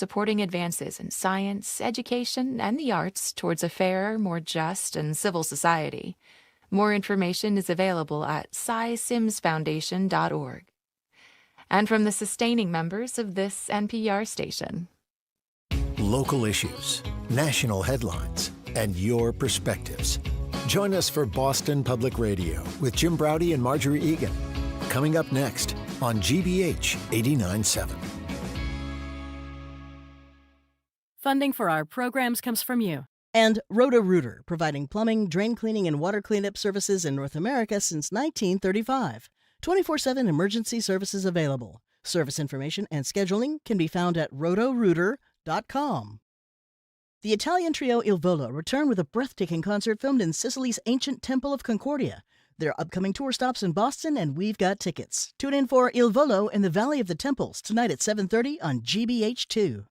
supporting advances in science, education, and the arts towards a fairer, more just, and civil society. More information is available at SciSimsFoundation.org. And from the sustaining members of this NPR station. Local issues, national headlines, and your perspectives. Join us for Boston Public Radio with Jim Braude and Marjorie Egan. Coming up next on GBH 89.7. Funding for our programs comes from you. And Roto-Rooter, providing plumbing, drain cleaning, and water cleanup services in North America since 1935. 24/7 emergency services available. Service information and scheduling can be found at rotorooter.com. The Italian trio Il Volo return with a breathtaking concert filmed in Sicily's ancient Temple of Concordia. There are upcoming tour stops in Boston, and we've got tickets. Tune in for Il Volo in the Valley of the Temples tonight at 7:30 on GBH2.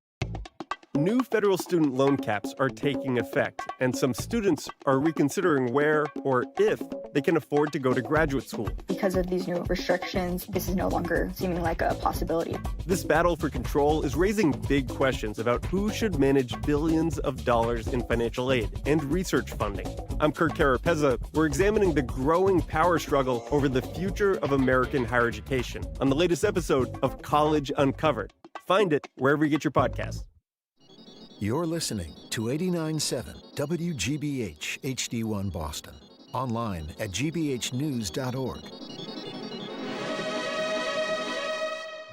New federal student loan caps are taking effect, and some students are reconsidering where or if they can afford to go to graduate school. Because of these new restrictions, this is no longer seeming like a possibility. This battle for control is raising big questions about who should manage billions of dollars in financial aid and research funding. I'm Kurt Carapezza. We're examining the growing power struggle over the future of American higher education on the latest episode of College Uncovered. Find it wherever you get your podcasts. You're listening to 89.7 WGBH HD1 Boston. Online at gbhnews.org.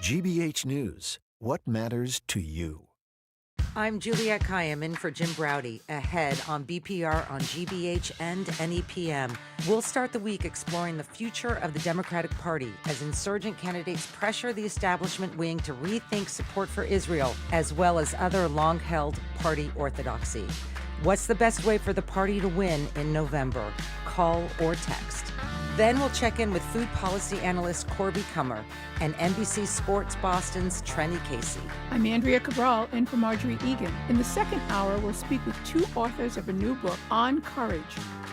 GBH News. What matters to you? I'm Juliette Kayyem in for Jim Braude, ahead on BPR on GBH and NEPM. We'll start the week exploring the future of the Democratic Party as insurgent candidates pressure the establishment wing to rethink support for Israel, as well as other long-held party orthodoxy. What's the best way for the party to win in November? Call or text. Then we'll check in with food policy analyst Corby Kummer and NBC Sports Boston's Trenni Casey. I'm Andrea Cabral, in for Marjorie Egan. In the second hour, we'll speak with two authors of a new book, On Courage,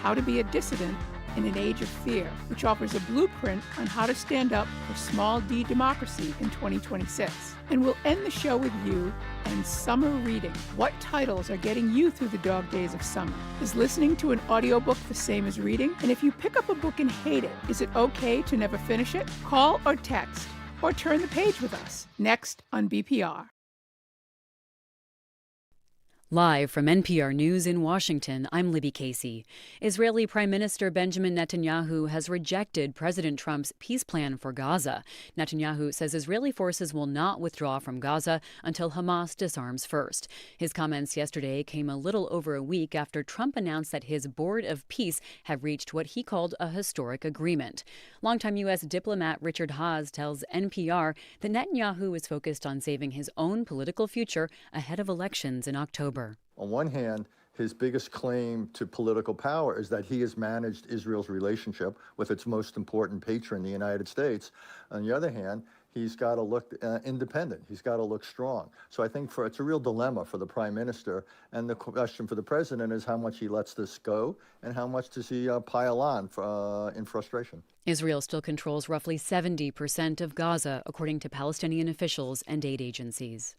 How to Be a Dissident in an Age of Fear, which offers a blueprint on how to stand up for small d democracy in 2026. And we'll end the show with you and summer reading. What titles are getting you through the dog days of summer? Is listening to an audiobook the same as reading? And if you pick up a book and hate it, is it okay to never finish it? Call or text or turn the page with us. Next on BPR. Live from NPR News in Washington, I'm Libby Casey. Israeli Prime Minister Benjamin Netanyahu has rejected President Trump's peace plan for Gaza. Netanyahu says Israeli forces will not withdraw from Gaza until Hamas disarms first. His comments yesterday came a little over a week after Trump announced that his Board of Peace have reached what he called a historic agreement. Longtime U.S. diplomat Richard Haass tells NPR that Netanyahu is focused on saving his own political future ahead of elections in October. On one hand, his biggest claim to political power is that he has managed Israel's relationship with its most important patron, the United States. On the other hand, he's got to look independent. He's got to look strong. So I think it's a real dilemma for the prime minister. And the question for the president is how much he lets this go and how much does he pile on in frustration. Israel still controls roughly 70% of Gaza, according to Palestinian officials and aid agencies.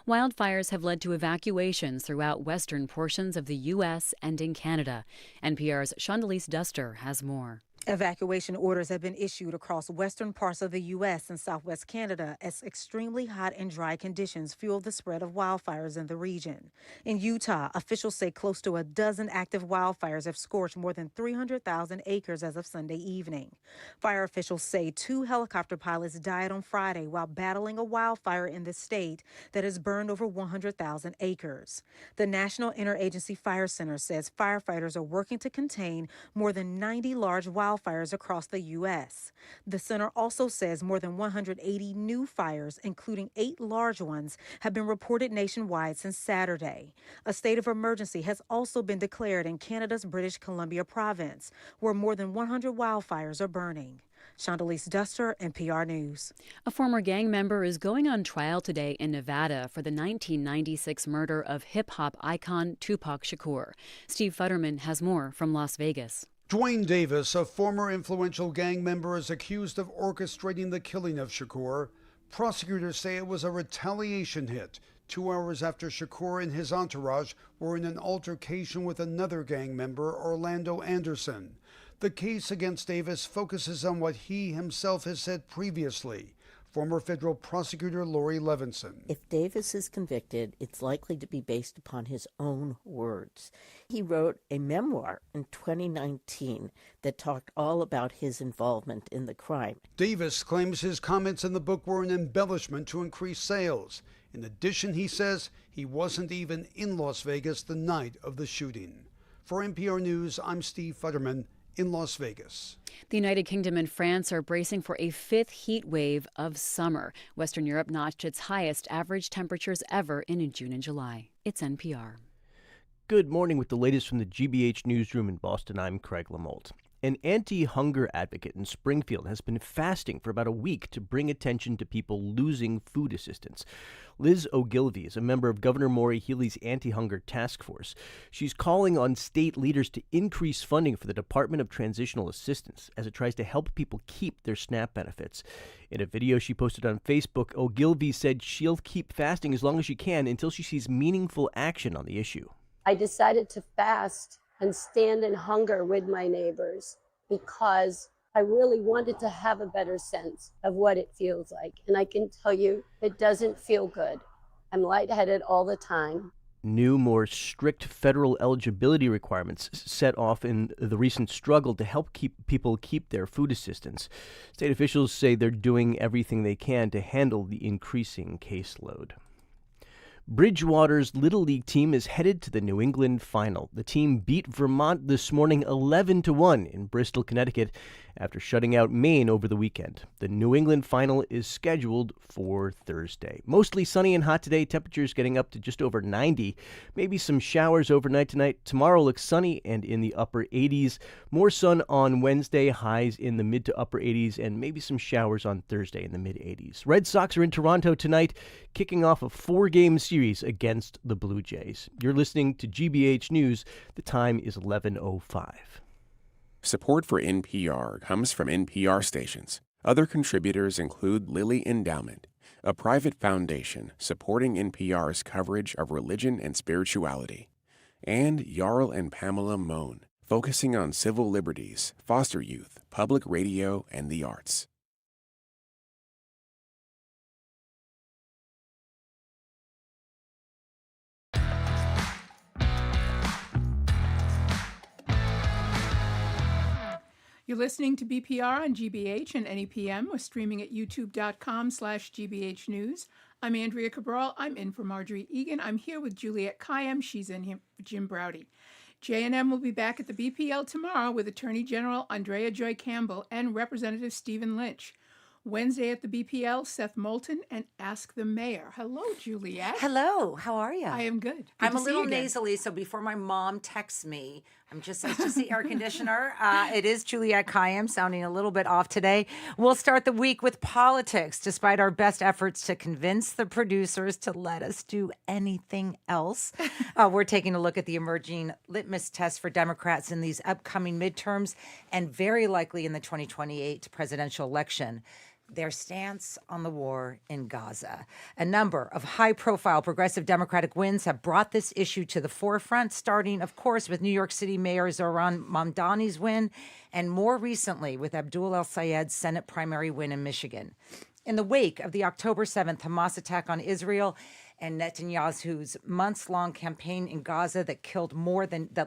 Wildfires have led to evacuations throughout western portions of the U.S. and in Canada. NPR's Shondelise Duster has more. Evacuation orders have been issued across western parts of the U.S. and southwest Canada as extremely hot and dry conditions fuel the spread of wildfires in the region. In Utah, officials say close to a dozen active wildfires have scorched more than 300,000 acres as of Sunday evening. Fire officials say 2 helicopter pilots died on Friday while battling a wildfire in the state that has burned over 100,000 acres. The National Interagency Fire Center says firefighters are working to contain more than 90 large wildfires across the U.S. The center also says more than 180 new fires, including 8 large ones, have been reported nationwide since Saturday. A state of emergency has also been declared in Canada's British Columbia province, where more than 100 wildfires are burning. Shondelise Duster, NPR News. A former gang member is going on trial today in Nevada for the 1996 murder of hip-hop icon Tupac Shakur. Steve Futterman has more from Las Vegas. Dwayne Davis, a former influential gang member, is accused of orchestrating the killing of Shakur. Prosecutors say it was a retaliation hit 2 hours after Shakur and his entourage were in an altercation with another gang member, Orlando Anderson. The case against Davis focuses on what he himself has said previously. Former federal prosecutor Lori Levinson. If Davis is convicted, it's likely to be based upon his own words. He wrote a memoir in 2019 that talked all about his involvement in the crime. Davis claims his comments in the book were an embellishment to increase sales. In addition, he says he wasn't even in Las Vegas the night of the shooting. For NPR News, I'm Steve Futterman in Las Vegas. The United Kingdom and France are bracing for a fifth heat wave of summer. Western Europe notched its highest average temperatures ever in June and July. It's NPR. Good morning with the latest from the GBH newsroom in Boston. I'm Craig Lamolt. An anti-hunger advocate in Springfield has been fasting for about a week to bring attention to people losing food assistance. Liz Ogilvie is a member of Governor Mauree Healey's anti-hunger task force. She's calling on state leaders to increase funding for the Department of Transitional Assistance as it tries to help people keep their SNAP benefits. In a video she posted on Facebook, Ogilvie said she'll keep fasting as long as she can until she sees meaningful action on the issue. I decided to fast and stand in hunger with my neighbors because I really wanted to have a better sense of what it feels like. And I can tell you, it doesn't feel good. I'm lightheaded all the time. New, more strict federal eligibility requirements set off in the recent struggle to help people keep their food assistance. State officials say they're doing everything they can to handle the increasing caseload. Bridgewater's Little League team is headed to the New England final. The team beat Vermont this morning 11-1 in Bristol, Connecticut, after shutting out Maine over the weekend. The New England final is scheduled for Thursday. Mostly sunny and hot today, temperatures getting up to just over 90. Maybe some showers overnight tonight. Tomorrow looks sunny and in the upper 80s. More sun on Wednesday, highs in the mid to upper 80s, and maybe some showers on Thursday in the mid 80s. Red Sox are in Toronto tonight, kicking off a 4-game series against the Blue Jays. You're listening to GBH News. The time is 11:05. Support for NPR comes from NPR stations. Other contributors include Lilly Endowment, a private foundation supporting NPR's coverage of religion and spirituality, and Jarl and Pamela Mohn, focusing on civil liberties, foster youth, public radio, and the arts. You're listening to BPR on GBH and NEPM. We're streaming at youtube.com/GBH News. I'm Andrea Cabral. I'm in for Marjorie Egan. I'm here with Juliette Kayyem. She's in here for Jim Browdy. J&M will be back at the BPL tomorrow with Attorney General Andrea Joy Campbell and Representative Stephen Lynch. Wednesday at the BPL, Seth Moulton and Ask the Mayor. Hello, Juliette. Hello, how are you? I am good. I'm a little nasally, so before my mom texts me, it's just the air conditioner. It is Juliette Kayyem, sounding a little bit off today. We'll start the week with politics, despite our best efforts to convince the producers to let us do anything else. We're taking a look at the emerging litmus test for Democrats in these upcoming midterms and very likely in the 2028 presidential election. Their stance on the war in Gaza. A number of high-profile progressive Democratic wins have brought this issue to the forefront, starting, of course, with New York City Mayor Zohran Mamdani's win, and more recently with Abdul El-Sayed's Senate primary win in Michigan. In the wake of the October 7th Hamas attack on Israel and Netanyahu's months-long campaign in Gaza that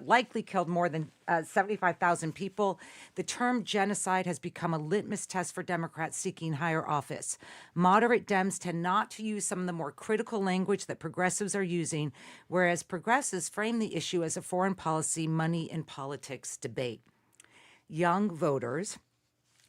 likely killed more than 75,000 people, the term genocide has become a litmus test for Democrats seeking higher office. Moderate Dems tend not to use some of the more critical language that progressives are using, whereas progressives frame the issue as a foreign policy, money, and politics debate. Young voters,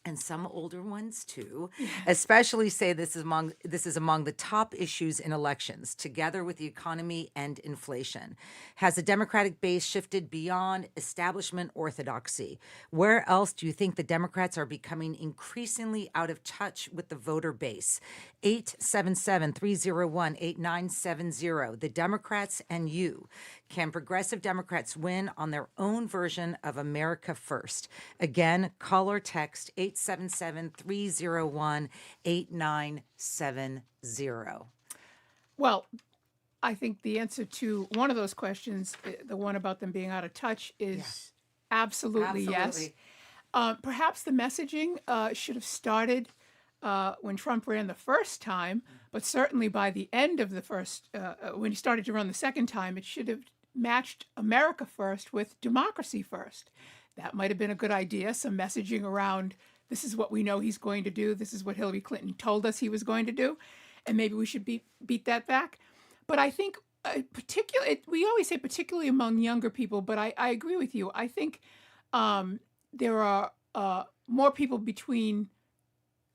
and some older ones too, especially say this is among the top issues in elections, together with the economy and inflation. Has the Democratic base shifted beyond establishment orthodoxy? Where else do you think the Democrats are becoming increasingly out of touch with the voter base? 877-301-8970. The Democrats and you. Can progressive Democrats win on their own version of America First? Again, call or text 877-301-8970. Well, I think the answer to one of those questions, the one about them being out of touch, is absolutely yes. Perhaps the messaging should have started when Trump ran the first time, but certainly by the end of the first, when he started to run the second time, it should have matched America first with democracy first. That might have been a good idea, some messaging around this is what we know he's going to do, this is what Hillary Clinton told us he was going to do, and maybe we should beat that back. But I think we always say particularly among younger people, but I agree with you. I think there are more people between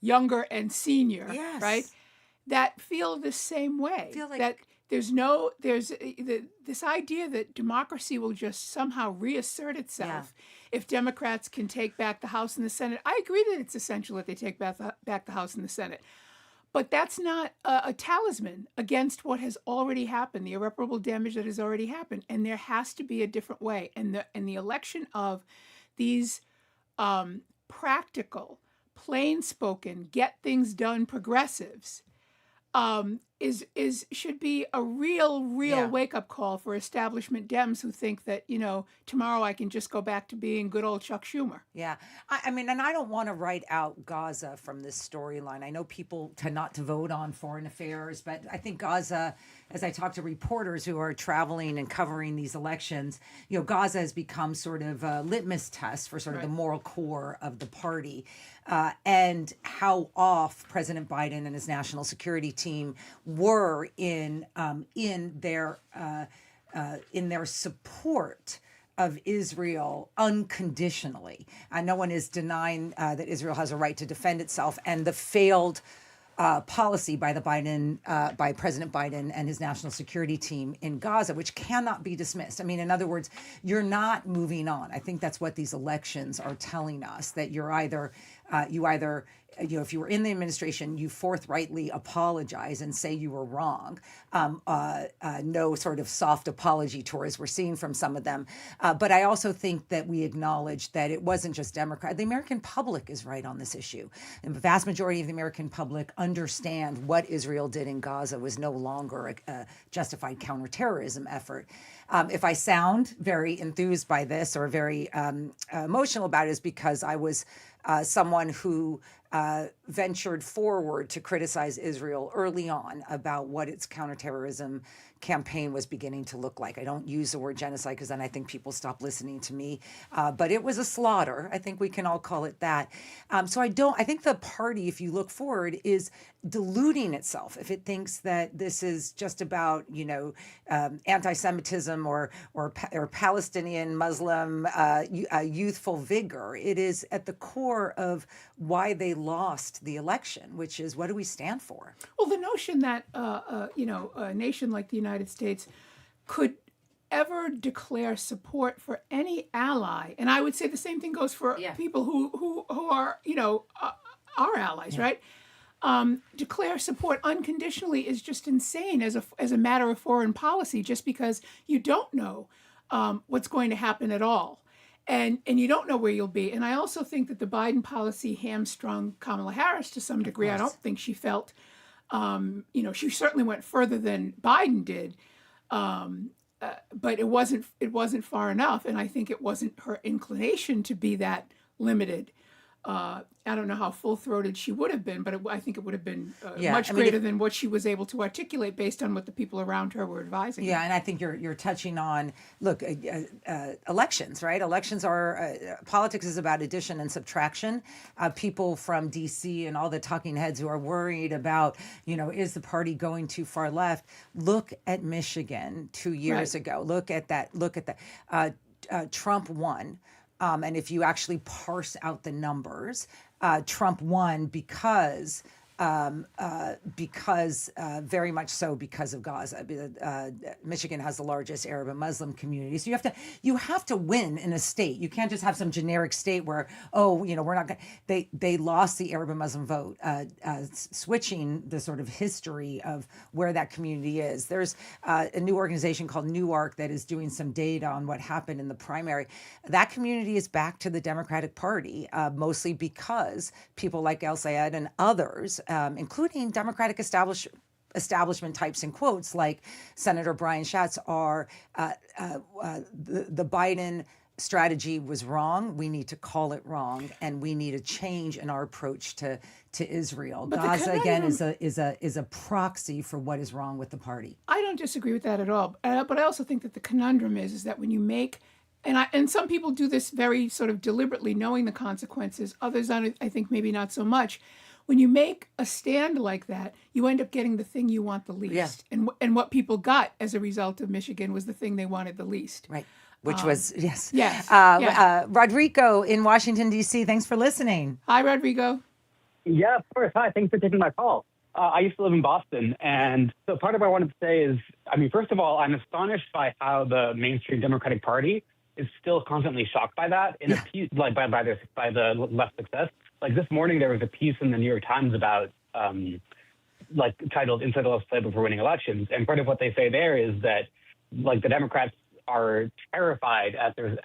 younger and senior, right, that feel the same way. That there's this idea that democracy will just somehow reassert itself if Democrats can take back the House and the Senate. I agree that it's essential that they take back the House and the Senate. But that's not a talisman against what has already happened, the irreparable damage that has already happened. And there has to be a different way. And the election of these practical, plain-spoken, get things done progressives should be a real wake-up call for establishment Dems who think that, tomorrow I can just go back to being good old Chuck Schumer. Yeah. I mean, and I don't want to write out Gaza from this storyline. I know people tend not to vote on foreign affairs, but I think Gaza, as I talk to reporters who are traveling and covering these elections, Gaza has become sort of a litmus test for sort of the moral core of the party. And how off President Biden and his national security team were in their support of Israel unconditionally. No one is denying that Israel has a right to defend itself, and the failed policy by by President Biden and his national security team in Gaza, which cannot be dismissed. I mean, in other words, you're not moving on. I think that's what these elections are telling us, that you're either if you were in the administration, you forthrightly apologize and say you were wrong. No sort of soft apology tours we're seeing from some of them. But I also think that we acknowledge that it wasn't just Democrat. The American public is right on this issue. And the vast majority of the American public understand what Israel did in Gaza was no longer a justified counterterrorism effort. If I sound very enthused by this or very emotional about it, is because I was someone who ventured forward to criticize Israel early on about what its counterterrorism campaign was beginning to look like. I don't use the word genocide because then I think people stop listening to me. But it was a slaughter. I think we can all call it that. So I think the party, if you look forward, is deluding itself if it thinks that this is just about, anti-Semitism or Palestinian Muslim youthful vigor. It is at the core of why they lost the election, which is, what do we stand for? Well, the notion that a nation like the United States could ever declare support for any ally, and I would say the same thing goes for people who are our allies, right? Declare support unconditionally is just insane as a matter of foreign policy, just because you don't know what's going to happen at all. And you don't know where you'll be. And I also think that the Biden policy hamstrung Kamala Harris to some degree. I don't think she felt, she certainly went further than Biden did, but it wasn't far enough. And I think it wasn't her inclination to be that limited. I don't know how full-throated she would have been, but I think it would have been much greater than what she was able to articulate based on what the people around her were advising. Yeah, and I think you're touching on, elections, right? Elections are, politics is about addition and subtraction. People from D.C. and all the talking heads who are worried about, is the party going too far left? Look at Michigan 2 years ago. Look at that. Trump won. And if you actually parse out the numbers, Trump won because very much so because of Gaza. Michigan has the largest Arab and Muslim community. So you have to win in a state. You can't just have some generic state where, we're not going. They lost the Arab and Muslim vote, switching the sort of history of where that community is. There's a new organization called Newark that is doing some data on what happened in the primary. That community is back to the Democratic Party, mostly because people like El Sayed and others, including Democratic establishment types in quotes like Senator Brian Schatz are the Biden strategy was wrong. We need to call it wrong, and we need a change in our approach to Israel. But Gaza again is a proxy for what is wrong with the party. I don't disagree with that at all, but I also think that the conundrum is that when you make, and some people do this very sort of deliberately, knowing the consequences. Others, I think, maybe not so much. When you make a stand like that, you end up getting the thing you want the least. Yeah. And what people got as a result of Michigan was the thing they wanted the least. Right. Which was, yes. Rodrigo in Washington, D.C., thanks for listening. Hi, Rodrigo. Yeah, of course. Hi, thanks for taking my call. I used to live in Boston, and so part of what I wanted to say is, I mean, first of all, I'm astonished by how the mainstream Democratic Party is still constantly shocked by that, in a piece, like by the left success. Like this morning, there was a piece in the New York Times about, titled "Inside the Left's Playbook for Winning Elections," and part of what they say there is that, like, the Democrats are terrified at the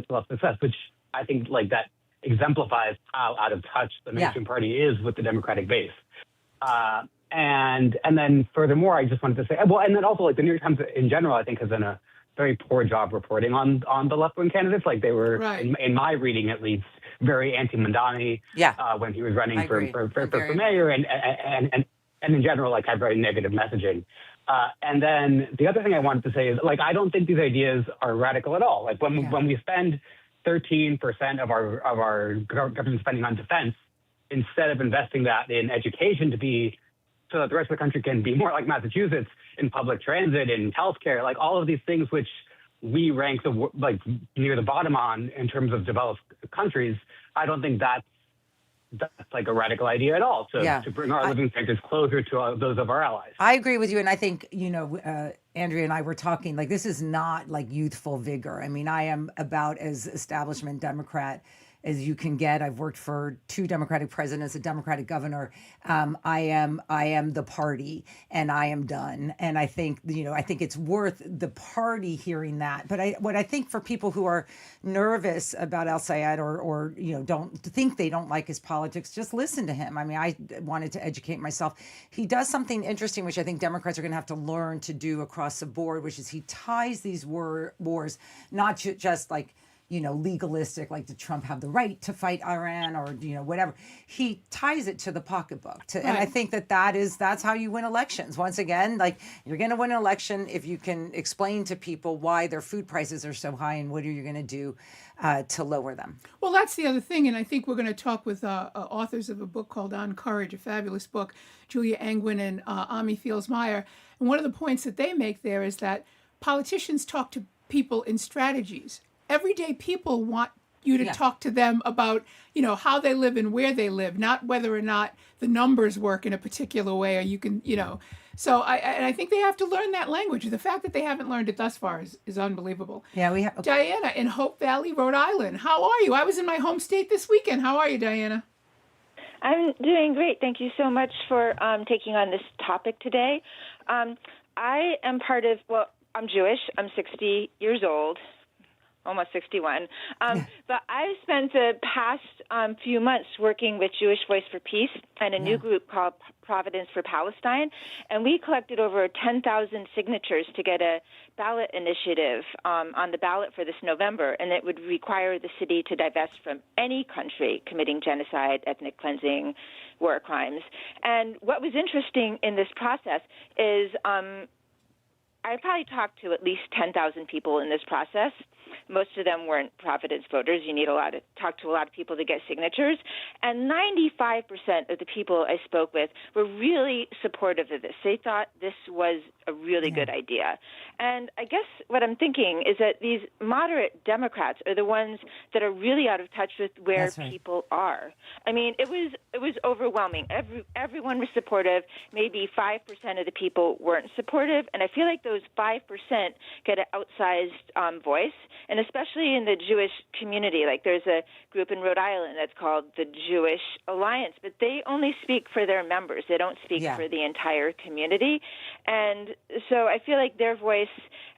left's success, which I think that exemplifies how out of touch the mainstream party is with the Democratic base. And then furthermore, I just wanted to say, and then also the New York Times in general, I think, has done a very poor job reporting on the left-wing candidates. Like they were, in my reading at least, very anti-Mandani when he was running for mayor, and in general, had very negative messaging. And then the other thing I wanted to say is, I don't think these ideas are radical at all. When we spend 13% of our government spending on defense, instead of investing that in education so that the rest of the country can be more like Massachusetts in public transit, in healthcare, all of these things which we rank near the bottom on in terms of developed countries, I don't think that's a radical idea at all to bring our living standards closer to those of our allies. I agree with you. And I think, Andrea and I were talking, this is not youthful vigor. I mean, I am about as establishment Democrat as you can get. I've worked for 2 Democratic presidents, a Democratic governor. I am the party, and I am done. And I think, I think it's worth the party hearing that. But what I think for people who are nervous about El-Sayed or don't like his politics, just listen to him. I mean, I wanted to educate myself. He does something interesting, which I think Democrats are going to have to learn to do across the board, which is he ties these wars, not just legalistic, did Trump have the right to fight Iran or, whatever. He ties it to the pocketbook. And I think that's how you win elections. Once again, you're going to win an election if you can explain to people why their food prices are so high and what are you going to do to lower them. Well, that's the other thing. And I think we're going to talk with authors of a book called On Courage, a fabulous book, Julia Angwin and Ami Fields-Meyer. And one of the points that they make there is that politicians talk to people in strategies. Everyday people want you to talk to them about, how they live and where they live, not whether or not the numbers work in a particular way or you can, So I think they have to learn that language. The fact that they haven't learned it thus far is unbelievable. Yeah, we have. Diana in Hope Valley, Rhode Island. How are you? I was in my home state this weekend. How are you, Diana? I'm doing great. Thank you so much for taking on this topic today. I am I'm Jewish. I'm 60 years old. Almost 61. But I spent the past few months working with Jewish Voice for Peace and a new group called Providence for Palestine. And we collected over 10,000 signatures to get a ballot initiative on the ballot for this November. And it would require the city to divest from any country committing genocide, ethnic cleansing, war crimes. And what was interesting in this process is I probably talked to at least 10,000 people in this process. Most of them weren't Providence voters. You need talk to a lot of people to get signatures. And 95% of the people I spoke with were really supportive of this. They thought this was a really good idea. And I guess what I'm thinking is that these moderate Democrats are the ones that are really out of touch with where people are. I mean, it was overwhelming. Everyone was supportive. Maybe 5% of the people weren't supportive. And I feel like those 5% get an outsized voice. And especially in the Jewish community, there's a group in Rhode Island that's called the Jewish Alliance, but they only speak for their members. They don't speak for the entire community. And so I feel like their voice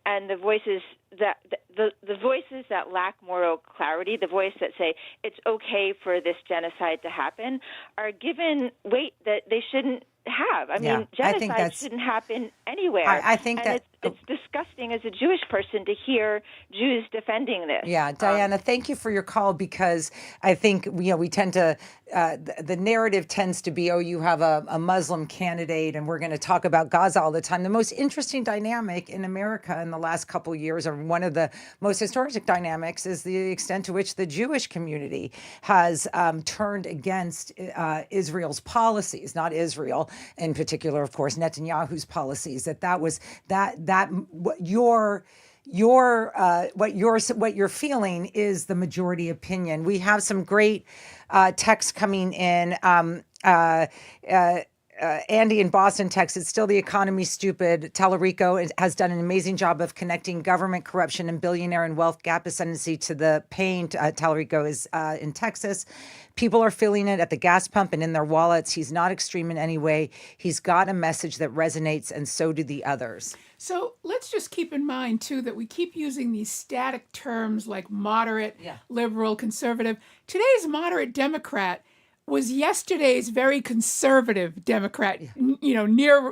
and the voices the voices that lack moral clarity, the voice that say it's okay for this genocide to happen, are given weight that they shouldn't have. I Yeah, mean, I think genocide that's- shouldn't happen anywhere. I think and that it's disgusting as a Jewish person to hear Jews defending this. Yeah, Diana, thank you for your call, because I think we tend to the narrative tends to be, oh, you have a Muslim candidate and we're going to talk about Gaza all the time. The most interesting dynamic in America in the last couple of years, or one of the most historic dynamics, is the extent to which the Jewish community has turned against Israel's policies, not Israel in particular, of course, Netanyahu's policies. What you're feeling is the majority opinion. We have some great texts coming in. Andy in Boston texts, it's still the economy stupid. Tallarico has done an amazing job of connecting government corruption and billionaire and wealth gap ascendancy to the pain. Tallarico is in Texas. People are feeling it at the gas pump and in their wallets. He's not extreme in any way. He's got a message that resonates, and so do the others. So let's just keep in mind, too, that we keep using these static terms like moderate, liberal, conservative. Today's moderate Democrat was yesterday's very conservative Democrat, near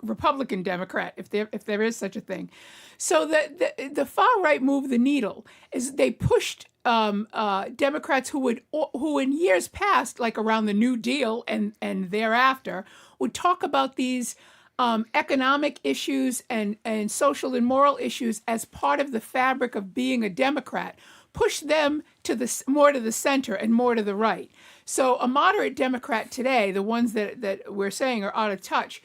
Republican Democrat, if there is such a thing. So the far right moved the needle. Is they pushed Democrats who in years past, like around the New Deal and thereafter, would talk about these economic issues and social and moral issues as part of the fabric of being a Democrat, push them to more to the center and more to the right. So a moderate Democrat today, the ones that we're saying are out of touch,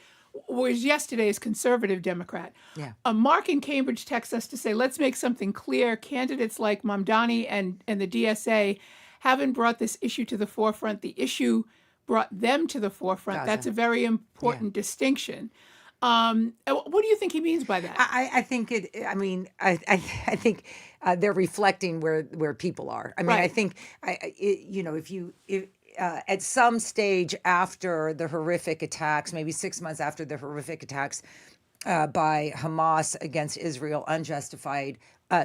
was yesterday's conservative Democrat. Yeah. Mark in Cambridge texts us to say, let's make something clear. Candidates like Mamdani and the DSA haven't brought this issue to the forefront. The issue brought them to the forefront. Gaza. That's a very important distinction. What do you think he means by that? I think it. I mean, I think they're reflecting where people are. I mean, Right. I think if at some stage after the horrific attacks, maybe 6 months after the horrific attacks by Hamas against Israel, unjustified,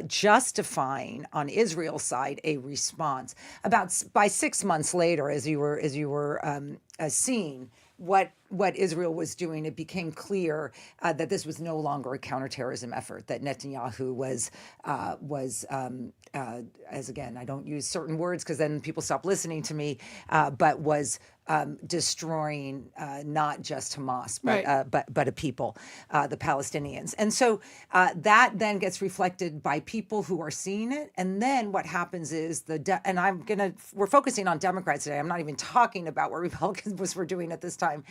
justifying on Israel's side a response. By 6 months later, as you were seeing what Israel was doing, it became clear that this was no longer a counterterrorism effort, that Netanyahu was as again, I don't use certain words because then people stop listening to me, but was destroying not just Hamas, but a people, the Palestinians. And so that then gets reflected by people who are seeing it. And then what happens is we're focusing on Democrats today. I'm not even talking about what Republicans were doing at this time.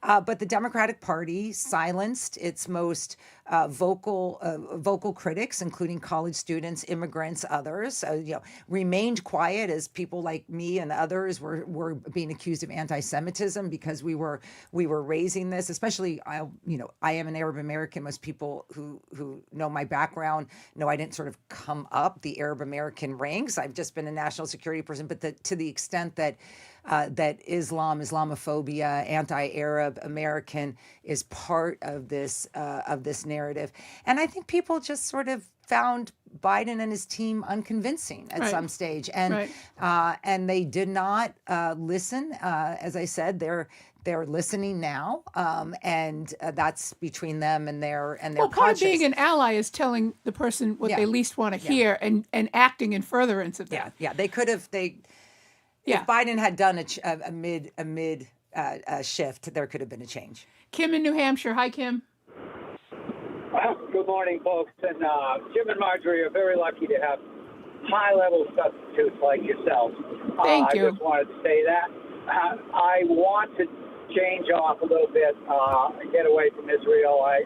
But the Democratic Party silenced its most vocal critics, including college students, immigrants, others. Remained quiet as people like me and others were being accused of anti-Semitism because we were raising this. Especially, I am an Arab American. Most people who know my background know I didn't sort of come up the Arab American ranks. I've just been a national security person. But to the extent that Islamophobia, anti-Arab American is part of this narrative. And I think people just sort of found Biden and his team unconvincing at some stage. And and they did not listen. As I said, they're listening now, and that's between them and their Well, part of being an ally is telling the person what they least want to hear and acting in furtherance of that. Yeah, they could have If Biden had done a mid shift, there could have been a change. Kim in New Hampshire. Hi, Kim. Good morning, folks. And Jim and Marjorie are very lucky to have high-level substitutes like yourself. Thank you. I just wanted to say that. I want to change off a little bit and get away from Israel. I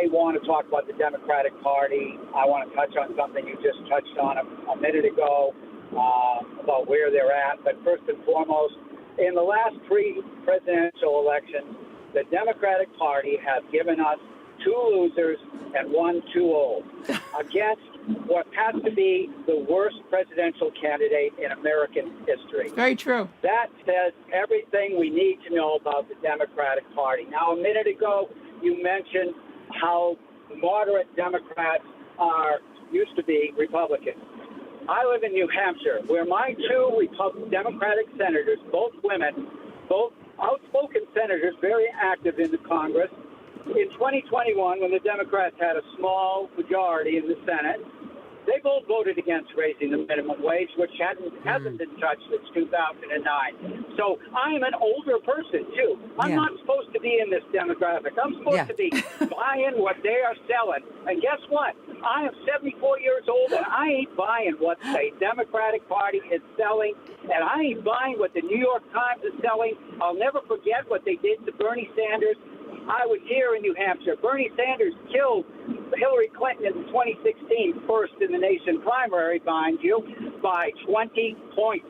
want to talk about the Democratic Party. I want to touch on something you just touched on a minute ago. About where they're at. But first and foremost, in the last 3 presidential elections, the Democratic Party has given us 2 losers and 1 too old against what has to be the worst presidential candidate in American history. Very true. That says everything we need to know about the Democratic Party. Now, a minute ago, you mentioned how moderate Democrats used to be Republicans. I live in New Hampshire, where my 2 Democratic senators, both women, both outspoken senators, very active in the Congress. In 2021, when the Democrats had a small majority in the Senate, they both voted against raising the minimum wage, which hasn't been touched since 2009. So I am an older person, too. I'm not supposed to be in this demographic. I'm supposed to be buying what they are selling. And guess what? I am 74 years old, and I ain't buying what the Democratic Party is selling, and I ain't buying what the New York Times is selling. I'll never forget what they did to Bernie Sanders. I was here in New Hampshire. Bernie Sanders killed Hillary Clinton in the 2016 first in the nation primary, mind you, by 20 points.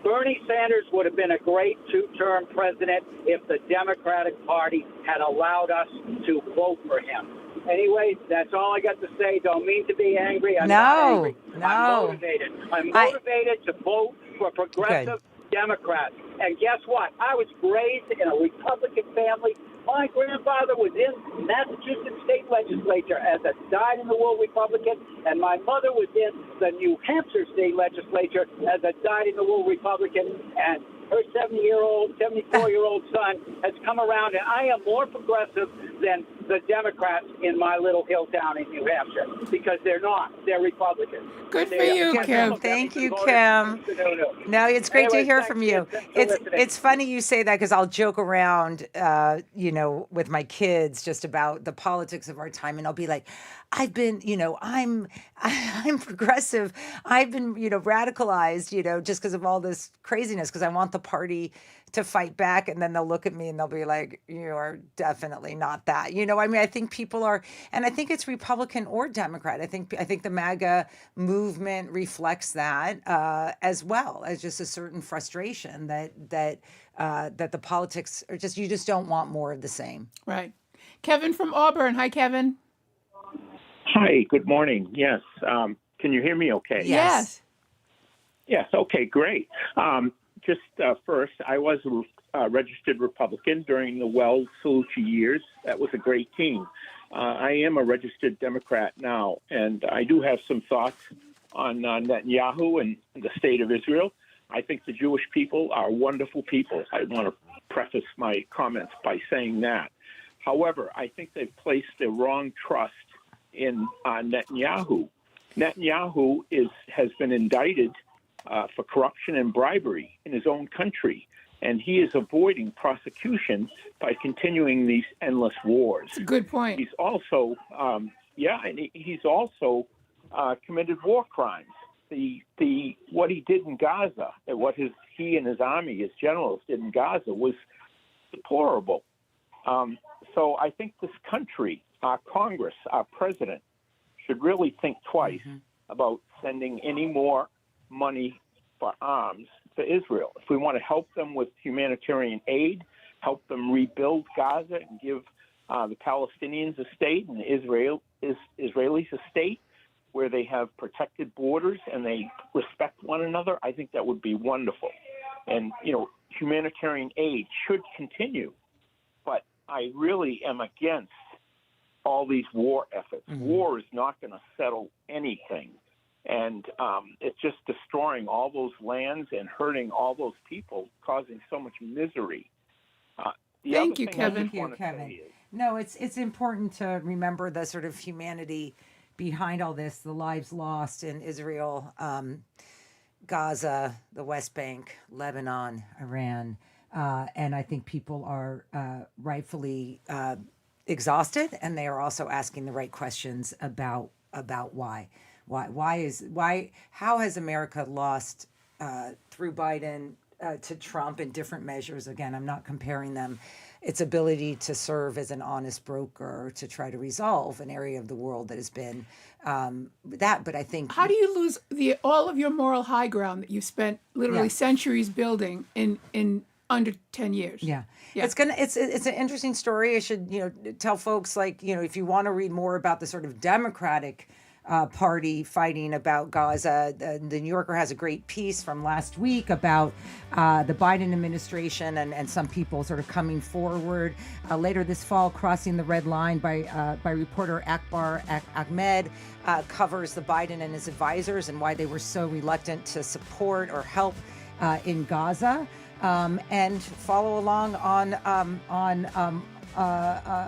Bernie Sanders would have been a great two-term president if the Democratic Party had allowed us to vote for him. Anyways, that's all I got to say. Don't mean to be angry. I'm not angry. I'm motivated. I'm motivated to vote for progressive Democrats. And guess what? I was raised in a Republican family. My grandfather was in Massachusetts state legislature as a dyed-in-the-wool Republican, and my mother was in the New Hampshire state legislature as a dyed-in-the-wool Republican, and her 74-year-old son has come around, and I am more progressive than the Democrats in my little hill town in New Hampshire, because they're not. They're Republicans. Good for you, Kim. Thank you, Kim. No, it's great to hear from you. It's funny you say that, because I'll joke around, with my kids just about the politics of our time, and I'll be like, I've been, I'm progressive. I've been, radicalized, just because of all this craziness, because I want the party to fight back. And then they'll look at me and they'll be like, you are definitely not that. I think people are, and I think it's Republican or Democrat. I think the MAGA movement reflects that as well, as just a certain frustration that the politics are just, you just don't want more of the same. Right. Kevin from Auburn. Hi, Kevin. Hi, good morning. Yes. Can you hear me okay? Yes. Yes. Okay, great. First, I was a registered Republican during the Wells-Succi years. That was a great team. I am a registered Democrat now, and I do have some thoughts on Netanyahu and the state of Israel. I think the Jewish people are wonderful people. I want to preface my comments by saying that. However, I think they've placed the wrong trust in Netanyahu. Netanyahu has been indicted for corruption and bribery in his own country, and he is avoiding prosecution by continuing these endless wars. That's a good point. He's also, he's also committed war crimes. What he did in Gaza, and what he and his army, his generals, did in Gaza was deplorable. So I think this country, our Congress, our president, should really think twice about sending any more money for arms to Israel. If we want to help them with humanitarian aid, help them rebuild Gaza and give the Palestinians a state and Israelis a state where they have protected borders and they respect one another, I think that would be wonderful. And, humanitarian aid should continue. But I really am against all these war efforts. War is not going to settle anything. And it's just destroying all those lands and hurting all those people, causing so much misery. Thank you, Kevin. No, it's important to remember the sort of humanity behind all this, the lives lost in Israel, Gaza, the West Bank, Lebanon, Iran. And I think people are rightfully exhausted, and they are also asking the right questions about why. How has America lost through Biden to Trump in different measures? Again, I'm not comparing them. Its ability to serve as an honest broker to try to resolve an area of the world that has been that. But I think, how do you lose all of your moral high ground that you spent literally centuries building in under 10 years? Yeah. It's an interesting story. I should tell folks, if you want to read more about the sort of Democratic party fighting about Gaza. The New Yorker has a great piece from last week about the Biden administration and some people sort of coming forward. Later this fall, Crossing the Red Line by reporter Akbar Ahmed covers the Biden and his advisors and why they were so reluctant to support or help in Gaza. and follow along on the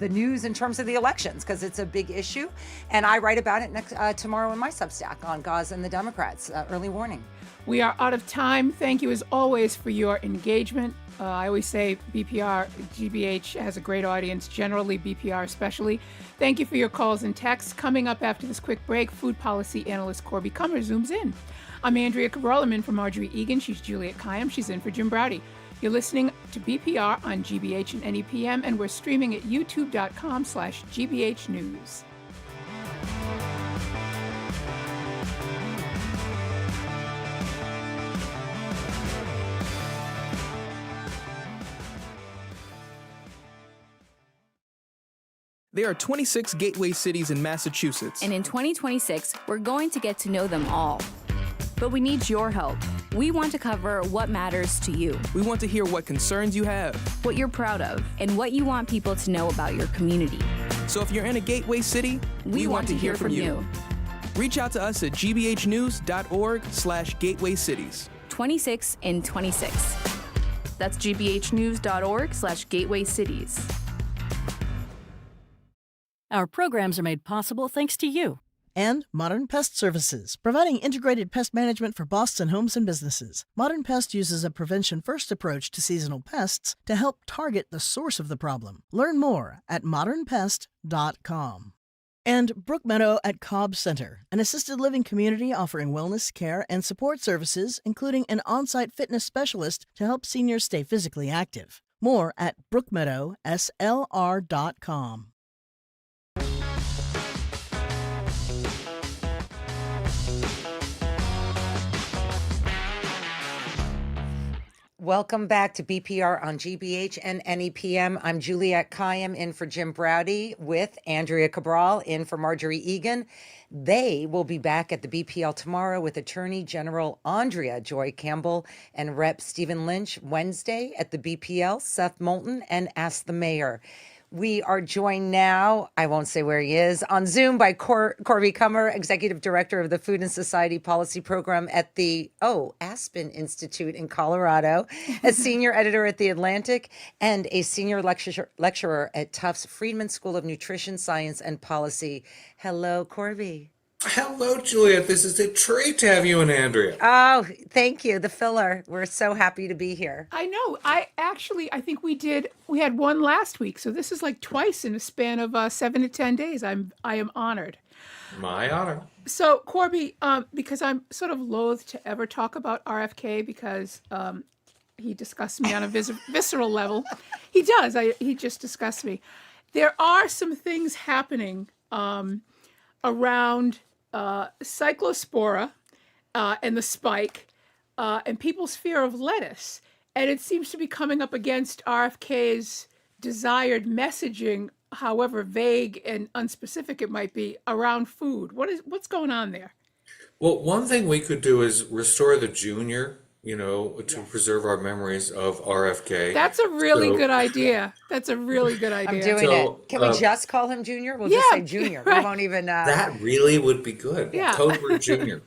news in terms of the elections, because it's a big issue. And I write about it tomorrow in my Substack on Gaza and the Democrats. Early warning. We are out of time. Thank you, as always, for your engagement. I always say BPR, GBH has a great audience, generally BPR especially. Thank you for your calls and texts. Coming up after this quick break, food policy analyst Corby Kummer zooms in. I'm Andrea Cabral. I'm in for Marjorie Egan. She's Juliet Kayyem. She's in for Jim Browdy. You're listening to BPR on GBH and NEPM, and we're streaming at youtube.com/GBH News. There are 26 gateway cities in Massachusetts. And in 2026, we're going to get to know them all. But we need your help. We want to cover what matters to you. We want to hear what concerns you have, what you're proud of, and what you want people to know about your community. So if you're in a gateway city, we want to hear from you. Reach out to us at gbhnews.org/gateway cities. 26 in 26. That's gbhnews.org/gateway cities. Our programs are made possible thanks to you. And Modern Pest Services, providing integrated pest management for Boston homes and businesses. Modern Pest uses a prevention-first approach to seasonal pests to help target the source of the problem. Learn more at modernpest.com. And Brookmeadow at Cobb Center, an assisted living community offering wellness, care, and support services, including an on-site fitness specialist to help seniors stay physically active. More at brookmeadowslr.com. Welcome back to BPR on GBH and NEPM. I'm Juliet Kayyem in for Jim Browdy with Andrea Cabral in for Marjorie Egan. They will be back at the BPL tomorrow with Attorney General Andrea Joy Campbell and Rep. Stephen Lynch Wednesday at the BPL, Seth Moulton, and Ask the Mayor. We are joined now, I won't say where he is, on Zoom by Corby Kummer, Executive Director of the Food and Society Policy Program at the Aspen Institute in Colorado, a Senior Editor at The Atlantic, and a Senior Lecturer at Tufts Friedman School of Nutrition, Science, and Policy. Hello, Corby. Hello, Juliet. This is a treat to have you and Andrea. Oh, thank you. The filler. We're so happy to be here. I know. I think we had one last week. So this is like twice in a span of 7 to 10 days. I am honored. My honor. So Corby, because I'm sort of loath to ever talk about RFK because he disgusts me on a visceral level. He does. He just disgusts me. There are some things happening around cyclospora and the spike and people's fear of lettuce. And it seems to be coming up against RFK's desired messaging, however vague and unspecific it might be, around food. What's going on there? Well, one thing we could do is restore the junior, to preserve our memories of RFK. That's a really good idea. That's a really good idea. I'm doing it. Can we just call him Junior? We'll just say Junior. Right. We won't even... That really would be good. Yeah. Code word Junior.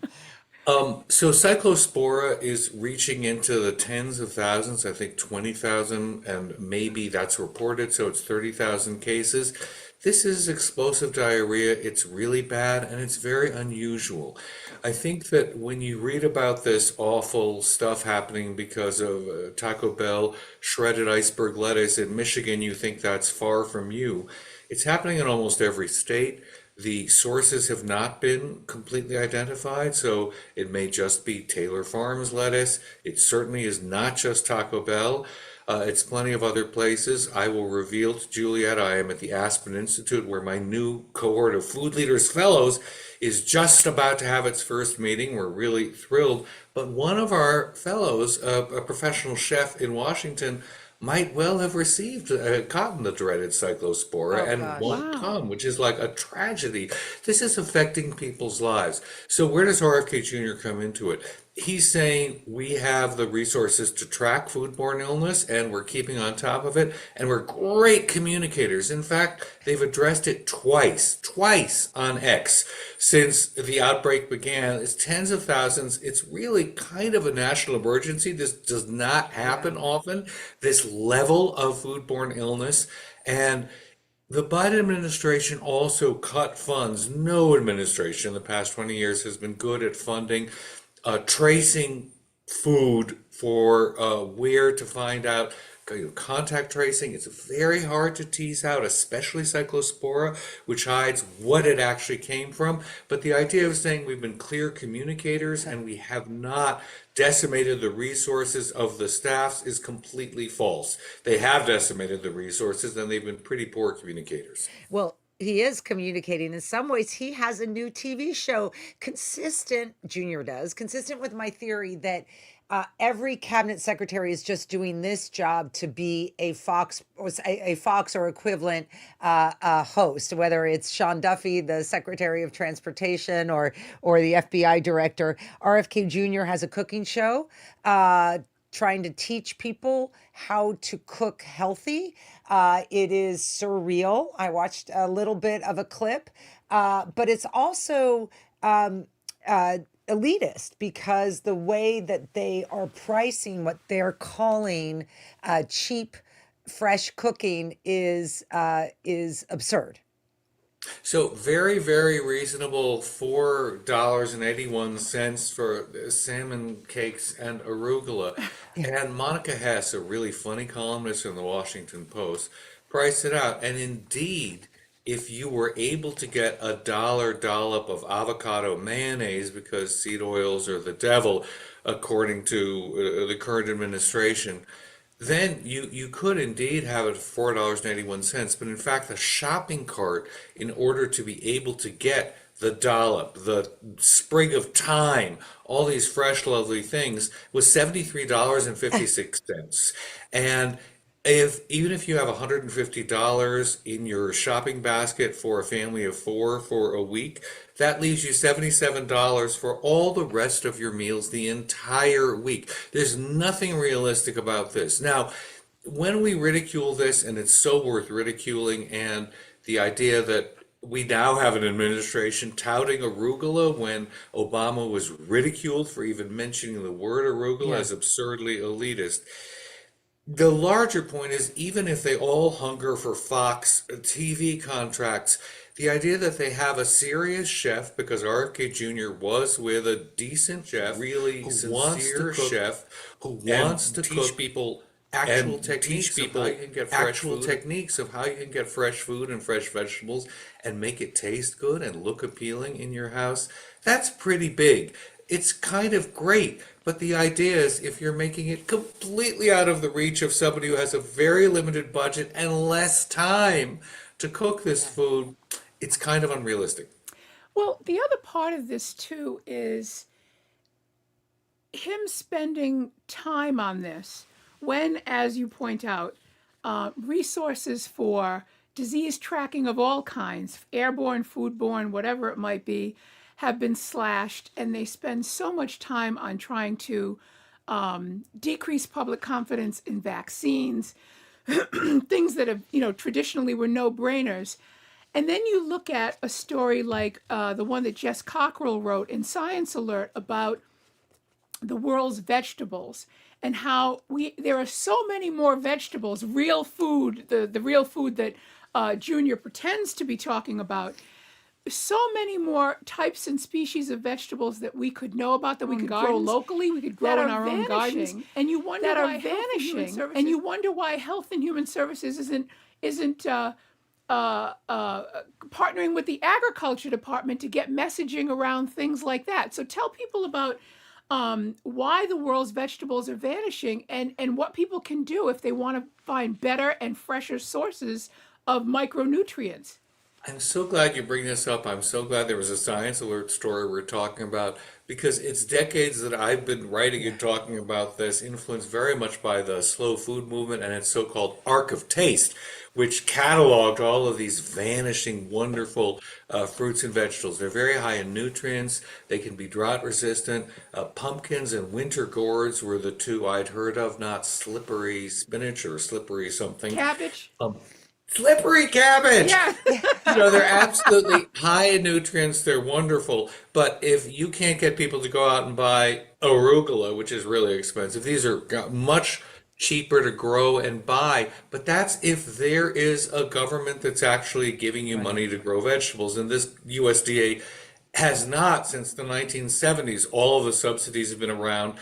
So cyclospora is reaching into the tens of thousands, I think 20,000, and maybe that's reported, so it's 30,000 cases. This is explosive diarrhea. It's really bad, and it's very unusual. I think that when you read about this awful stuff happening because of Taco Bell shredded iceberg lettuce in Michigan, you think that's far from you. It's happening in almost every state. The sources have not been completely identified, so it may just be Taylor Farms lettuce. It certainly is not just Taco Bell. It's plenty of other places. I will reveal to Juliet, I am at the Aspen Institute where my new cohort of Food Leaders Fellows is just about to have its first meeting. We're really thrilled. But one of our fellows, a professional chef in Washington, might well have gotten the dreaded cyclospora and won't come, which is like a tragedy. This is affecting people's lives. So where does RFK Jr. come into it? He's saying we have the resources to track foodborne illness and we're keeping on top of it and we're great communicators. In fact, they've addressed it twice on X since the outbreak began. It's tens of thousands. It's really kind of a national emergency. This does not happen often, this level of foodborne illness. And the Biden administration also cut funds. No administration in the past 20 years has been good at funding tracing food for where to find out contact tracing. It's very hard to tease out, especially cyclospora, which hides what it actually came from. But the idea of saying we've been clear communicators and we have not decimated the resources of the staffs is completely false. They have decimated the resources and they've been pretty poor communicators. Well, he is communicating. In some ways, he has a new TV show consistent with my theory that every cabinet secretary is just doing this job to be a Fox or equivalent host, whether it's Sean Duffy, the Secretary of Transportation, or the FBI director. RFK Jr. has a cooking show trying to teach people how to cook healthy. It is surreal. I watched a little bit of a clip, but it's also elitist because the way that they are pricing what they're calling cheap, fresh cooking is absurd. So very, very reasonable, $4.81 for salmon cakes and arugula. And Monica Hess, a really funny columnist in the Washington Post, priced it out. And indeed, if you were able to get a dollar dollop of avocado mayonnaise, because seed oils are the devil, according to the current administration, then you could indeed have it for $4.81. But in fact, the shopping cart, in order to be able to get the dollop, the sprig of thyme, all these fresh, lovely things, was $73.56. And even if you have $150 in your shopping basket for a family of four for a week, that leaves you $77 for all the rest of your meals the entire week. There's nothing realistic about this. Now, when we ridicule this, and it's so worth ridiculing, and the idea that we now have an administration touting arugula when Obama was ridiculed for even mentioning the word arugula as absurdly elitist. The larger point is, even if they all hunger for Fox TV contracts, the idea that they have a serious chef, because RFK Jr. was with a decent chef, really sincere chef, who wants to teach people actual techniques of how you can get fresh food and fresh vegetables and make it taste good and look appealing in your house. That's pretty big. It's kind of great. But the idea is, if you're making it completely out of the reach of somebody who has a very limited budget and less time to cook this food, it's kind of unrealistic. Well, the other part of this, too, is him spending time on this when, as you point out, resources for disease tracking of all kinds, airborne, foodborne, whatever it might be, have been slashed, and they spend so much time on trying to decrease public confidence in vaccines, things that have, traditionally were no-brainers. And then you look at a story like the one that Jess Cockrell wrote in Science Alert about the world's vegetables and how there are so many more vegetables, real food, the real food that Junior pretends to be talking about, so many more types and species of vegetables that we could know about, that we could grow locally, we could grow in our own gardens, and you wonder that are vanishing. And you wonder why Health and Human Services isn't partnering with the Agriculture Department to get messaging around things like that. So tell people about why the world's vegetables are vanishing and what people can do if they want to find better and fresher sources of micronutrients. I'm so glad you bring this up. I'm so glad there was a Science Alert story we're talking about because it's decades that I've been writing and talking about this, influenced very much by the slow food movement and its so-called Arc of Taste, which cataloged all of these vanishing, wonderful fruits and vegetables. They're very high in nutrients. They can be drought resistant. Pumpkins and winter gourds were the two I'd heard of, not slippery spinach or slippery something. Cabbage. Slippery cabbage. Yeah. They're absolutely high in nutrients. They're wonderful. But if you can't get people to go out and buy arugula, which is really expensive, these are much cheaper to grow and buy. But that's if there is a government that's actually giving you money to grow vegetables. And this USDA has not since the 1970s. All of the subsidies have been around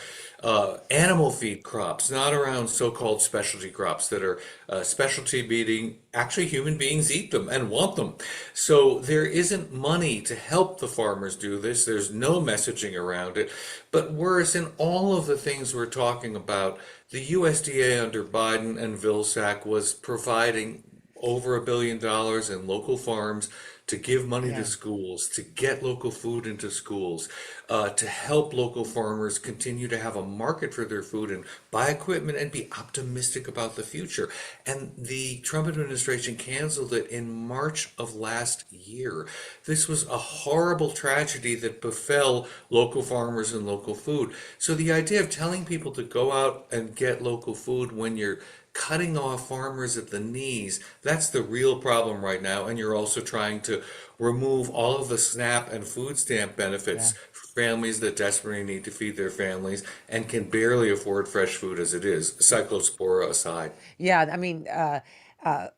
animal feed crops, not around so-called specialty crops that are specialty meaning actually human beings eat them and want them. So there isn't money to help the farmers do this. There's no messaging around it. But worse, in all of the things we're talking about, the USDA under Biden and Vilsack was providing over $1 billion in local farms to give money to schools, to get local food into schools, to help local farmers continue to have a market for their food and buy equipment and be optimistic about the future. And the Trump administration canceled it in March of last year. This was a horrible tragedy that befell local farmers and local food. So the idea of telling people to go out and get local food when you're cutting off farmers at the knees, that's the real problem right now. And you're also trying to remove all of the SNAP and food stamp benefits for families that desperately need to feed their families and can barely afford fresh food as it is, Cyclospora aside. Yeah, I mean,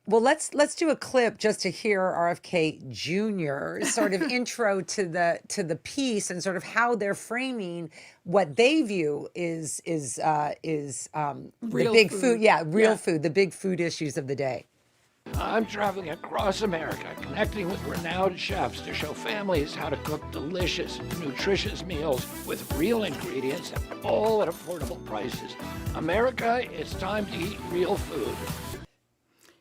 well, let's do a clip just to hear RFK Jr. sort of intro to the piece and sort of how they're framing what they view is the big food, real food, the big food issues of the day. I'm traveling across America, connecting with renowned chefs to show families how to cook delicious, nutritious meals with real ingredients and all at affordable prices. America, it's time to eat real food.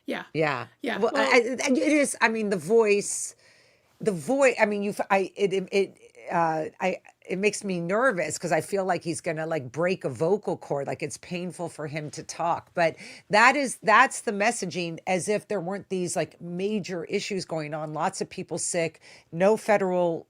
Yeah. Well, it is. I mean, the voice. I mean, it makes me nervous because I feel like he's gonna like break a vocal cord. Like it's painful for him to talk. But that's the messaging, as if there weren't these like major issues going on. Lots of people sick. No federal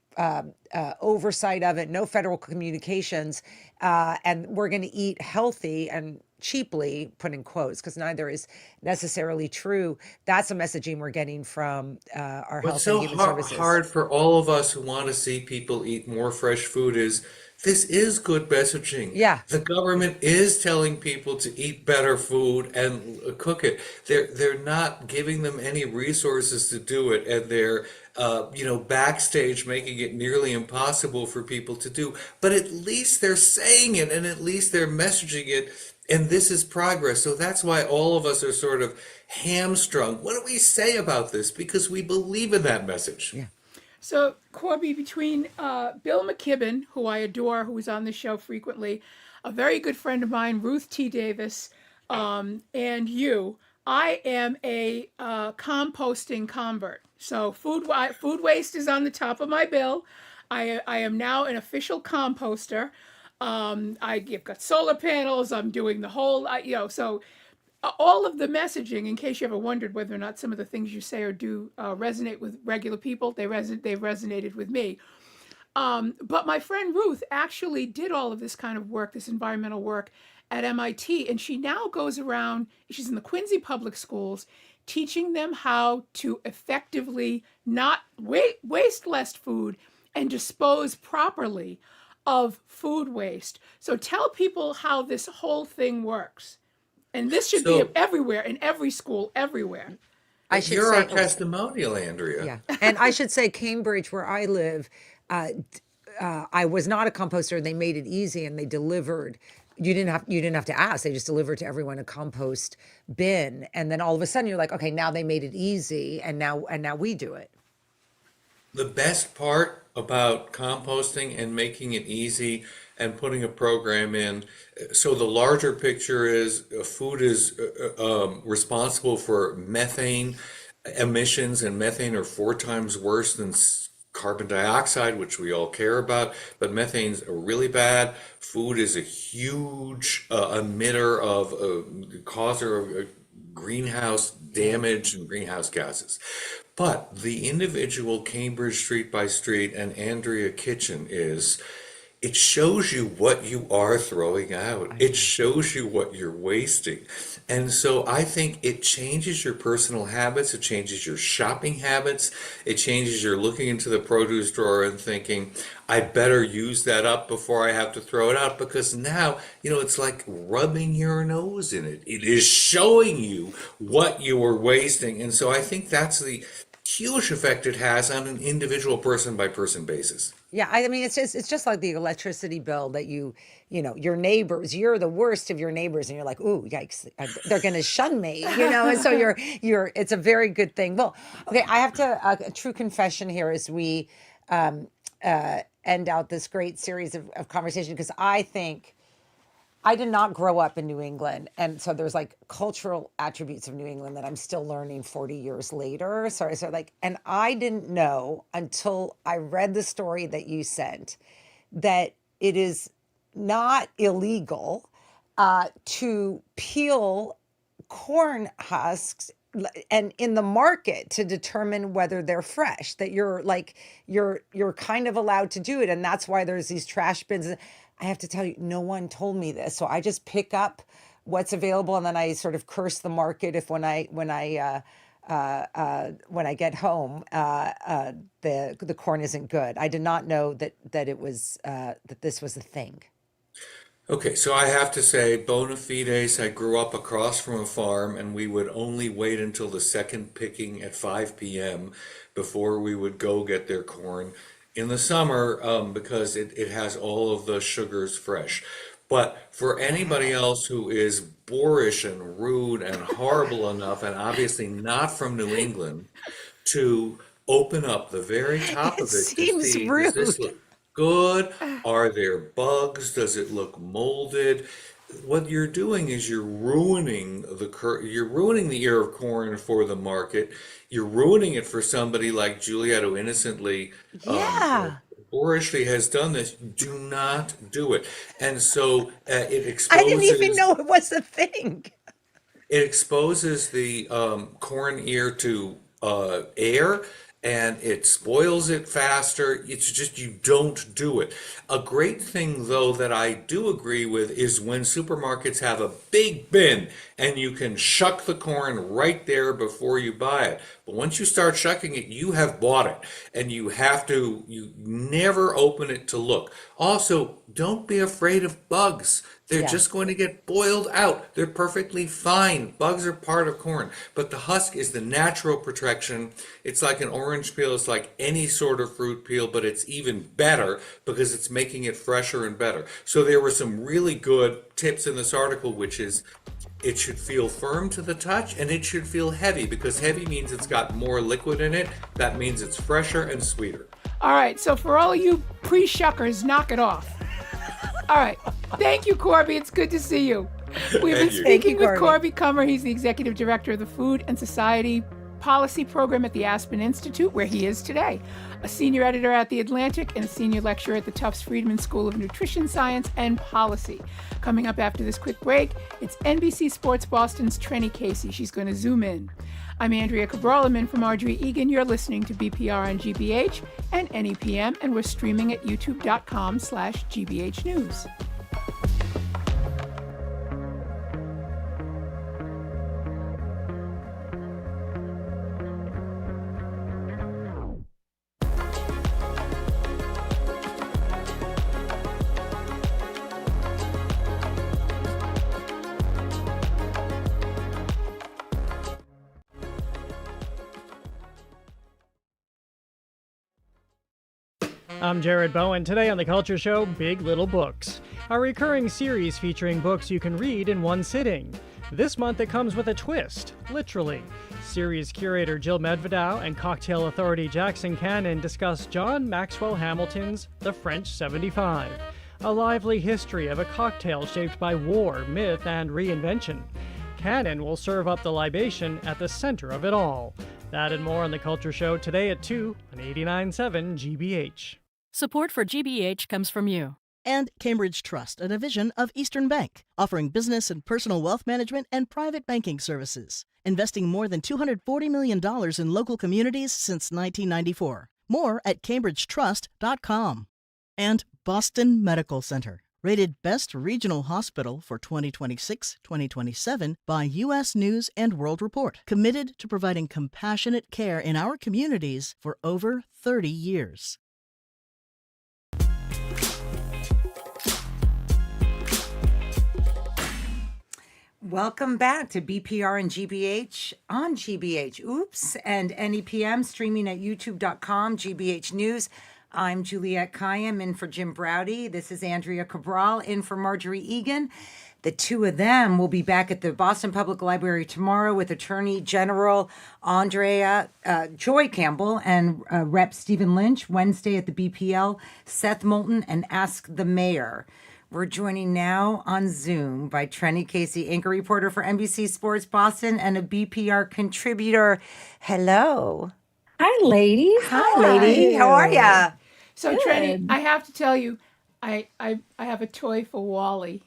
oversight of it. No federal communications. And we're going to eat healthy and cheaply, put in quotes, because neither is necessarily true. That's the messaging we're getting from our health and human services. What's so hard for all of us who want to see people eat more fresh food is this is good messaging. Yeah. The government is telling people to eat better food and cook it. They're not giving them any resources to do it, and they're backstage making it nearly impossible for people to do. But at least they're saying it, and at least they're messaging it. And this is progress. So that's why all of us are sort of hamstrung. What do we say about this? Because we believe in that message. Yeah. So, Corby, between Bill McKibben, who I adore, who's on the show frequently, a very good friend of mine, Ruth T. Davis, and you, I am a composting convert. So food waste is on the top of my bill. I am now an official composter. I've got solar panels. I'm doing the whole, so all of the messaging, in case you ever wondered whether or not some of the things you say or do resonate with regular people, they've resonated with me. But my friend Ruth actually did all of this kind of work, this environmental work at MIT. And she now goes around, she's in the Quincy public schools, teaching them how to effectively not waste less food and dispose properly of food waste. So tell people how this whole thing works. And this should be everywhere, in every school, everywhere. You're our testimonial, Andrea. Yeah. And I should say Cambridge, where I live, I was not a composter. They made it easy and they delivered. You didn't have to ask. They just delivered to everyone a compost bin. And then all of a sudden you're like, okay, now they made it easy and now we do it. The best part about composting and making it easy and putting a program in, so the larger picture is food is responsible for methane emissions, and methane are 4 times worse than carbon dioxide, which we all care about, but methane's really bad. Food is a huge emitter of, causer of greenhouse damage and greenhouse gases. But the individual Cambridge Street by Street and Andrea Kitchen it shows you what you are throwing out. It shows you what you're wasting. And so I think it changes your personal habits. It changes your shopping habits. It changes your looking into the produce drawer and thinking, I better use that up before I have to throw it out, because now, it's like rubbing your nose in it. It is showing you what you are wasting. And so I think that's the huge effect it has on an individual person by person basis. Yeah, I mean, it's just like the electricity bill that your neighbors, you're the worst of your neighbors, and you're like, ooh, yikes, they're going to shun me, and so it's a very good thing. Well, okay, I have to, a true confession here as we end out this great series of conversation, because I think I did not grow up in New England. And so there's like cultural attributes of New England that I'm still learning 40 years later. And I didn't know until I read the story that you sent that it is not illegal to peel corn husks and in the market to determine whether they're fresh, that you're kind of allowed to do it. And that's why there's these trash bins. I have to tell you, no one told me this. So I just pick up what's available, and then I sort of curse the market if when I get home, the corn isn't good. I did not know that it was that this was a thing. Okay, so I have to say, bona fides, I grew up across from a farm, and we would only wait until the second picking at 5 p.m. before we would go get their corn in the summer, because it has all of the sugars fresh. But for anybody else who is boorish and rude and horrible enough, and obviously not from New England, to open up the very top of it to seems see, rude. does this look good? Are there bugs? Does it look molded? What you're doing is you're ruining the ear of corn for the market. You're ruining it for somebody like Juliet, who innocently, boorishly has done this. Do not do it. And so it exposes. I didn't even know it was a thing. It exposes the corn ear to air, and it spoils it faster. It's just, you don't do it. A great thing, though, that I do agree with is when supermarkets have a big bin and you can shuck the corn right there before you buy it. But once you start shucking it, you have bought it, and you never open it to look. Also, don't be afraid of bugs. They're just going to get boiled out. They're perfectly fine. Bugs are part of corn. But the husk is the natural protection. It's like an orange peel. It's like any sort of fruit peel, but it's even better because it's making it fresher and better. So there were some really good tips in this article, which is it should feel firm to the touch, and it should feel heavy, because heavy means it's got more liquid in it. That means it's fresher and sweeter. All right, so for all you pre-shuckers, knock it off. All right. Thank you, Corby. It's good to see you. We've been speaking with Corby Kummer. He's the executive director of the Food and Society Policy Program at the Aspen Institute, where he is today, a senior editor at The Atlantic and a senior lecturer at the Tufts Friedman School of Nutrition Science and Policy. Coming up after this quick break, it's NBC Sports Boston's Trenni Casey. She's going to zoom in. I'm Andrea Cabral. I'm in for Marjorie Egan. You're listening to BPR on GBH and NEPM, and we're streaming at youtube.com/GBH News. I'm Jared Bowen. Today on The Culture Show, Big Little Books, a recurring series featuring books you can read in one sitting. This month it comes with a twist, literally. Series curator Jill Medvedow and cocktail authority Jackson Cannon discuss John Maxwell Hamilton's The French 75, a lively history of a cocktail shaped by war, myth, and reinvention. Buchanan will serve up the libation at the center of it all. That and more on The Culture Show today at 2 on 89.7 GBH. Support for GBH comes from you. And Cambridge Trust, a division of Eastern Bank, offering business and personal wealth management and private banking services, investing more than $240 million in local communities since 1994. More at cambridgetrust.com. And Boston Medical Center, rated Best Regional Hospital for 2026-2027 by U.S. News and World Report, committed to providing compassionate care in our communities for over 30 years. Welcome back to BPR and GBH on GBH. And NEPM, streaming at youtube.com, GBH News. I'm Juliette Kayyem, in for Jim Browdy. This is Andrea Cabral, in for Marjorie Egan. The two of them will be back at the Boston Public Library tomorrow with Attorney General Andrea Joy Campbell and Rep. Stephen Lynch. Wednesday at the BPL, Seth Moulton and Ask the Mayor. We're joining now on Zoom by Trenni Casey, anchor reporter for NBC Sports Boston and a BPR contributor. Hello. Hi, ladies. Hi, lady. How are ya? So, Trenni, I have to tell you, I have a toy for Wally.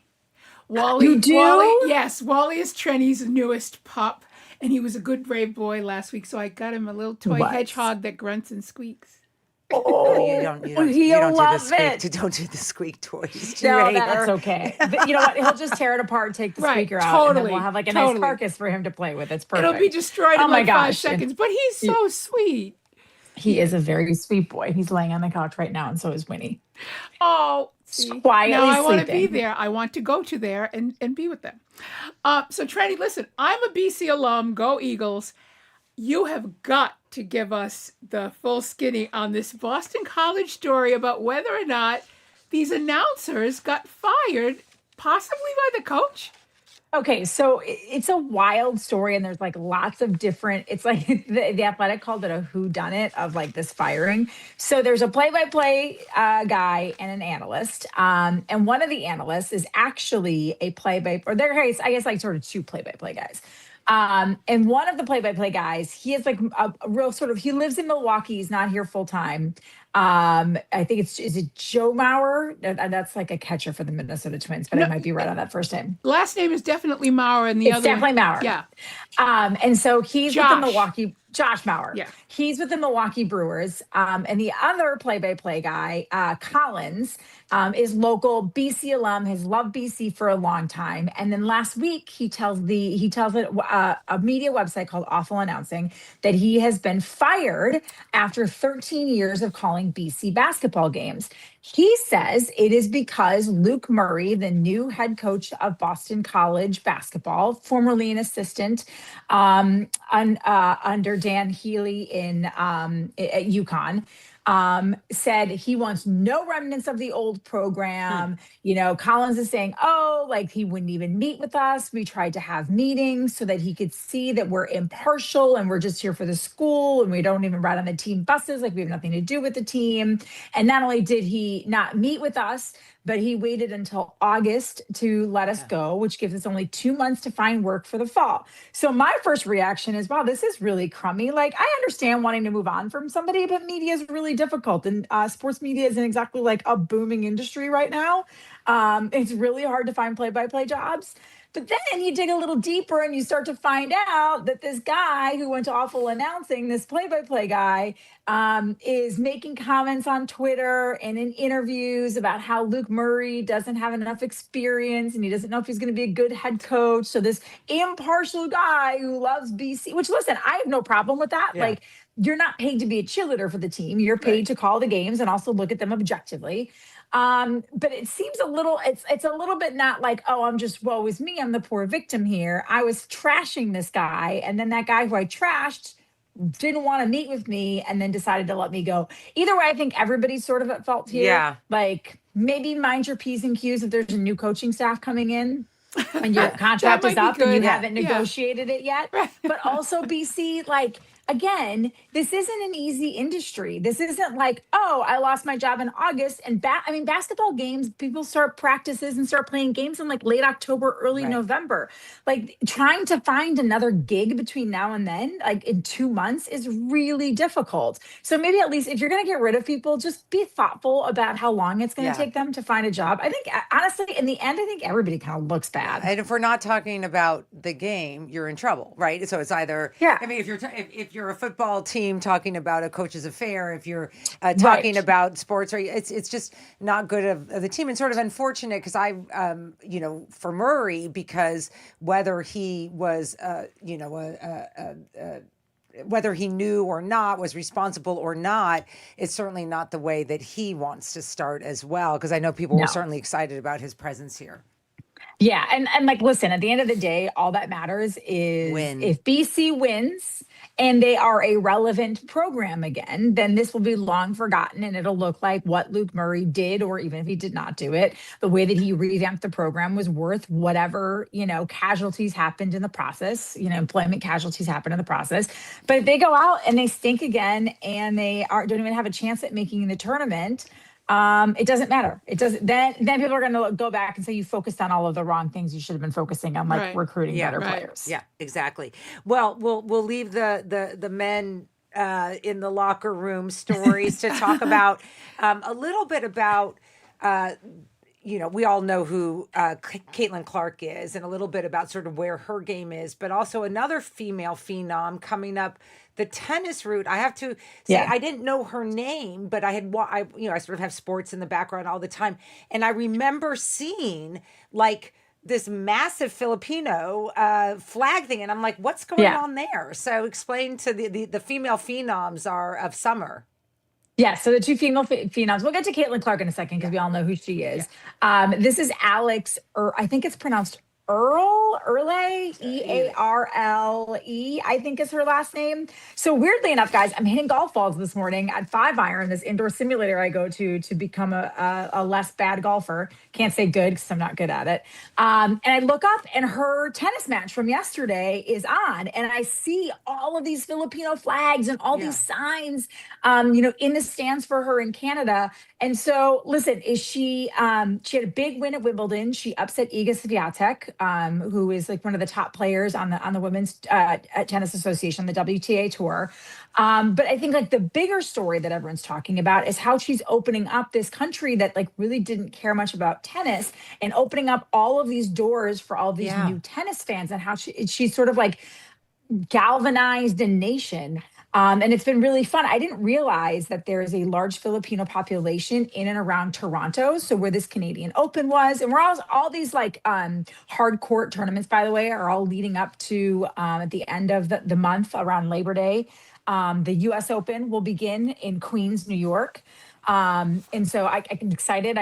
Wally, You do? Wally, yes, Wally is Trenni's newest pup, and he was a good, brave boy last week, so I got him a little toy hedgehog that grunts and squeaks. Oh, you don't love it. Don't do the squeak toys. No, that's okay. You know what? He'll just tear it apart, take the speaker out, and then we'll have like a nice carcass for him to play with. It's perfect. It'll be destroyed in like 5 seconds, but he's so sweet. He is a very sweet boy. He's laying on the couch right now, and so is Winnie. Oh, quietly now I want to sleeping. be there. I want to go to there and be with them. So, Trenni, listen, I'm a BC alum. Go Eagles. You have got to give us the full skinny on this Boston College story about whether or not these announcers got fired, possibly by the coach. Okay, so it's a wild story, and there's like lots of different. It's like the Athletic called it a whodunit of like this firing. So there's a play-by-play guy and an analyst, and one of the analysts is actually a I guess like sort of two play-by-play guys. And one of the play-by-play guys, he is like a real sort of, he lives in Milwaukee. He's not here full time. I think is it Joe Mauer? That's like a catcher for the Minnesota Twins, but I might be right on that first name. Last name is definitely Mauer, and It's definitely Mauer. Yeah. And so he's with the Milwaukee, Josh Mauer. Yeah. He's with the Milwaukee Brewers. And the other play-by-play guy, Collins, is local BC alum, has loved BC for a long time. And then last week he tells a media website called Awful Announcing that he has been fired after 13 years of calling BC basketball games. He says it is because Luke Murray, the new head coach of Boston College basketball, formerly an assistant under Dan Healy at UConn, said he wants no remnants of the old program. You know, Collins is saying, like he wouldn't even meet with us. We tried to have meetings so that he could see that we're impartial and we're just here for the school and we don't even ride on the team buses. Like we have nothing to do with the team. And not only did he not meet with us, but he waited until August to let us go, which gives us only 2 months to find work for the fall. So my first reaction is, wow, this is really crummy. Like, I understand wanting to move on from somebody, but media is really difficult. And sports media isn't exactly like a booming industry right now. It's really hard to find play-by-play jobs. But then you dig a little deeper and you start to find out that this guy who went to Awful Announcing, this play-by-play guy, is making comments on Twitter and in interviews about how Luke Murray doesn't have enough experience and he doesn't know if he's going to be a good head coach. So this impartial guy who loves BC, which, listen, I have no problem with that. Yeah. Like, you're not paid to be a cheerleader for the team. You're paid to call the games and also look at them objectively. But it seems it's a little bit not like, I'm just, woe is me, I'm the poor victim here. I was trashing this guy, and then that guy who I trashed didn't want to meet with me and then decided to let me go. Either way, I think everybody's sort of at fault here. Yeah. Like, maybe mind your P's and Q's if there's a new coaching staff coming in and your contract is up and you haven't negotiated it yet. But also, BC, like, again, this isn't an easy industry. This isn't like, oh, I lost my job in August. And basketball games, people start practices and start playing games in like late October, early November. Like trying to find another gig between now and then, like in 2 months, is really difficult. So maybe at least if you're going to get rid of people, just be thoughtful about how long it's going to take them to find a job. I think, honestly, in the end, I think everybody kind of looks bad. And if we're not talking about the game, you're in trouble, right? So it's either, I mean, if you're a football team talking about a coach's affair, if you're talking about sports, right, it's just not good of the team, and sort of unfortunate because for Murray, because whether he was, whether he knew or not, was responsible or not, it's certainly not the way that he wants to start as well. Because I know people were certainly excited about his presence here. Yeah, and like, listen, at the end of the day, all that matters is if BC wins and they are a relevant program again, then this will be long forgotten, and it'll look like what Luke Murray did, or even if he did not do it, the way that he revamped the program was worth whatever, casualties happened in the process, employment casualties happened in the process. But if they go out and they stink again and they don't even have a chance at making the tournament, it doesn't matter. It doesn't. Then people are going to go back and say you focused on all of the wrong things. You should have been focusing on recruiting better players. Yeah, exactly. Well, we'll leave the men in the locker room stories to talk about a little bit about. We all know who Caitlin Clark is, and a little bit about sort of where her game is, but also another female phenom coming up the tennis route. I have to say, I didn't know her name, but I sort of have sports in the background all the time, and I remember seeing like this massive Filipino flag thing, and I'm like, what's going on there? So explain to the female phenoms of summer. Yeah, so the two female phenoms. We'll get to Caitlin Clark in a second because we all know who she is. This is Alex, I think it's pronounced Earle, E-A-R-L-E, I think is her last name. So weirdly enough, guys, I'm hitting golf balls this morning at 5-iron, this indoor simulator I go to become a less bad golfer. Can't say good because I'm not good at it. And I look up and her tennis match from yesterday is on, and I see all of these Filipino flags and all these signs, in the stands for her in Canada. And so, listen, she had a big win at Wimbledon. She upset Iga Swiatek, who is like one of the top players on the Women's Tennis Association, the WTA Tour. But I think like the bigger story that everyone's talking about is how she's opening up this country that like really didn't care much about tennis, and opening up all of these doors for all these new tennis fans, and how she's sort of like galvanized a nation. And it's been really fun. I didn't realize that there is a large Filipino population in and around Toronto. So where this Canadian Open was, and we're all these like hard court tournaments, by the way, are all leading up to at the end of the month around Labor Day. The US Open will begin in Queens, New York. And so I'm excited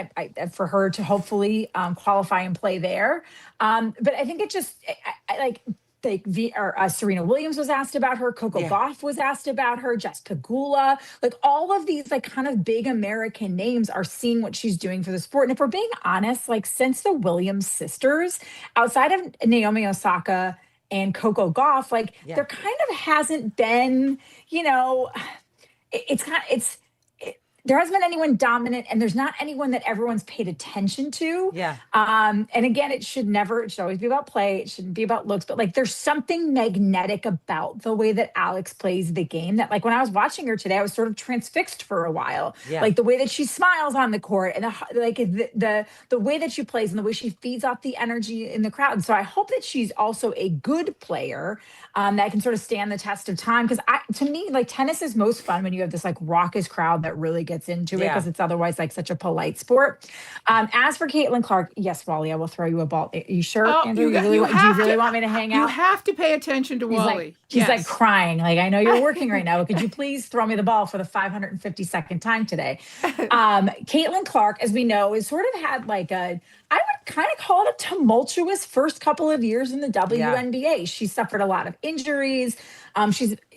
for her to hopefully qualify and play there. But I think it just Serena Williams was asked about her, Coco Gauff was asked about her, Jess Pegula, like all of these like kind of big American names are seeing what she's doing for the sport. And if we're being honest, like since the Williams sisters, outside of Naomi Osaka and Coco Gauff, like there kind of hasn't been, there hasn't been anyone dominant, and there's not anyone that everyone's paid attention to. And again, it should always be about play. It shouldn't be about looks, but like there's something magnetic about the way that Alex plays the game that like when I was watching her today, I was sort of transfixed for a while. Like the way that she smiles on the court, and the way that she plays, and the way she feeds off the energy in the crowd. And so I hope that she's also a good player that can sort of stand the test of time. Because to me, like tennis is most fun when you have this like raucous crowd that really gets into it, because it's otherwise like such a polite sport. As for Caitlin Clark, yes, Wally, I will throw you a ball. Are you sure, Andrew? Do you really want me to hang out? You have to pay attention to Wally. He's like crying. Like, I know you're working right now, but could you please throw me the ball for the 552nd time today? Caitlin Clark, as we know, has sort of had like I would kind of call it a tumultuous first couple of years in the WNBA. She suffered a lot of injuries.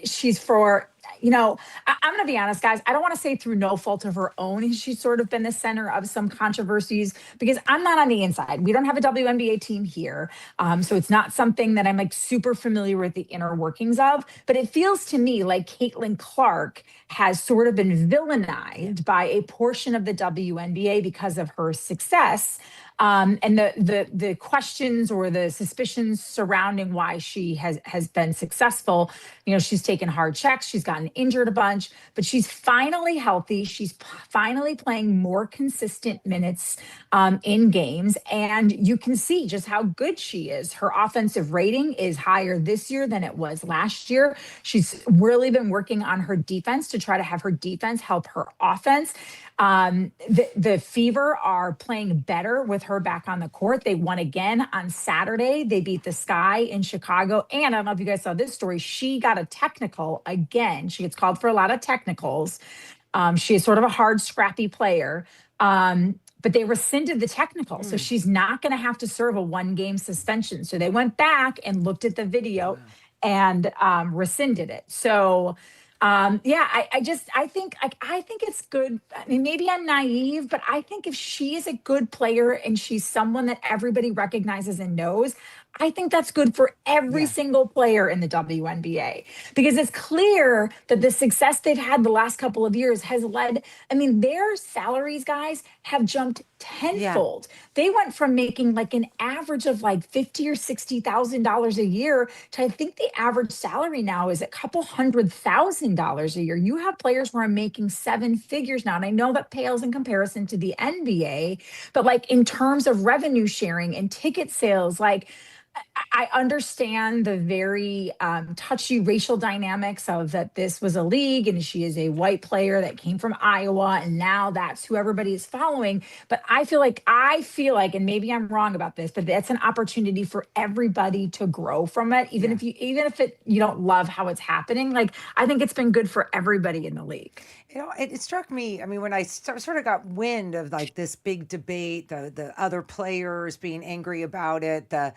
She's for I'm going to be honest, guys. I don't want to say through no fault of her own, she's sort of been the center of some controversies because I'm not on the inside. We don't have a WNBA team here. So it's not something that I'm like super familiar with the inner workings of, but it feels to me like Caitlin Clark has sort of been villainized by a portion of the WNBA because of her success. And the questions or the suspicions surrounding why she has been successful. She's taken hard checks, she's gotten injured a bunch, but she's finally healthy. She's finally playing more consistent minutes in games, and you can see just how good she is. Her offensive rating is higher this year than it was last year. She's really been working on her defense to try to have her defense help her offense. The Fever are playing better with her back on the court. They won again on Saturday. They beat the Sky in Chicago. And I don't know if you guys saw this story. She got a technical again. She gets called for a lot of technicals. She is sort of a hard, scrappy player. But they rescinded the technical. So she's not going to have to serve a 1-game suspension. So they went back and looked at the video and rescinded it. So I think it's good. I mean, maybe I'm naive, but I think if she is a good player and she's someone that everybody recognizes and knows, I think that's good for every single player in the WNBA, because it's clear that the success they've had the last couple of years has led, their salaries, guys, have jumped tenfold. They went from making like an average of like $50,000 or $60,000 a year to, I think the average salary now is a couple $100,000 a year. You have players who are making 7 figures now. And I know that pales in comparison to the NBA, but like in terms of revenue sharing and ticket sales, like I understand the very touchy racial dynamics of that this was a league and she is a white player that came from Iowa and now that's who everybody is following. But I feel like, and maybe I'm wrong about this, but that's an opportunity for everybody to grow from it. Even if you don't love how it's happening, like I think it's been good for everybody in the league. It struck me, when I sort of got wind of like this big debate, the other players being angry about it, the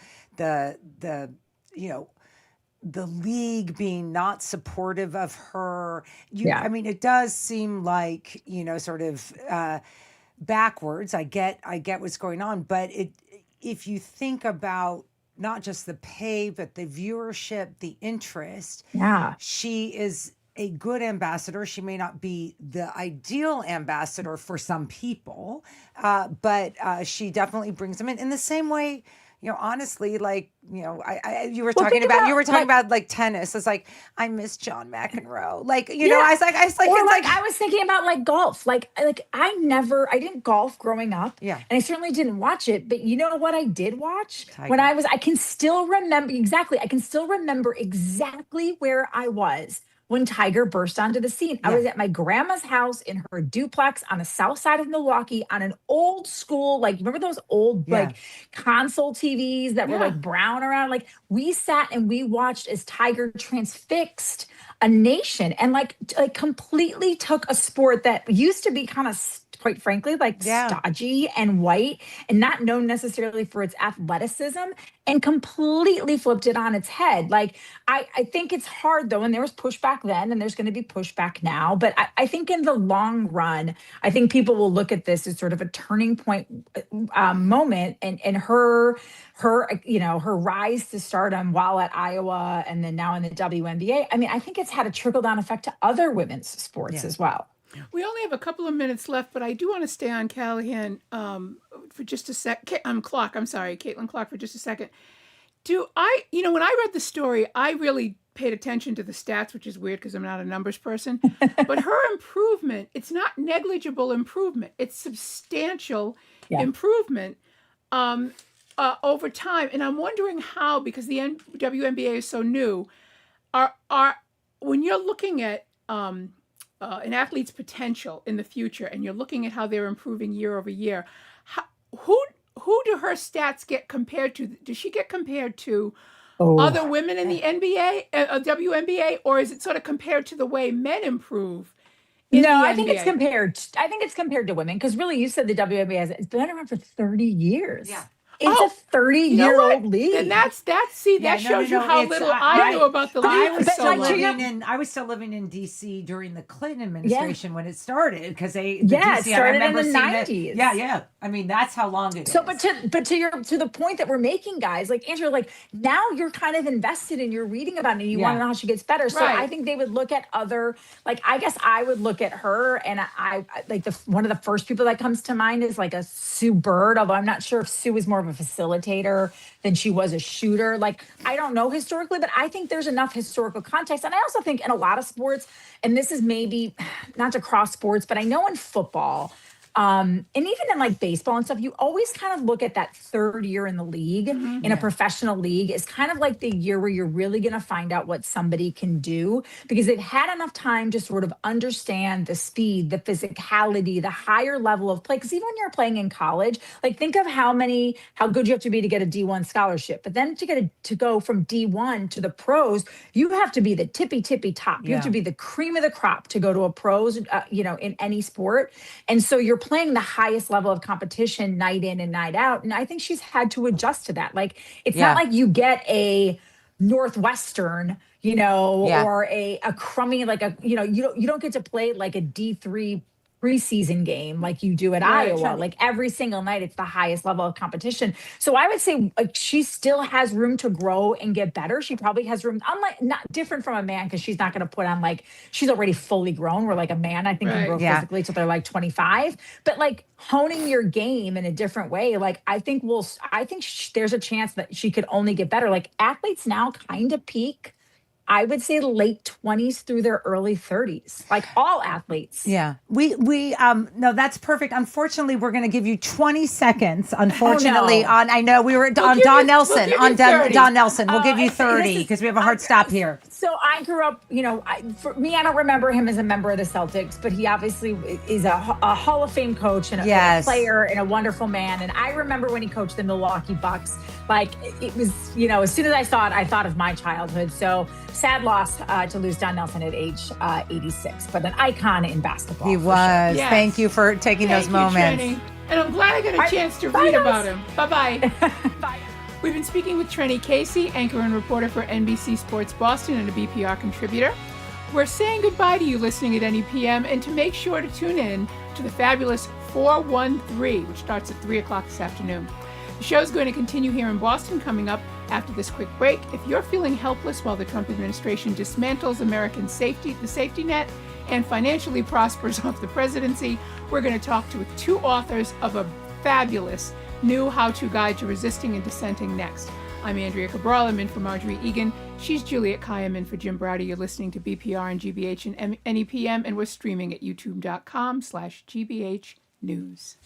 league being not supportive of her. It does seem like, sort of backwards. I get what's going on, but if you think about not just the pay, but the viewership, the interest, she is a good ambassador. She may not be the ideal ambassador for some people, but she definitely brings them in the same way. Honestly, like, you were talking about like tennis. It's like, I miss John McEnroe. Like, I was thinking about like golf. Like I didn't golf growing up. Yeah. And I certainly didn't watch it. But you know what I did watch? Tiger. I can still remember exactly where I was when Tiger burst onto the scene. I was at my grandma's house in her duplex on the south side of Milwaukee on an old school, like, remember those old like console TVs that were like brown around? Like we sat and we watched as Tiger transfixed a nation and like completely took a sport that used to be kind of, quite frankly, like stodgy and white and not known necessarily for its athleticism, and completely flipped it on its head. Like, I think it's hard though, and there was pushback then and there's going to be pushback now, but I think in the long run, I think people will look at this as sort of a turning point moment, and her rise to stardom while at Iowa and then now in the WNBA. I think it's had a trickle-down effect to other women's sports as well. We only have a couple of minutes left, but I do want to stay on Callahan for just a sec. Caitlin Clark for just a second. When I read the story, I really paid attention to the stats, which is weird because I'm not a numbers person. But her improvement, it's not negligible improvement. It's substantial improvement over time. And I'm wondering how, because the WNBA is so new, when you're looking at an athlete's potential in the future, and you're looking at how they're improving year over year, who do her stats get compared to? Does she get compared to other women in the NBA, WNBA, or is it sort of compared to the way men improve? I think it's compared to women, because really, you said the WNBA it's been around for 30 years. Yeah. It's a 30-year-old league. And that shows you how little I knew about the league. I was still living in D.C. during the Clinton administration when it started, because it started in the 90s. Yeah. I mean, that's how long it is. But to the point that we're making, guys, like Andrew, like now you're kind of invested and you're reading about it and you want to know how she gets better. So I think they would look at other, like, I guess I would look at her, and I like one of the first people that comes to mind is like a Sue Bird, although I'm not sure if Sue was more of a facilitator than she was a shooter. Like, I don't know historically, but I think there's enough historical context. And I also think in a lot of sports, and this is maybe not to cross sports, but I know in football, and even in like baseball and stuff, you always kind of look at that third year in the league, in a professional league, is kind of like the year where you're really going to find out what somebody can do, because they've had enough time to sort of understand the speed, the physicality, the higher level of play. Because even when you're playing in college, like think of how good you have to be to get a D1 scholarship. But then to go from D1 to the pros, you have to be the tippy top. You have to be the cream of the crop to go to a pros, in any sport. And so you're playing the highest level of competition night in and night out. And I think she's had to adjust to that. Like, it's not like you get a Northwestern, or a crummy, like you don't get to play like a D3 preseason game like you do at Iowa. Like every single night, it's the highest level of competition. So I would say like she still has room to grow and get better. She probably has room, unlike, not different from a man, because she's not going to put on like, she's already fully grown, where like a man, I think, can grow physically till they're like 25. But like honing your game in a different way, like I think there's a chance that she could only get better. Like athletes now kind of peak, I would say, late 20s through their early 30s, like all athletes. Yeah. No, that's perfect. Unfortunately, we're going to give you 20 seconds, unfortunately, I know we were on Don Nelson. Don Nelson. We'll give you 30 because we have a hard stop here. So I grew up, for me, I don't remember him as a member of the Celtics, but he obviously is a Hall of Fame coach and a player and a wonderful man. And I remember when he coached the Milwaukee Bucks, like it was, as soon as I saw it, I thought of my childhood. So sad loss to lose Don Nelson at age 86, but an icon in basketball. He was. Sure. Yes. Thank you for taking those moments. Trenni. And I'm glad I got a chance to read about him. Bye-bye. Bye. We've been speaking with Trenni Casey, anchor and reporter for NBC Sports Boston and a BPR contributor. We're saying goodbye to you listening at any PM, and to make sure to tune in to the fabulous 413, which starts at 3 o'clock this afternoon. The show's going to continue here in Boston coming up after this quick break. If you're feeling helpless while the Trump administration dismantles American the safety net, and financially prospers off the presidency, we're going to talk to two authors of a fabulous new how-to guide to resisting and dissenting next. I'm Andrea Cabral. I'm in for Marjorie Egan. She's Juliet Kayyem in for Jim Browdy. You're listening to BPR and GBH and NEPM, and we're streaming at youtube.com/GBH News.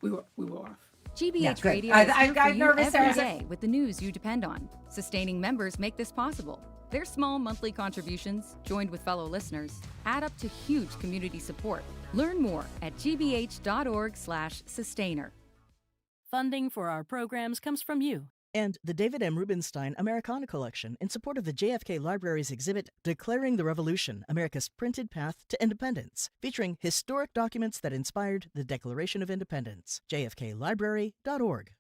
We were off. GBH Radio is here for you every day with the news you depend on. Sustaining members make this possible. Their small monthly contributions, joined with fellow listeners, add up to huge community support. Learn more at gbh.org/sustainer. Funding for our programs comes from you. And the David M. Rubenstein Americana Collection in support of the JFK Library's exhibit Declaring the Revolution, America's Printed Path to Independence, featuring historic documents that inspired the Declaration of Independence. jfklibrary.org.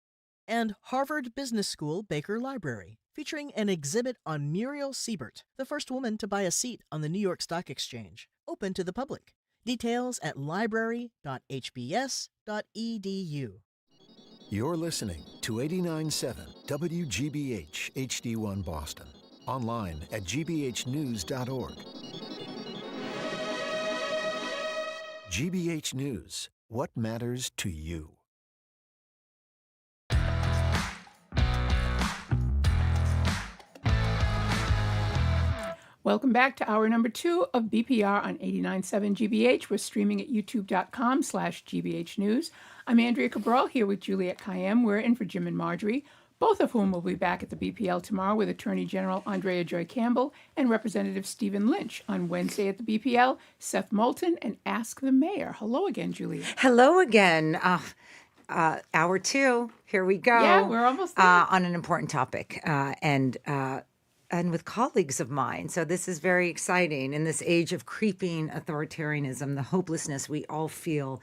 And Harvard Business School Baker Library, featuring an exhibit on Muriel Siebert, the first woman to buy a seat on the New York Stock Exchange, open to the public. Details at library.hbs.edu. You're listening to 89.7 WGBH HD1 Boston. Online at gbhnews.org. GBH News. What matters to you? Welcome back to hour number 2 of BPR on 89.7 GBH. We're streaming at youtube.com/GBH News. I'm Andrea Cabral here with Juliet Kayyem. We're in for Jim and Marjorie, both of whom will be back at the BPL tomorrow with Attorney General Andrea Joy Campbell and Representative Stephen Lynch. On Wednesday at the BPL, Seth Moulton and Ask the Mayor. Hello again, Juliet. Hello again. Hour 2. Here we go. Yeah, we're almost there. On an important topic. And with colleagues of mine. So this is very exciting in this age of creeping authoritarianism, the hopelessness we all feel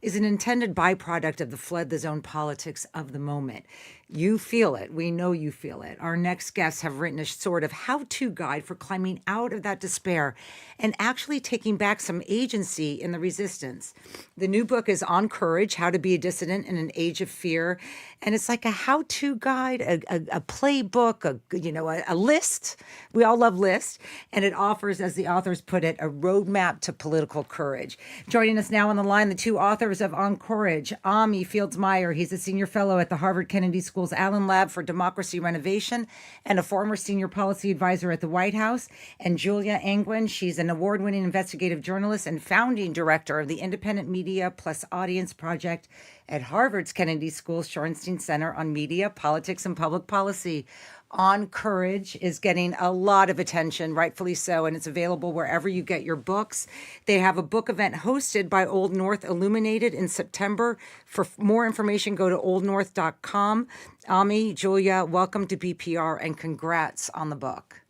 is an intended byproduct of the flood the zone politics of the moment. You feel it. We know you feel it. Our next guests have written a sort of how-to guide for climbing out of that despair and actually taking back some agency in the resistance. The new book is On Courage, How to Be a Dissident in an Age of Fear. And it's like a how-to guide, a playbook, a list. We all love lists. And it offers, as the authors put it, a roadmap to political courage. Joining us now on the line, the two authors of On Courage, Ami Fields-Meyer. He's a senior fellow at the Harvard Kennedy School's Allen Lab for Democracy Renovation and a former senior policy advisor at the White House. And Julia Angwin, she's an award-winning investigative journalist and founding director of the Independent Media Plus Audience Project at Harvard's Kennedy School's Shorenstein Center on Media, Politics, and Public Policy. On Courage is getting a lot of attention, rightfully so, and it's available wherever you get your books. They have a book event hosted by Old North Illuminated in September. For more information, go to oldnorth.com. Ami, Julia, welcome to BPR and congrats on the book.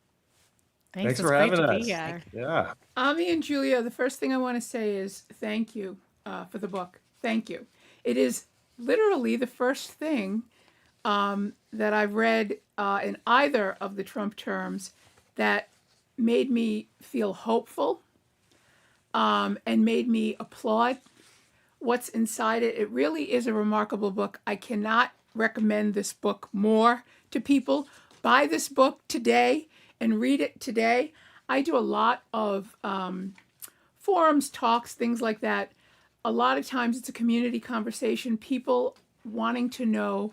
Thanks for having us. Yeah. Ami and Julia, the first thing I want to say is thank you for the book. Thank you. It is literally the first thing that I've read in either of the Trump terms that made me feel hopeful and made me applaud what's inside it. It really is a remarkable book. I cannot recommend this book more to people. Buy this book today and read it today. I do a lot of forums, talks, things like that. A lot of times it's a community conversation, people wanting to know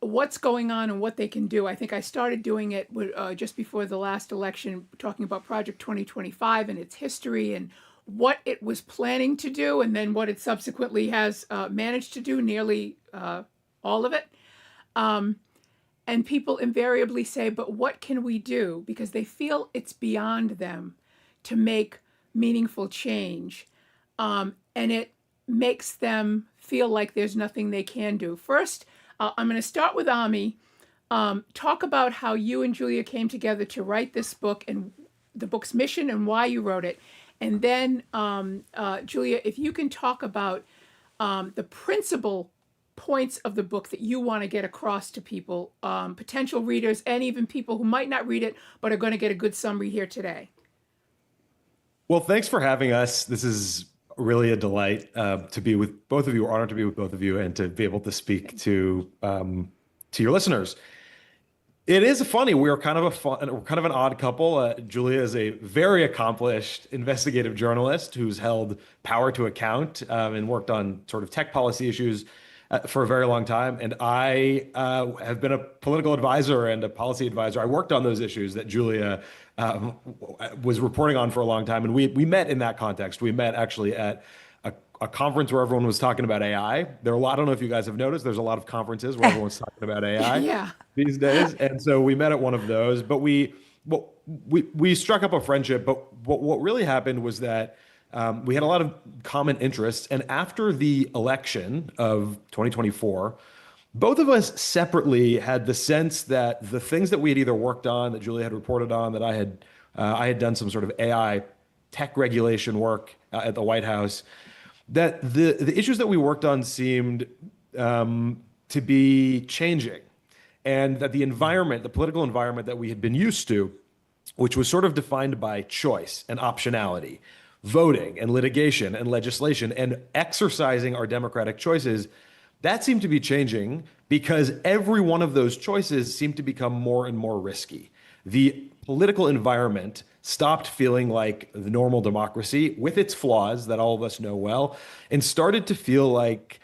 what's going on and what they can do. I think I started doing it just before the last election, talking about Project 2025 and its history and what it was planning to do and then what it subsequently has managed to do, nearly all of it. And people invariably say, but what can we do? Because they feel it's beyond them to make meaningful change. And it makes them feel like there's nothing they can do. First, I'm going to start with Ami. Talk about how you and Julia came together to write this book and the book's mission and why you wrote it. And then, Julia, if you can talk about the principal points of the book that you want to get across to people, potential readers, and even people who might not read it, but are going to get a good summary here today. Well, thanks for having us. This is really a delight to be with both of you, honored to be with both of you, and to be able to speak to your listeners. It is funny. We're kind of an odd couple. Julia is a very accomplished investigative journalist who's held power to account and worked on sort of tech policy issues for a very long time. And I have been a political advisor and a policy advisor. I worked on those issues that Julia was reporting on for a long time. And we met in that context. We met actually at a conference where everyone was talking about AI. I don't know if you guys have noticed, there's a lot of conferences where everyone's talking about AI these days. And so we met at one of those, but we struck up a friendship. But what really happened was that we had a lot of common interests. And after the election of 2024, both of us separately had the sense that the things that we had either worked on, that Julia had reported on, that I had done some sort of AI tech regulation work at the White House, that the issues that we worked on seemed to be changing, and that the environment, the political environment that we had been used to, which was sort of defined by choice and optionality, voting and litigation and legislation and exercising our democratic choices, that seemed to be changing because every one of those choices seemed to become more and more risky. The political environment stopped feeling like the normal democracy with its flaws that all of us know well, and started to feel like,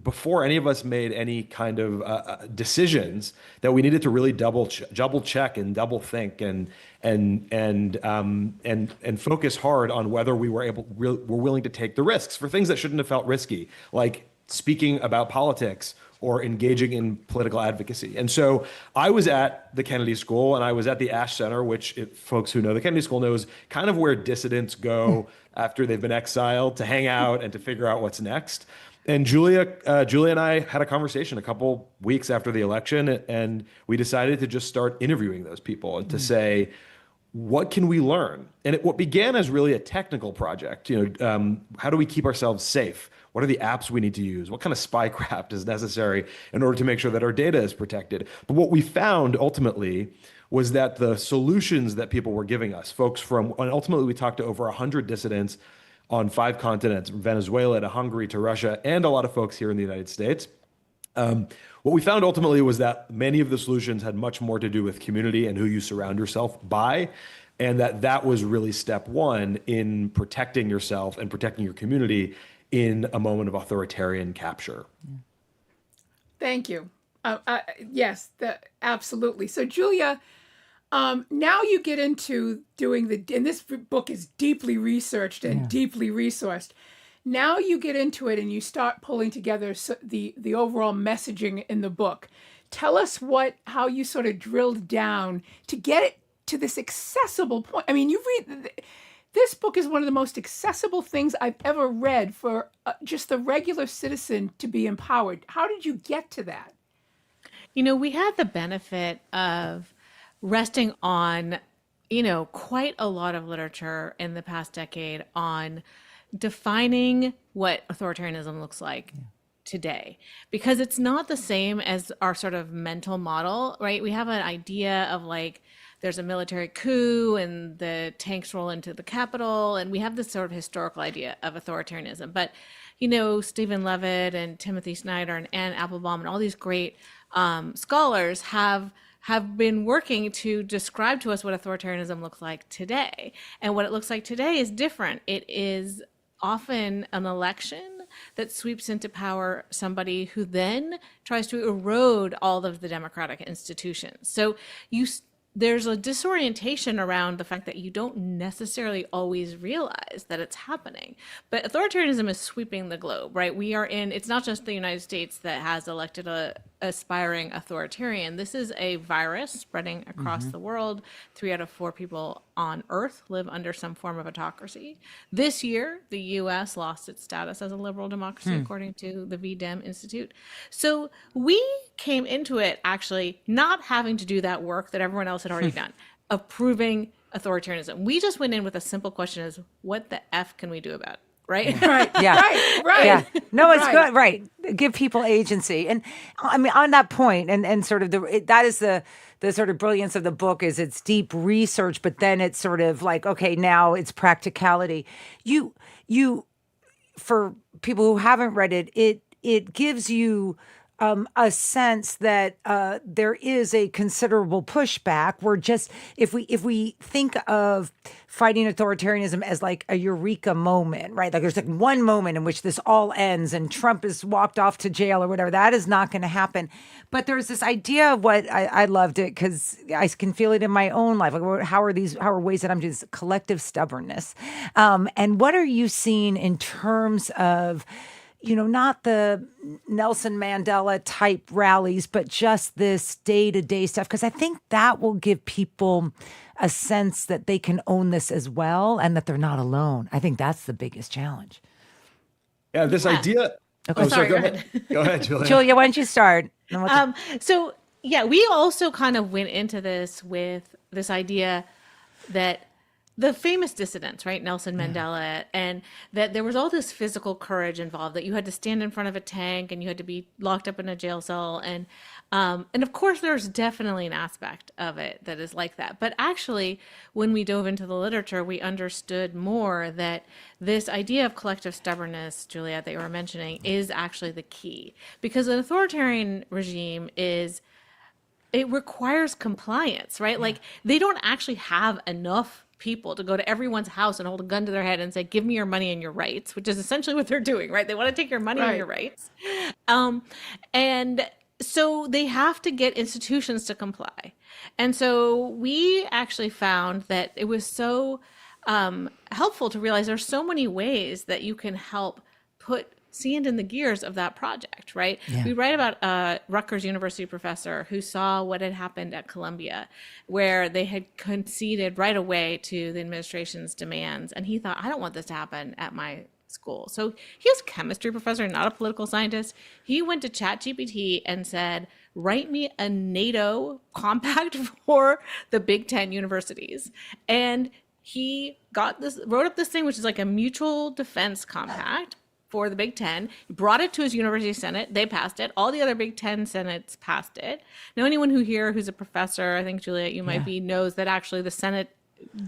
before any of us made any kind of decisions, that we needed to really double check and double think and focus hard on whether we were willing to take the risks for things that shouldn't have felt risky, like speaking about politics or engaging in political advocacy. And so I was at the Kennedy School and I was at the Ash Center, which, if folks who know the Kennedy School knows, kind of where dissidents go after they've been exiled to hang out and to figure out what's next. And Julia and I had a conversation a couple weeks after the election, and we decided to just start interviewing those people and to say, what can we learn? And what began as really a technical project, how do we keep ourselves safe? What are the apps we need to use? What kind of spycraft is necessary in order to make sure that our data is protected? But what we found ultimately was that the solutions that people were giving us, and ultimately we talked to over 100 dissidents on 5 continents, from Venezuela to Hungary to Russia, and a lot of folks here in the United States. What we found ultimately was that many of the solutions had much more to do with community and who you surround yourself by, and that was really step one in protecting yourself and protecting your community in a moment of authoritarian capture. Thank you. Yes, absolutely. So Julia, now you get into doing and this book is deeply researched and deeply resourced. Now you get into it and you start pulling together the overall messaging in the book. Tell us how you sort of drilled down to get it to this accessible point. I mean, this book is one of the most accessible things I've ever read for just the regular citizen to be empowered. How did you get to that? We had the benefit of resting on, quite a lot of literature in the past decade on defining what authoritarianism looks like today, because it's not the same as our sort of mental model, right? We have an idea of there's a military coup and the tanks roll into the Capitol, and we have this sort of historical idea of authoritarianism. But, Stephen Levitt and Timothy Snyder and Anne Applebaum and all these great scholars have been working to describe to us what authoritarianism looks like today. And what it looks like today is different. It is often an election that sweeps into power somebody who then tries to erode all of the democratic institutions. So there's a disorientation around the fact that you don't necessarily always realize that it's happening. But authoritarianism is sweeping the globe, right? It's not just the United States that has elected a aspiring authoritarian. This is a virus spreading across the world. 3 out of 4 people on Earth live under some form of autocracy. This year, the U.S. lost its status as a liberal democracy, according to the VDem Institute. So we came into it actually not having to do that work that everyone else had already done, of proving authoritarianism. We just went in with a simple question: is what the F can we do about it? Right? Right. Yeah. Right. Yeah. No, it's good. Right. Give people agency. And I mean, on that point, and sort of that is the sort of brilliance of the book, is it's deep research, but then it's sort of okay, now it's practicality. You, for people who haven't read it, it gives you a sense that there is a considerable pushback. We're just, if we think of fighting authoritarianism as a eureka moment, right? There's one moment in which this all ends and Trump is walked off to jail or whatever. That is not going to happen. But there's this idea of what I loved it because I can feel it in my own life. How are ways that I'm just collective stubbornness? And what are you seeing in terms of, not the Nelson Mandela type rallies, but just this day-to-day stuff? Because I think that will give people a sense that they can own this as well and that they're not alone. I think that's the biggest challenge. Yeah, this idea. Okay. Sorry, go ahead. Go ahead, Julia. Julia, why don't you start? So, we also kind of went into this with this idea that the famous dissidents, right? Nelson Mandela, and that there was all this physical courage involved, that you had to stand in front of a tank and you had to be locked up in a jail cell. And of course, there's definitely an aspect of it that is like that. But actually, when we dove into the literature, we understood more that this idea of collective stubbornness, Juliet, that you were mentioning, is actually the key. Because an authoritarian regime it requires compliance, right? They don't actually have enough people to go to everyone's house and hold a gun to their head and say, give me your money and your rights, which is essentially what they're doing, right? They want to take your money and your rights. And so they have to get institutions to comply. And so we actually found that it was so helpful to realize there's so many ways that you can help put sand in the gears of that project, right? Yeah. We write about a Rutgers University professor who saw what had happened at Columbia, where they had conceded right away to the administration's demands. And he thought, I don't want this to happen at my school. So he was a chemistry professor, not a political scientist. He went to ChatGPT and said, write me a NATO compact for the Big Ten universities. And he wrote up this thing, which is like a mutual defense compact for the Big Ten, brought it to his university senate. They passed it. All the other Big Ten senates passed it. Now, anyone who's a professor, I think, Juliet, you might be, knows that actually the Senate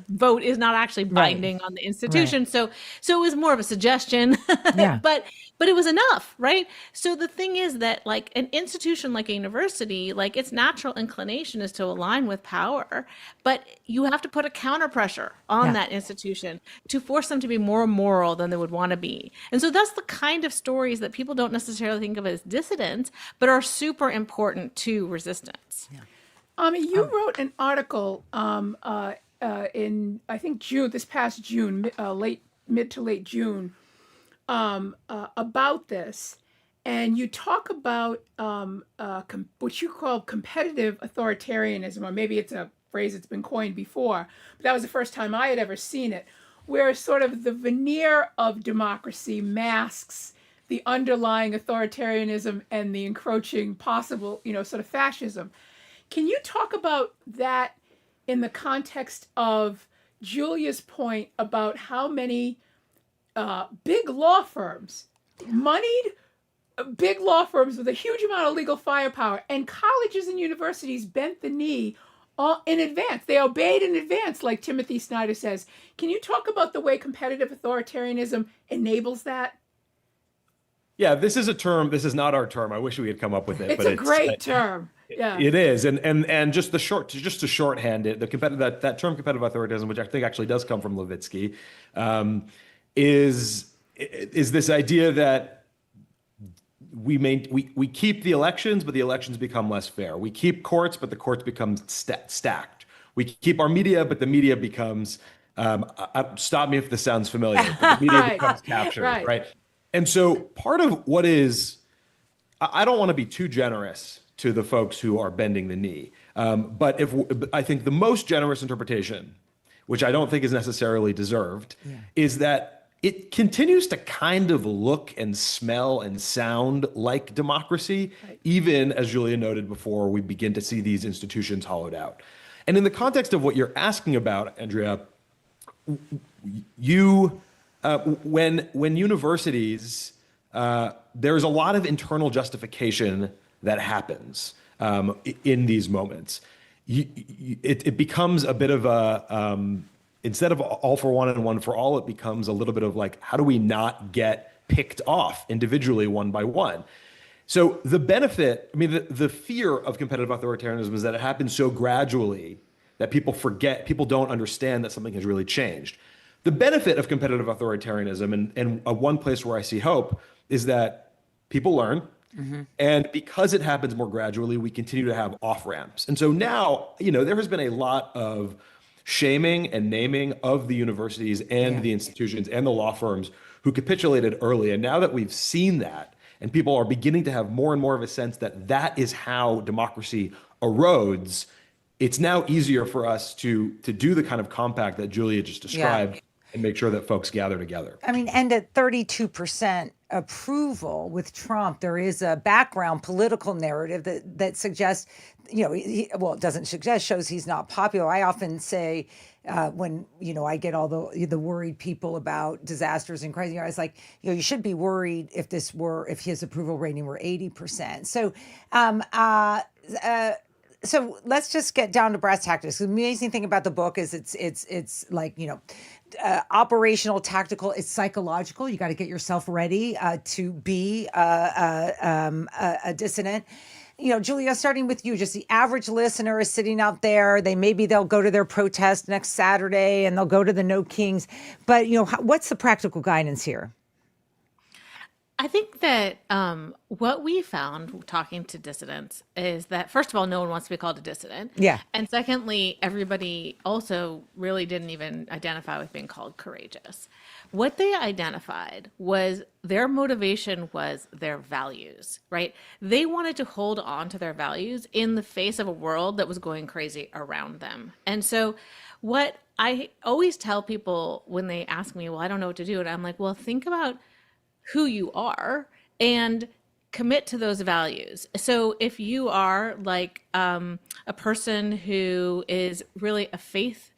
vote is not actually binding on the institution. So it was more of a suggestion, but it was enough, right? So the thing is that like an institution like a university, like its natural inclination is to align with power, but you have to put a counter pressure on that institution to force them to be more moral than they would want to be. And so that's the kind of stories that people don't necessarily think of as dissidents, but are super important to resistance. You wrote an article in, I think, this past June, mid to late June, about this. And you talk about what you call competitive authoritarianism, or maybe it's a phrase that's been coined before, but that was the first time I had ever seen it, where sort of the veneer of democracy masks the underlying authoritarianism and the encroaching possible, sort of fascism. Can you talk about that in the context of Julia's point about how many big law firms, moneyed big law firms with a huge amount of legal firepower, and colleges and universities bent the knee in advance. They obeyed in advance, like Timothy Snyder says. Can you talk about the way competitive authoritarianism enables that? Yeah, this is a term. This is not our term. I wish we had come up with it. It's a great term. Yeah, it is, and just to shorthand it, that term competitive authoritarianism, which I think actually does come from Levitsky, is this idea that we keep the elections, but the elections become less fair. We keep courts, but the courts become stacked. We keep our media, but the media becomes stop me if this sounds familiar. But the media becomes captured, right? And so part of what is, I don't want to be too generous to the folks who are bending the knee. But I think the most generous interpretation, which I don't think is necessarily deserved, is that it continues to kind of look and smell and sound like democracy, even as Julia noted before, we begin to see these institutions hollowed out. And in the context of what you're asking about, Andrea, when universities, there's a lot of internal justification that happens in these moments. It becomes a bit of a, instead of all for one and one for all, it becomes a little bit of like, how do we not get picked off individually one by one? So the benefit, the fear of competitive authoritarianism is that it happens so gradually that people don't understand that something has really changed. The benefit of competitive authoritarianism, and one place where I see hope, is that people learn. Mm-hmm. And because it happens more gradually, we continue to have off-ramps. And so now, there has been a lot of shaming and naming of the universities and the institutions and the law firms who capitulated early. And now that we've seen that, and people are beginning to have more and more of a sense that that is how democracy erodes, it's now easier for us to do the kind of compact that Julia just described and make sure that folks gather together. And at 32% approval with Trump, there is a background political narrative that suggests, it doesn't suggest, shows he's not popular. I often say when, I get all the worried people about disasters and crazy, I was like, you should be worried if his approval rating were 80%. So let's just get down to brass tacks. The amazing thing about the book is it's like, operational, tactical, it's psychological. You got to get yourself ready to be a dissident. Julia, starting with you, just the average listener is sitting out there. They'll go to their protest next Saturday and they'll go to the No Kings. But, what's the practical guidance here? I think that what we found talking to dissidents is that, first of all, no one wants to be called a dissident. Yeah. And secondly, everybody also really didn't even identify with being called courageous. What they identified was their motivation was their values, right? They wanted to hold on to their values in the face of a world that was going crazy around them. And so what I always tell people when they ask me, well, I don't know what to do. And I'm like, well, think about who you are and commit to those values. So if you are like a person who is really a faith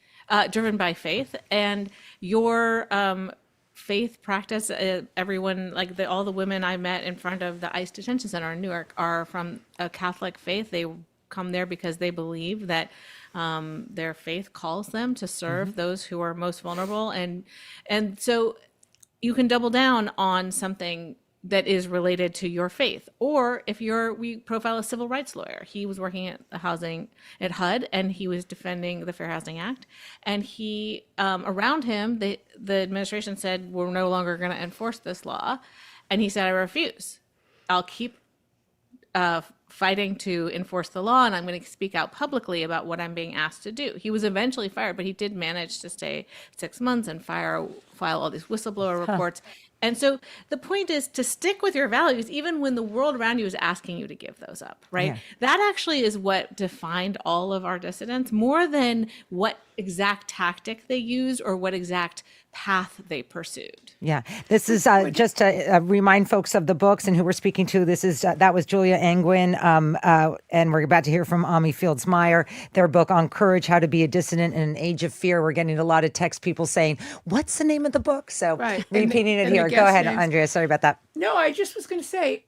driven by faith, and your faith practice, everyone, like all the women I met in front of the ICE detention center in Newark are from a Catholic faith. They come there because they believe that their faith calls them to serve those who are most vulnerable, and so you can double down on something that is related to your faith. Or if we profile a civil rights lawyer, he was working at HUD, and he was defending the Fair Housing Act, and he around him the administration said, we're no longer going to enforce this law, and he said, I refuse. I'll keep fighting to enforce the law, and I'm going to speak out publicly about what I'm being asked to do. He was eventually fired, but he did manage to stay 6 months and file all these whistleblower reports. And so the point is to stick with your values, even when the world around you is asking you to give those up, right? Yeah. That actually is what defined all of our dissidents, more than what exact tactic they used or what exact path they pursued. Yeah, this is just to remind folks of the books and who we're speaking to. This is that was Julia Angwin, and we're about to hear from Ami Fields-Meyer. Their book on courage: How to Be a Dissident in an Age of Fear. We're getting a lot of text people saying, "What's the name of the book?" So repeating it here. Go ahead, Andrea. Sorry about that. No, I just was going to say,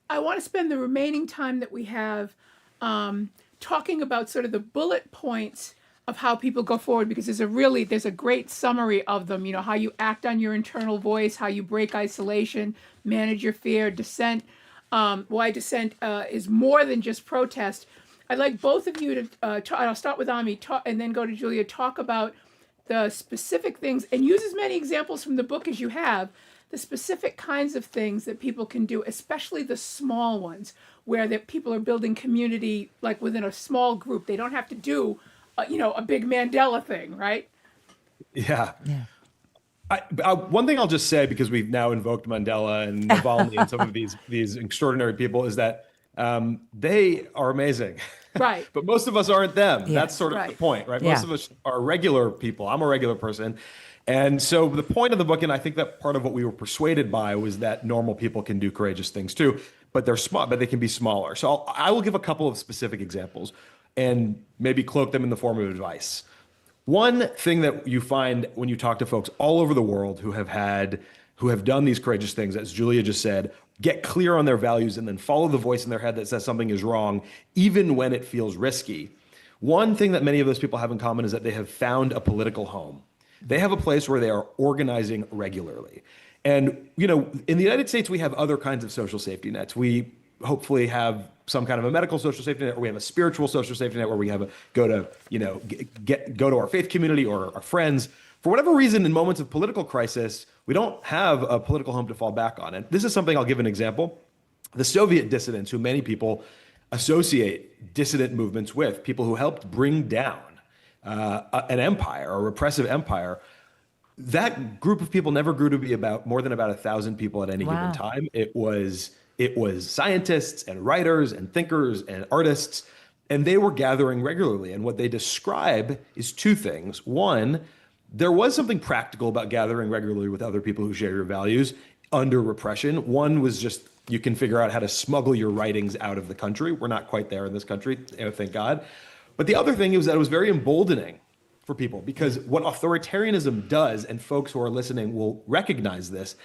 I want to spend the remaining time that we have talking about sort of the bullet points of how people go forward, because there's a great summary of them, how you act on your internal voice, how you break isolation, manage your fear, dissent, why dissent is more than just protest. I'd like both of you to, I'll start with Ami and then go to Julia, talk about the specific things, and use as many examples from the book as you have, the specific kinds of things that people can do, especially the small ones, where people are building community like within a small group. They don't have to do a big Mandela thing, right? Yeah. One thing I'll just say, because we've now invoked Mandela and Navalny and some of these extraordinary people, is that they are amazing. Right. But most of us aren't them. Yeah. That's sort of the point, right? Yeah. Most of us are regular people. I'm a regular person. And so the point of the book, and I think that part of what we were persuaded by, was that normal people can do courageous things too, but they're small, but they can be smaller. So I will give a couple of specific examples and maybe cloak them in the form of advice. One thing that you find when you talk to folks all over the world who have done these courageous things, as Julia just said, get clear on their values and then follow the voice in their head that says something is wrong, even when it feels risky. One thing that many of those people have in common is that they have found a political home. They have a place where they are organizing regularly. And, in the United States, we have other kinds of social safety nets. We hopefully have some kind of a medical social safety net, or we have a spiritual social safety net where we have go to our faith community or our friends. For whatever reason, in moments of political crisis, we don't have a political home to fall back on. And this is something, I'll give an example. The Soviet dissidents, who many people associate dissident movements with, people who helped bring down an empire, a repressive empire, that group of people never grew to be more than about 1,000 people at any given time. It was scientists and writers and thinkers and artists, and they were gathering regularly. And what they describe is two things. One, there was something practical about gathering regularly with other people who share your values under repression. One was just, you can figure out how to smuggle your writings out of the country. We're not quite there in this country, thank God. But the other thing is that it was very emboldening for people, because what authoritarianism does, and folks who are listening will recognize this,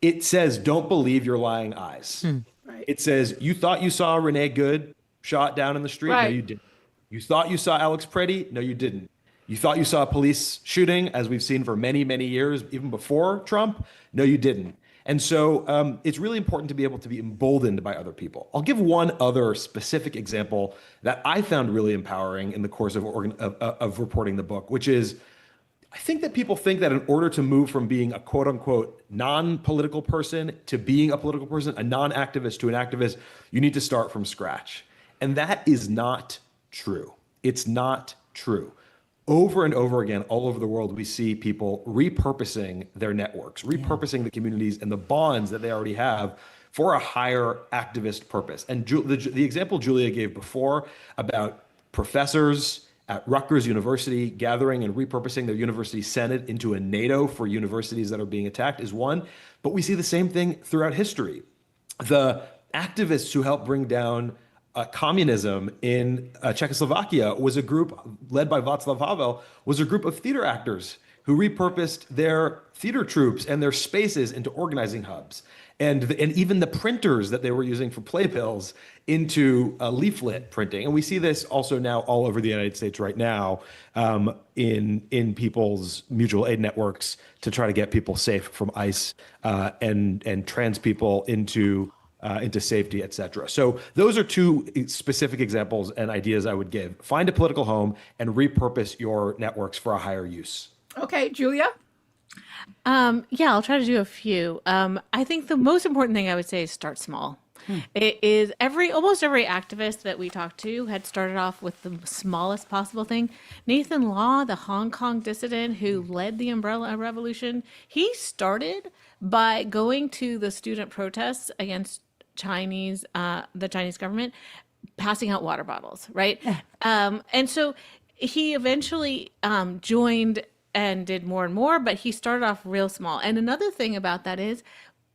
it says, don't believe your lying eyes. Right. It says, you thought you saw Renee Good shot down in the street? Right. No, you didn't. You thought you saw Alex Preddy? No, you didn't. You thought you saw a police shooting, as we've seen for many, many years, even before Trump? No, you didn't. And so it's really important to be able to be emboldened by other people. I'll give one other specific example that I found really empowering in the course of reporting the book, which is, I think that people think that in order to move from being a quote unquote non-political person to being a political person, a non-activist to an activist, you need to start from scratch. And that is not true. It's not true. Over and over again, all over the world, we see people repurposing their networks, repurposing the communities and the bonds that they already have for a higher activist purpose. And the example Julia gave before about professors at Rutgers University gathering and repurposing their university senate into a NATO for universities that are being attacked is one, but we see the same thing throughout history. The activists who helped bring down communism in Czechoslovakia was a group led by Václav Havel, was a group of theater actors who repurposed their theater troupes and their spaces into organizing hubs. And even the printers that they were using for playbills into leaflet printing. And we see this also now all over the United States right now in people's mutual aid networks to try to get people safe from ICE and trans people into safety, et cetera. So those are two specific examples and ideas I would give. Find a political home and repurpose your networks for a higher use. Okay, Julia? Yeah, I'll try to do a few. I think the most important thing I would say is start small. It is almost every activist that we talked to had started off with the smallest possible thing. Nathan Law, the Hong Kong dissident who led the Umbrella Revolution, he started by going to the student protests against the Chinese government, passing out water bottles, right? And so he eventually joined and did more and more, but he started off real small. And another thing about that is,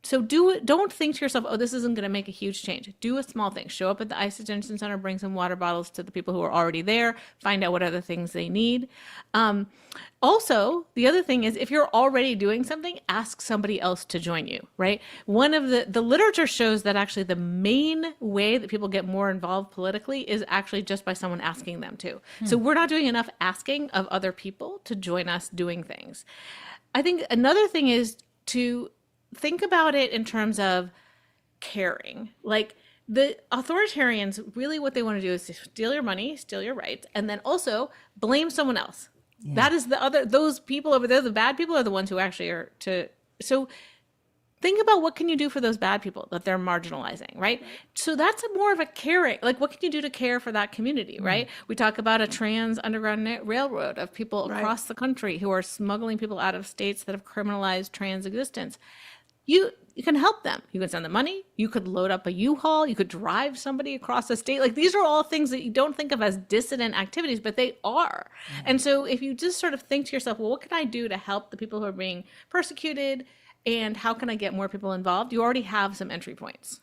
so don't think to yourself, oh, this isn't going to make a huge change. Do a small thing. Show up at the ICE Detention Center, bring some water bottles to the people who are already there, find out what other things they need. Also, the other thing is, if you're already doing something, ask somebody else to join you, right? One of the literature shows that actually the main way that people get more involved politically is actually just by someone asking them to. So we're not doing enough asking of other people to join us doing things. I think another thing is to think about it in terms of caring. Like, the authoritarians, really what they want to do is to steal your money, steal your rights, and then also blame someone else. Yeah. That is those people over there, the bad people are the ones who actually are so think about what can you do for those bad people that they're marginalizing, right? So that's more of a caring, like what can you do to care for that community, right? We talk about a trans underground railroad of people across the country who are smuggling people out of states that have criminalized trans existence. You can help them. You can send them money. You could load up a U-Haul. You could drive somebody across the state. Like, these are all things that you don't think of as dissident activities, but they are. And so if you just sort of think to yourself, well, what can I do to help the people who are being persecuted? And how can I get more people involved? You already have some entry points.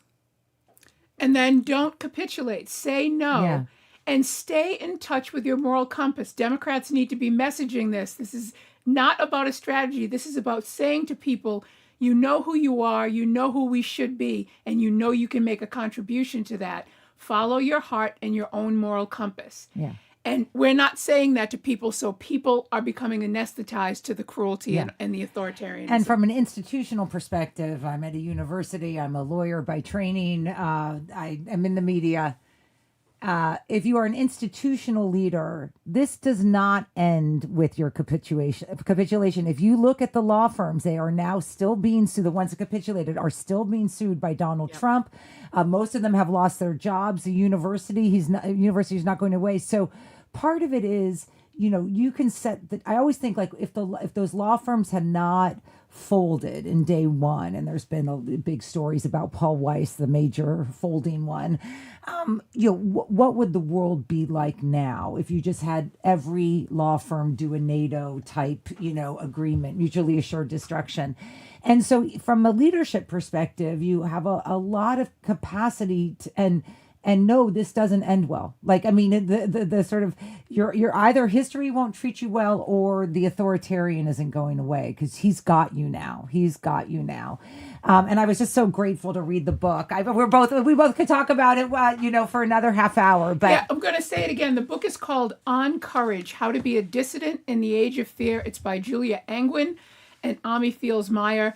And then don't capitulate. Say no. And stay in touch with your moral compass. Democrats need to be messaging this. This is not about a strategy. This is about saying to people, you know who you are, you know who we should be, and you know you can make a contribution to that. Follow your heart and your own moral compass. Yeah. And we're not saying that to people, so people are becoming anesthetized to the cruelty and the authoritarianism. And from an institutional perspective, I'm at a university, I'm a lawyer by training, I am in the media. If you are an institutional leader, this does not end with your capitulation. If you look at the law firms, they are now still being sued. The ones that capitulated are still being sued by Donald Trump. Most of them have lost their jobs. The university, is not going away. So part of it is, you can set that. I always think, like, if those law firms had not folded in day one, and there's been big stories about Paul Weiss, the major folding one, what would the world be like now if you just had every law firm do a NATO type, agreement, mutually assured destruction? And so from a leadership perspective, you have a lot of capacity and no, this doesn't end well. Like, I mean, the sort of, you're either history won't treat you well or the authoritarian isn't going away, because he's got you now. And I was just so grateful to read the book. We both could talk about it, for another half hour. But yeah, I'm going to say it again. The book is called On Courage: How to Be a Dissident in the Age of Fear. It's by Julia Angwin and Ami Fields-Meyer.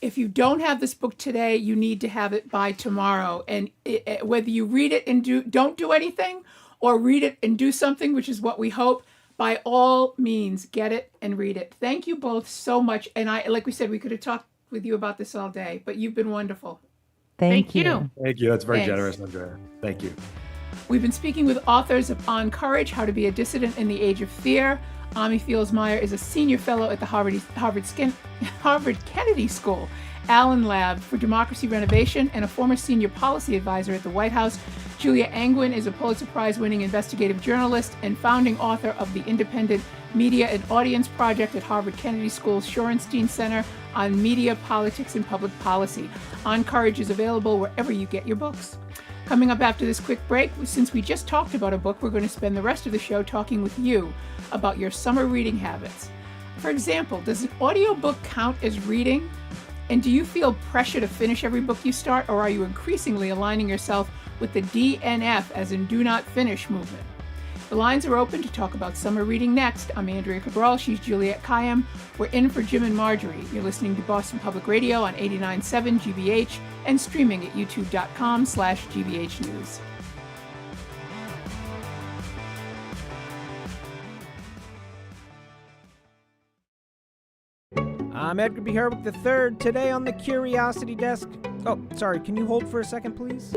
If you don't have this book today, you need to have it by tomorrow. And whether you read it and don't do anything, or read it and do something, which is what we hope, by all means, get it and read it. Thank you both so much. And like we said, we could have talked with you about this all day, but you've been wonderful. Thank you. Thank you. That's very generous, Andrea. Thank you. We've been speaking with authors of On Courage: How to Be a Dissident in the Age of Fear. Ami Fields-Meyer is a senior fellow at the Harvard Kennedy School Allen Lab for Democracy Renovation and a former senior policy advisor at the White House. Julia Angwin is a Pulitzer Prize-winning investigative journalist and founding author of the independent Media and Audience Project at Harvard Kennedy School's Shorenstein Center on Media, Politics, and Public Policy. On Courage is available wherever you get your books. Coming up after this quick break, since we just talked about a book, we're going to spend the rest of the show talking with you about your summer reading habits. For example, does an audiobook count as reading? And do you feel pressure to finish every book you start, or are you increasingly aligning yourself with the DNF, as in do not finish movement? The lines are open to talk about summer reading next. I'm Andrea Cabral. She's Juliette Kayyem. We're in for Jim and Marjorie. You're listening to Boston Public Radio on 89.7 GBH and streaming at youtube.com/GBH News. I'm Edgar B. Herwick III. Today on the Curiosity Desk. Oh, sorry, can you hold for a second, please?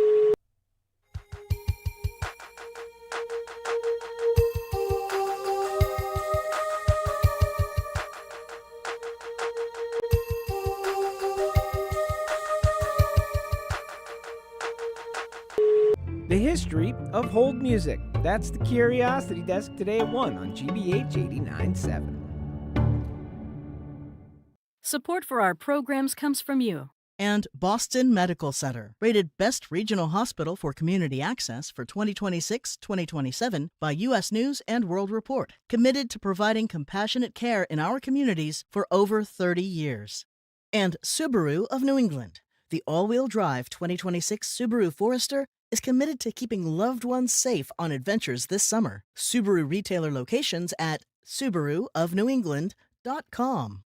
The history of hold music. That's the Curiosity Desk today at 1 on GBH 89.7. Support for our programs comes from you. And Boston Medical Center, rated Best Regional Hospital for Community Access for 2026-2027 by U.S. News and World Report, committed to providing compassionate care in our communities for over 30 years. And Subaru of New England, the all-wheel drive 2026 Subaru Forester is committed to keeping loved ones safe on adventures this summer. Subaru retailer locations at SubaruofNewEngland.com.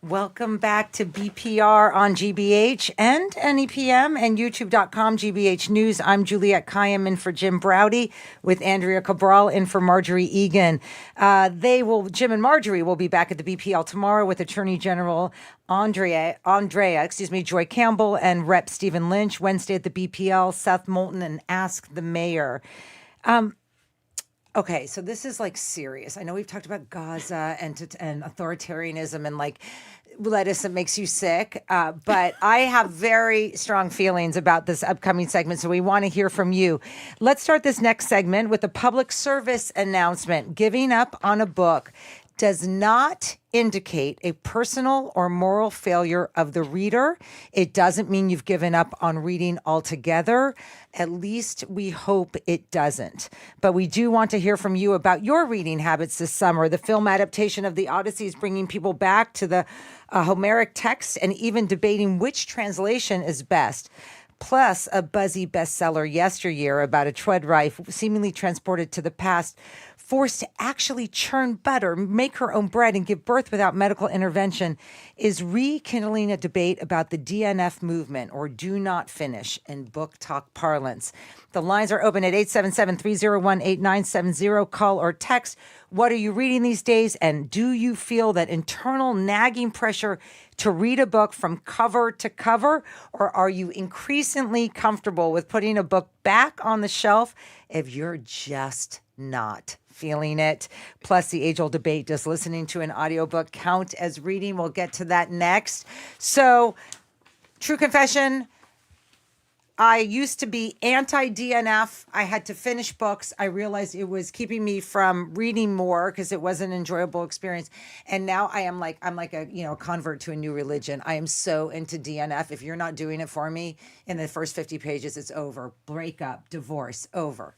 Welcome back to BPR on GBH and NEPM and YouTube.com GBH News. I'm Juliette Kayyem in for Jim Browdy with Andrea Cabral in for Marjorie Egan. Jim and Marjorie will be back at the BPL tomorrow with Attorney General Andrea, Joy Campbell and Rep. Stephen Lynch. Wednesday at the BPL, Seth Moulton and Ask the Mayor. Okay, so this is like serious. I know we've talked about Gaza and authoritarianism and like lettuce that makes you sick, but I have very strong feelings about this upcoming segment, so we want to hear from you. Let's start this next segment with a public service announcement. Giving up on a book does not indicate a personal or moral failure of the reader. It doesn't mean you've given up on reading altogether. At least we hope it doesn't. But we do want to hear from you about your reading habits this summer. The film adaptation of The Odyssey is bringing people back to the Homeric text and even debating which translation is best. Plus, a buzzy bestseller yesteryear about a tread wife seemingly transported to the past, forced to actually churn butter, make her own bread, and give birth without medical intervention, is rekindling a debate about the DNF movement, or do not finish, in book talk parlance. The lines are open at 877-301-8970. Call or text. What are you reading these days? And do you feel that internal nagging pressure to read a book from cover to cover? Or are you increasingly comfortable with putting a book back on the shelf if you're just not feeling it? Plus, the age-old debate, does listening to an audiobook count as reading? We'll get to that next. So, true confession, I used to be anti-DNF. I had to finish books. I realized it was keeping me from reading more because it was an enjoyable experience. And now I'm like a convert to a new religion. I am so into DNF. If you're not doing it for me in the first 50 pages, it's over. Breakup, divorce, over.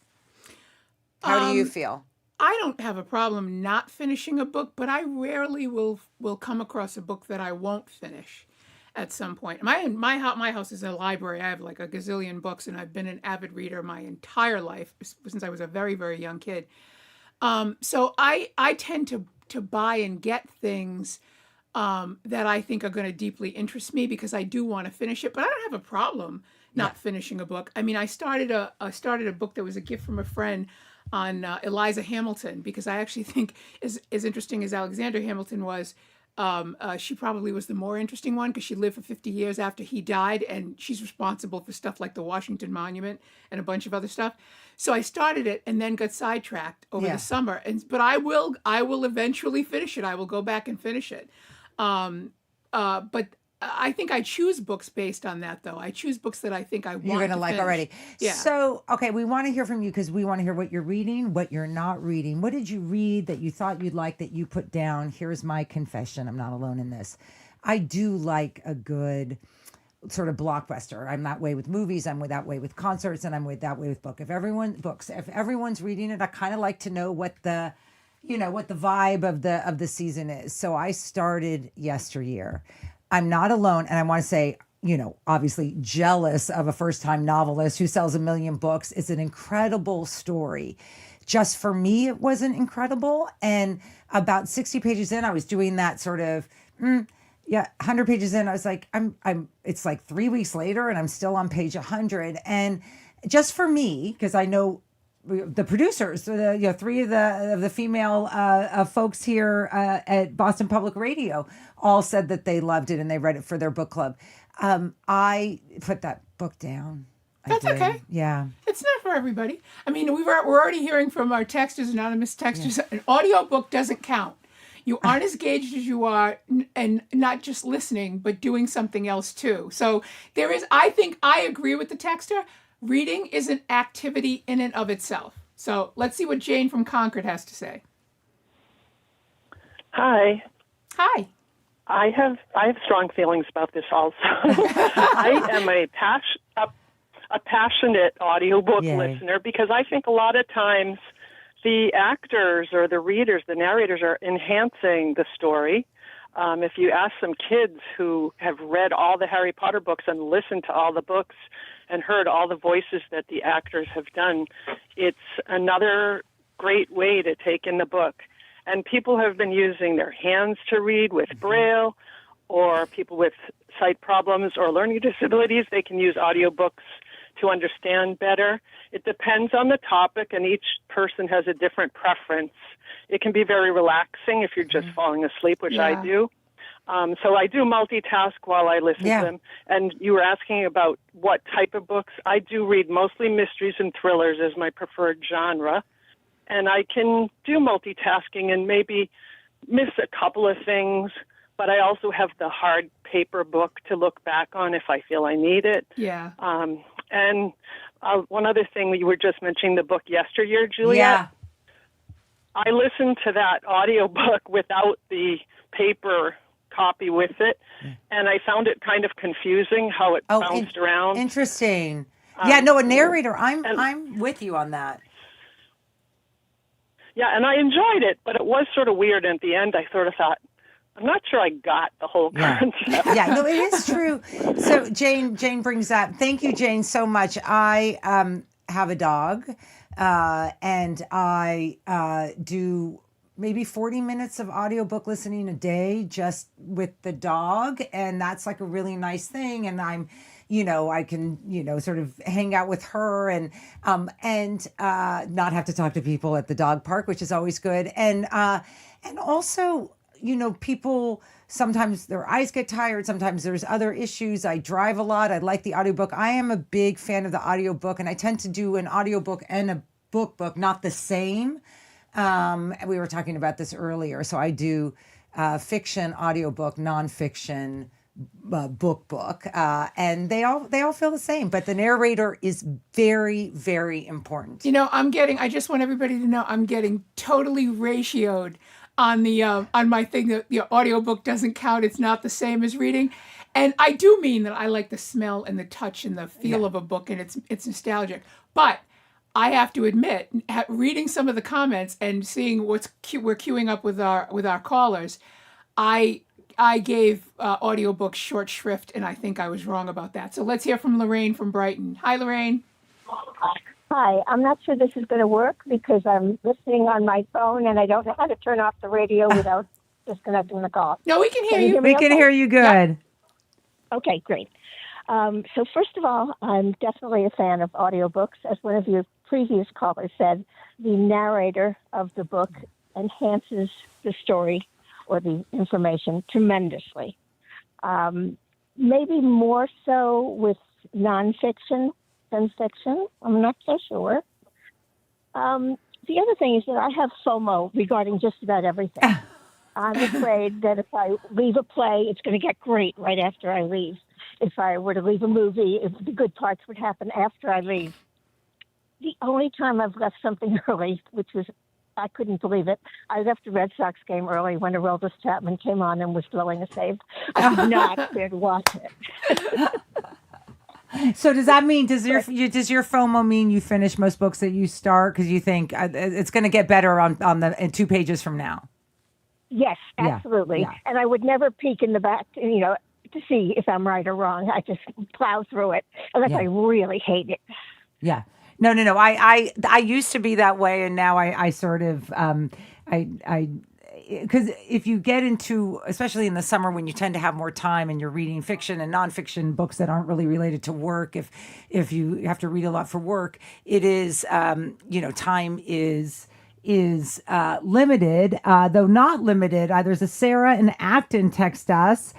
How do you feel? I don't have a problem not finishing a book, but I rarely will come across a book that I won't finish at some point. My house is a library. I have like a gazillion books, and I've been an avid reader my entire life since I was a very, very young kid. So I tend to buy and get things that I think are going to deeply interest me because I do want to finish it, but I don't have a problem not finishing a book. I mean, I started a book that was a gift from a friend on Eliza Hamilton, because I actually think as interesting as Alexander Hamilton was, she probably was the more interesting one because she lived for 50 years after he died, and she's responsible for stuff like the Washington Monument and a bunch of other stuff. So I started it and then got sidetracked over the summer. But I will eventually finish it. I will go back and finish it. but I think I choose books based on that, though. I choose books that I think I want You're going to like finish. already. Yeah. So, okay, we want to hear from you because we want to hear what you're reading, what you're not reading. What did you read that you thought you'd like that you put down? Here's my confession. I'm not alone in this. I do like a good sort of blockbuster. I'm that way with movies. I'm that way with concerts, and I'm that way with books. If everyone's reading it, I kind of like to know what the vibe of the season is. So I started Yesteryear. I'm not alone, and I want to say, obviously jealous of a first-time novelist who sells 1 million books. It's an incredible story. Just for me, it wasn't incredible. And about 60 pages in, I was doing that sort of, 100 pages in, I was like, it's like 3 weeks later, and I'm still on page 100. And just for me, because I know the producers, three of the female folks here at Boston Public Radio all said that they loved it and they read it for their book club. I put that book down. That's okay. Yeah. It's not for everybody. I mean, we're already hearing from our texters, anonymous texters, an audiobook doesn't count. You aren't as engaged as you are, and not just listening, but doing something else too. So I think I agree with the texter. Reading is an activity in and of itself. So let's see what Jane from Concord has to say. Hi. Hi. I have strong feelings about this also. I am a passionate audiobook listener because I think a lot of times the actors or the readers, the narrators are enhancing the story. If you ask some kids who have read all the Harry Potter books and listened to all the books and heard all the voices that the actors have done, it's another great way to take in the book. And people have been using their hands to read with Braille, or people with sight problems or learning disabilities, they can use audiobooks to understand better. It depends on the topic, and each person has a different preference. It can be very relaxing if you're just falling asleep, which I do. So I do multitask while I listen to them. And you were asking about what type of books. I do read mostly mysteries and thrillers as my preferred genre. And I can do multitasking and maybe miss a couple of things, but I also have the hard paper book to look back on if I feel I need it. Yeah. And one other thing, you were just mentioning the book Yesteryear, Juliet. Yeah. I listened to that audiobook without the paper copy with it, and I found it kind of confusing how it bounced around. Interesting. A narrator. I'm with you on that. Yeah, and I enjoyed it, but it was sort of weird. And at the end, I sort of thought, I'm not sure I got the whole concept. It is true. So Jane brings that. Thank you, Jane, so much. I have a dog, and I do maybe 40 minutes of audiobook listening a day just with the dog, and that's like a really nice thing. And I'm, I can, sort of hang out with her and not have to talk to people at the dog park, which is always good. And also, people, sometimes their eyes get tired. Sometimes there's other issues. I drive a lot. I like the audiobook. I am a big fan of the audiobook, and I tend to do an audiobook and a book, not the same. We were talking about this earlier. So I do fiction, audiobook, nonfiction, book, and they all feel the same. But the narrator is very, very important. I just want everybody to know I'm getting totally ratioed on the on my thing that the audiobook doesn't count. It's not the same as reading. And I do mean that I like the smell and the touch and the feel of a book, and it's nostalgic. But I have to admit, reading some of the comments and seeing we're queuing up with our callers, I gave audiobooks short shrift, and I think I was wrong about that. So let's hear from Lorraine from Brighton. Hi, Lorraine. Hi. I'm not sure this is going to work because I'm listening on my phone, and I don't know how to turn off the radio without disconnecting the call. No, we can hear you. We can hear you good. Yeah. Okay, great. So first of all, I'm definitely a fan of audiobooks. As one of your previous callers said, the narrator of the book enhances the story or the information tremendously. Maybe more so with nonfiction than fiction. I'm not so sure. The other thing is that I have FOMO regarding just about everything. I'm afraid that if I leave a play, it's going to get great right after I leave. If I were to leave a movie, the good parts would happen after I leave. The only time I've left something early, which was, I couldn't believe it, I left a Red Sox game early when Aroldis Chapman came on and was blowing a save. I could not bear to watch it. So does that mean, does your FOMO mean you finish most books that you start because you think it's going to get better in 2 pages from now? Yes, absolutely. Yeah. And I would never peek in the back, to see if I'm right or wrong. I just plow through it unless I really hate it. Yeah. No. I used to be that way, and now I sort of because if you get into, especially in the summer when you tend to have more time and you're reading fiction and nonfiction books that aren't really related to work, if you have to read a lot for work, it is time is limited, though not limited. There's a Sarah in Acton text us.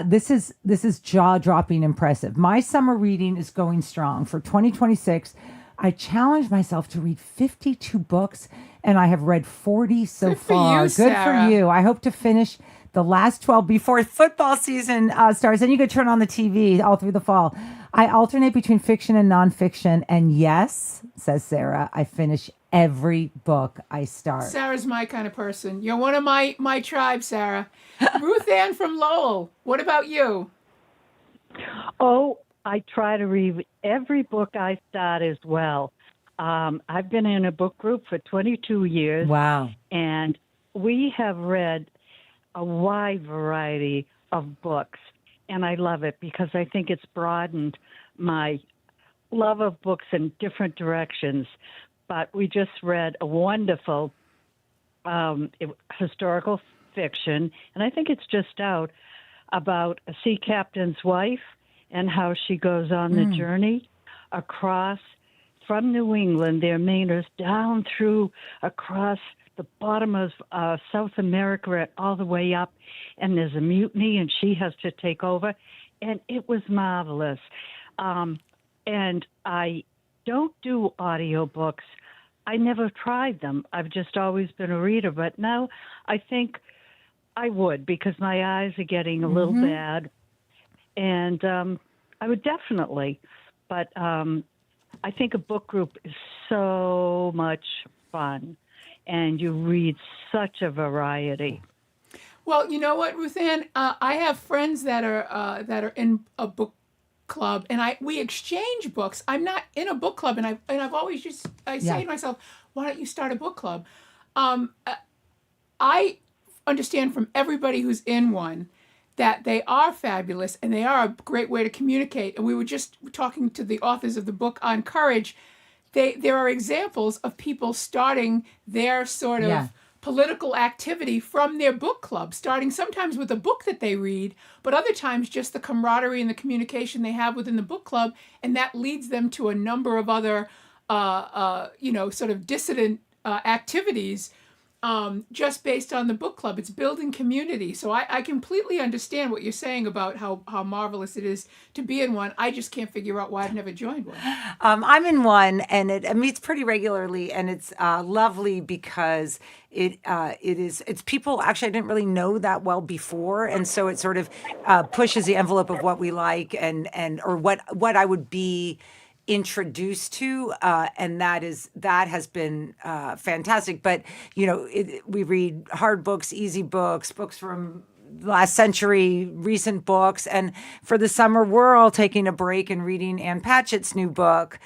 This is jaw-dropping impressive. My summer reading is going strong. For 2026, I challenged myself to read 52 books, and I have read 40 so far. Good Sarah. for you. I hope to finish the last 12 before football season starts. Then you could turn on the TV all through the fall. I alternate between fiction and nonfiction, and yes, says Sarah, I finish every book I start. Sarah's my kind of person. You're one of my tribe, Sarah. Ruth Ann from Lowell, what about you? Oh, I try to read every book I start as well. I've been in a book group for 22 years. Wow. And we have read a wide variety of books. And I love it because I think it's broadened my love of books in different directions. But we just read a wonderful historical fiction, and I think it's just out, about a sea captain's wife and how she goes on the journey across from New England, their Mainers, down through across the bottom of South America all the way up, and there's a mutiny and she has to take over, and it was marvelous. And I don't do audiobooks. I never tried them. I've just always been a reader, but now I think I would, because my eyes are getting a little bad, and I would definitely, but I think a book group is so much fun, and you read such a variety. Well, you know what, Ruth Ann? I have friends that are in a book club, and we exchange books. I'm not in a book club, and I've always say to myself, why don't you start a book club? I understand from everybody who's in one that they are fabulous and they are a great way to communicate. And we were just talking to the authors of the book on courage. There are examples of people starting their sort of political activity from their book club, starting sometimes with a book that they read, but other times just the camaraderie and the communication they have within the book club. And that leads them to a number of other, sort of dissident activities just based on the book club. It's building community. So I completely understand what you're saying about how marvelous it is to be in one. I just can't figure out why I've never joined one. I'm in one, and it meets pretty regularly, and it's lovely because it's people actually I didn't really know that well before, and so it sort of pushes the envelope of what we like and or what I would be introduced to, and that has been fantastic. But we read hard books, easy books, books from last century, recent books, and for the summer we're all taking a break and reading Ann Patchett's new book.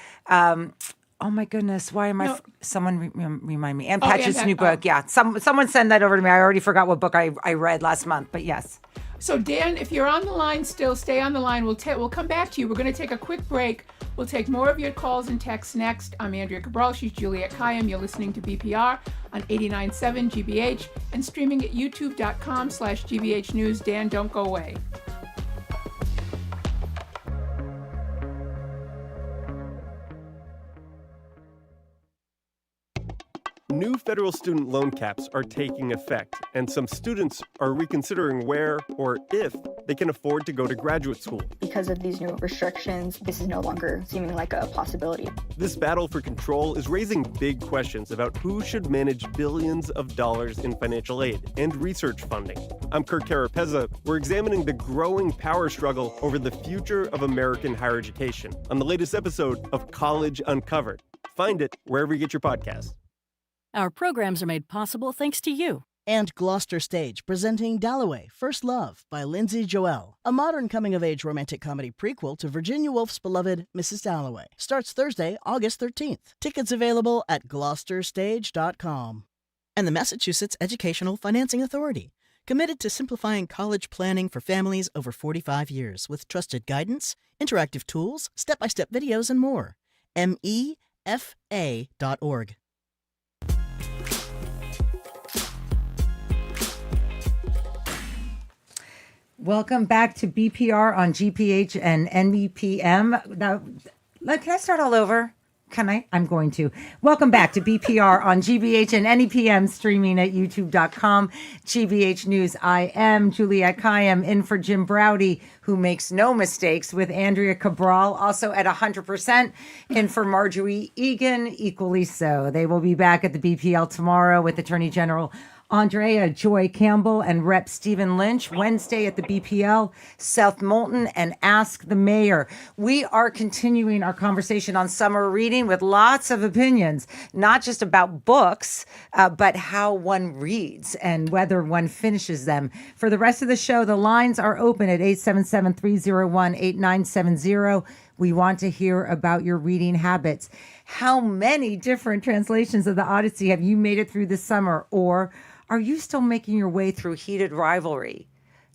Oh my goodness! Why am I? Someone remind me. Ann Patchett's new book. Yeah, someone send that over to me. I already forgot what book I read last month, but yes. So Dan, if you're on the line still, stay on the line. We'll come back to you. We're going to take a quick break. We'll take more of your calls and texts next. I'm Andrea Cabral. She's Juliette Kayyem. You're listening to BPR on 89.7 GBH and streaming at youtube.com/GBH News. Dan, don't go away. New federal student loan caps are taking effect, and some students are reconsidering where or if they can afford to go to graduate school. Because of these new restrictions, this is no longer seeming like a possibility. This battle for control is raising big questions about who should manage billions of dollars in financial aid and research funding. I'm Kirk Carapezza. We're examining the growing power struggle over the future of American higher education on the latest episode of College Uncovered. Find it wherever you get your podcasts. Our programs are made possible thanks to you. And Gloucester Stage presenting Dalloway, First Love by Lindsay Joel, a modern coming-of-age romantic comedy prequel to Virginia Woolf's beloved Mrs. Dalloway. Starts Thursday, August 13th. Tickets available at gloucesterstage.com. And the Massachusetts Educational Financing Authority, committed to simplifying college planning for families over 45 years with trusted guidance, interactive tools, step-by-step videos, and more. MEFA.org. Welcome back to BPR on GPH and NEPM. Now, can I start all over? Can I? I'm going to. Welcome back to BPR on GBH and NEPM, streaming at youtube.com. GBH News. I am Juliette Kayyem, in for Jim Browdy, who makes no mistakes, with Andrea Cabral, also at 100%, in for Marjorie Egan, equally so. They will be back at the BPL tomorrow with Attorney General Andrea Joy Campbell and Rep. Stephen Lynch. Wednesday at the BPL, South Moulton and Ask the Mayor. We are continuing our conversation on summer reading with lots of opinions, not just about books, but how one reads and whether one finishes them. For the rest of the show, the lines are open at 877-301-8970. We want to hear about your reading habits. How many different translations of the Odyssey have you made it through this summer? Or are you still making your way through Heated Rivalry?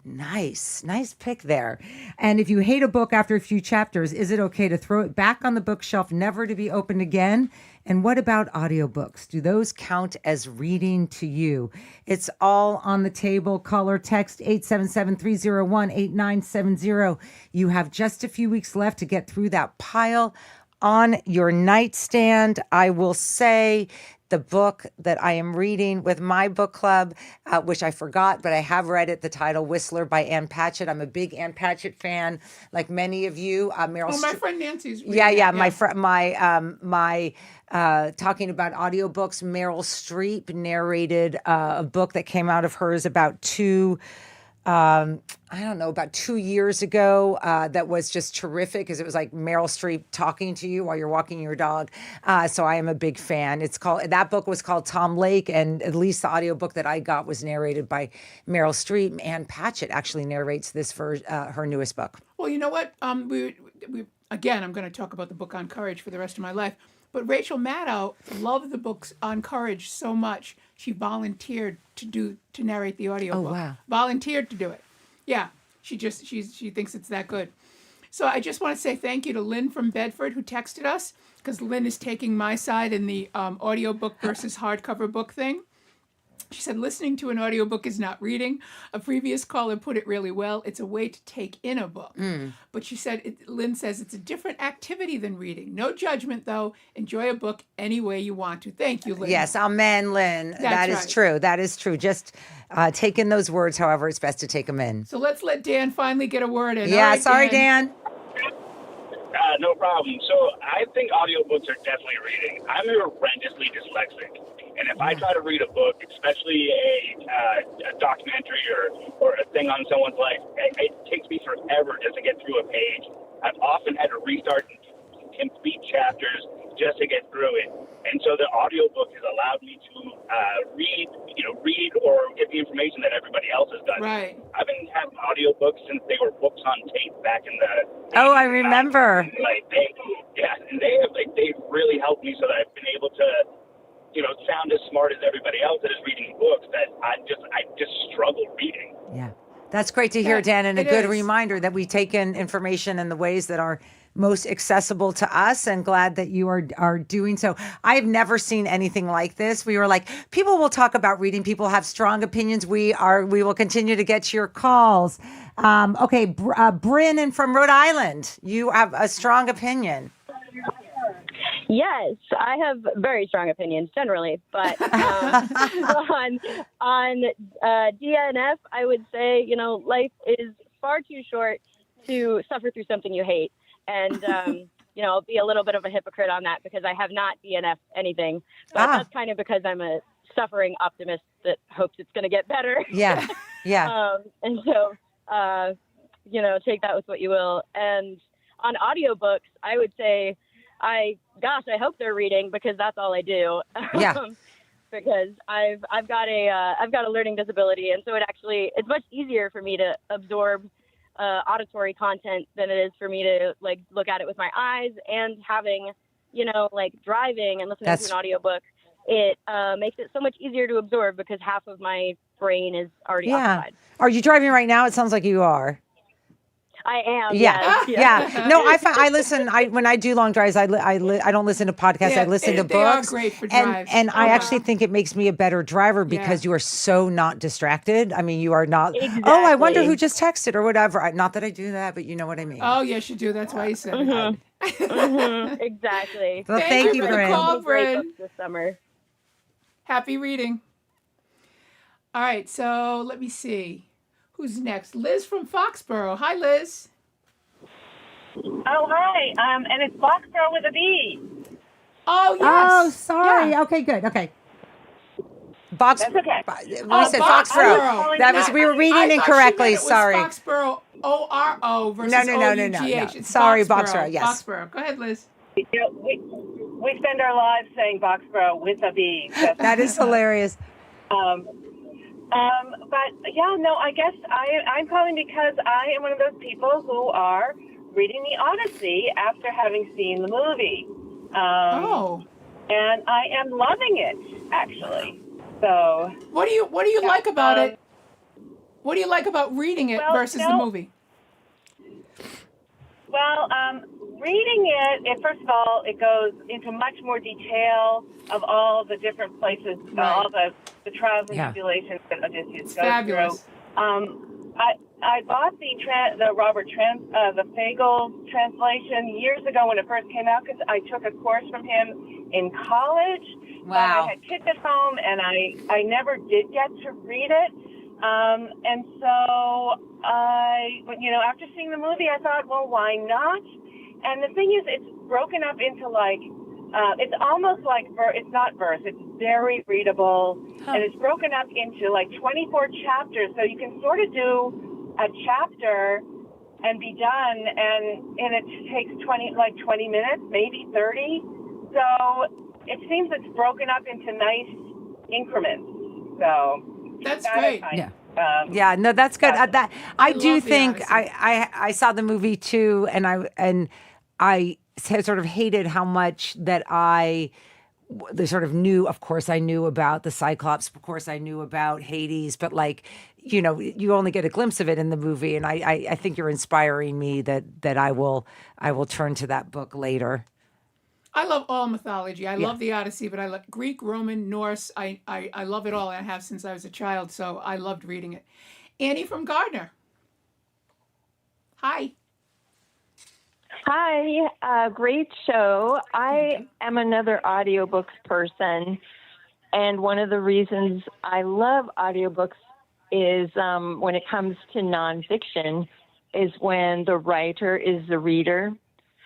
Nice pick there. And if you hate a book after a few chapters, is it okay to throw it back on the bookshelf, never to be opened again? And what about audiobooks? Do those count as reading to you? It's all on the table. Call or text 877-301-8970. You have just a few weeks left to get through that pile on your nightstand. I will say the book that I am reading with my book club, which I forgot, but I have read it, the title Whistler by Ann Patchett. I'm a big Ann Patchett fan, like many of you. Meryl my friend Nancy's reading Yeah. it, My talking about audiobooks, Meryl Streep narrated a book that came out of hers about about 2 years ago, that was just terrific, because it was like Meryl Streep talking to you while you're walking your dog. So I am a big fan. That book was called Tom Lake, and at least the audiobook that I got was narrated by Meryl Streep. Ann Patchett actually narrates this for her newest book. Well, you know what? We again, I'm going to talk about the book on courage for the rest of my life. But Rachel Maddow loved the books on courage so much, she volunteered to narrate the audiobook. Oh, wow. Volunteered to do it. Yeah, she thinks it's that good. So I just want to say thank you to Lynn from Bedford, who texted us, because Lynn is taking my side in the audiobook versus hardcover book thing. She said, listening to an audiobook is not reading. A previous caller put it really well. It's a way to take in a book. But she said, Lynn says, it's a different activity than reading. No judgment, though. Enjoy a book any way you want to. Thank you, Lynn. Yes, amen, Lynn. That is right. true. That is true. Just take in those words, however it's best to take them in. So let's let Dan finally get a word in. Yeah, All right, sorry, Dan. No problem. So I think audiobooks are definitely reading. I'm horrendously dyslexic. And if I try to read a book, especially a documentary or a thing on someone's life, it takes me forever just to get through a page. I've often had to restart and complete chapters just to get through it. And so the audiobook has allowed me to read or get the information that everybody else has done. Right. I've been having audiobooks since they were books on tape back in the Oh, I remember. They've really helped me so that I've been able to sound as smart as everybody else that is reading books, that I just struggle reading. Yeah. That's great to hear, Dan, and a good reminder that we take in information in the ways that are most accessible to us, and glad that you are doing so. I've never seen anything like this. We were like, people will talk about reading. People have strong opinions. We will continue to get your calls. Bryn from Rhode Island, you have a strong opinion. Yes, I have very strong opinions generally, but on DNF, I would say, life is far too short to suffer through something you hate. And, I'll be a little bit of a hypocrite on that because I have not DNF'd anything, but that's kind of because I'm a suffering optimist that hopes it's going to get better. Yeah. And so, take that with what you will. And on audiobooks, I would say, I hope they're reading because that's all I do. Yeah. Because I've got a learning disability, and so it's much easier for me to absorb auditory content than it is for me to look at it with my eyes. And having, driving and listening to an audiobook, it makes it so much easier to absorb because half of my brain is already occupied. Are you driving right now? It sounds like you are. I am. Yeah. Yes. Yeah. No, I listen. When I do long drives, I don't listen to podcasts. I listen to books. They are great for drives. And I actually think it makes me a better driver because you are so not distracted. I mean, you are not. Exactly. Oh, I wonder who just texted or whatever. Not that I do that, but you know what I mean. Oh, yes, you do. That's why you said it. Exactly. Well, thank you, for the call, Bryn. This summer. Happy reading. All right, so let me see. Who's next? Liz from Foxborough. Hi, Liz. Oh, hi. And it's Foxborough with a B. Oh, yes. Oh, sorry. Yeah. Okay, good. Okay. That's okay. We said Foxborough. We were reading incorrectly. Sorry. Foxborough, O-R-O versus No. O-U-G-H. It's Sorry, Foxborough. Yes. Foxborough. Go ahead, Liz. We spend our lives saying Foxborough with a B. That is hilarious. But yeah, no, I guess I'm calling because I am one of those people who are reading the Odyssey after having seen the movie. And I am loving it, actually. So what do you like about it? What do you like about reading it versus the movie? Well, reading it, first of all, it goes into much more detail of all the different places, all the trials and tribulations that Odysseus goes through. I bought the Robert the Fagel translation years ago when it first came out because I took a course from him in college. Wow. But I had kids at home and I never did get to read it. And so after seeing the movie, I thought, well, why not? And the thing is, it's broken up into it's almost like it's not verse. It's very readable, and it's broken up into 24 chapters. So you can sort of do a chapter and be done, and it takes 20 minutes, maybe 30. So it seems it's broken up into nice increments. So that's great. Yeah, no, that's good. I do think I saw the movie too, and I sort of hated how much that I sort of knew. Of course, I knew about the Cyclops. Of course, I knew about Hades. But you only get a glimpse of it in the movie, and I think you're inspiring me that I will turn to that book later. I love all mythology. I love the Odyssey, but I love Greek, Roman, Norse. I love it all. I have since I was a child, so I loved reading it. Annie from Gardner. Hi. Hi, great show. I am another audiobooks person, and one of the reasons I love audiobooks is when it comes to nonfiction is when the writer is the reader.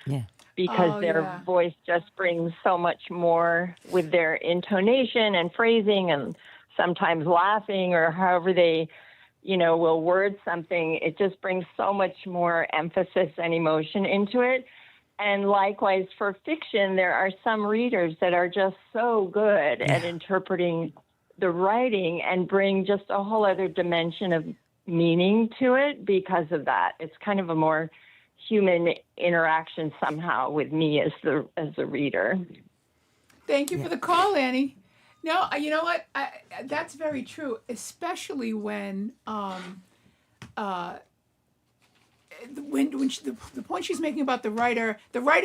Yeah. Because their voice just brings so much more with their intonation and phrasing and sometimes laughing or however they, will word something. It just brings so much more emphasis and emotion into it. And likewise for fiction, there are some readers that are just so good at interpreting the writing and bring just a whole other dimension of meaning to it because of that. It's kind of a more human interaction somehow with me as the reader. Thank you for the call, Annie. No, you know what? That's very true, especially when the point she's making about the writer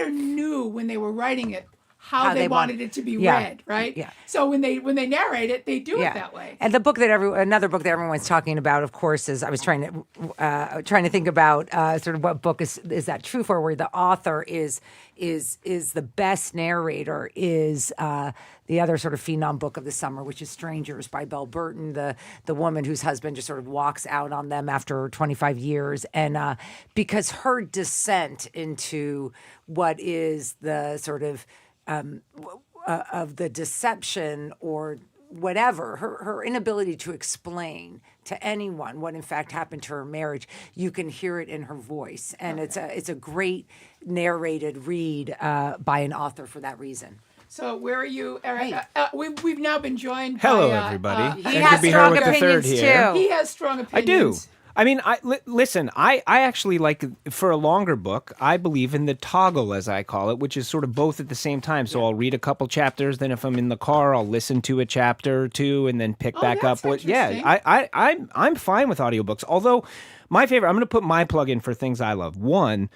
knew when they were writing it how they wanted it to be read, right? Yeah. So when they narrate it, they do it that way. And the book that another book that everyone's talking about, of course, is I was trying to think about sort of what book is that true for, where the author is the best narrator is the other sort of phenom book of the summer, which is Strangers by Belle Burton, the woman whose husband just sort of walks out on them after 25 years, and because her descent into what is the sort of the deception or whatever, her inability to explain to anyone what in fact happened to her marriage, you can hear it in her voice. And it's a great narrated read by an author for that reason. So where are you, Eric? We've now been joined Hello, by... everybody. he Good has to be strong here with the third opinions, here. too. He has strong I do. opinions. I mean, listen, I actually like, for a longer book, I believe in the toggle, as I call it, which is sort of both at the same time. So I'll read a couple chapters, then if I'm in the car, I'll listen to a chapter or two, and then pick back up. I'm fine with audiobooks. Although, my favorite, I'm going to put my plug in for things I love. One,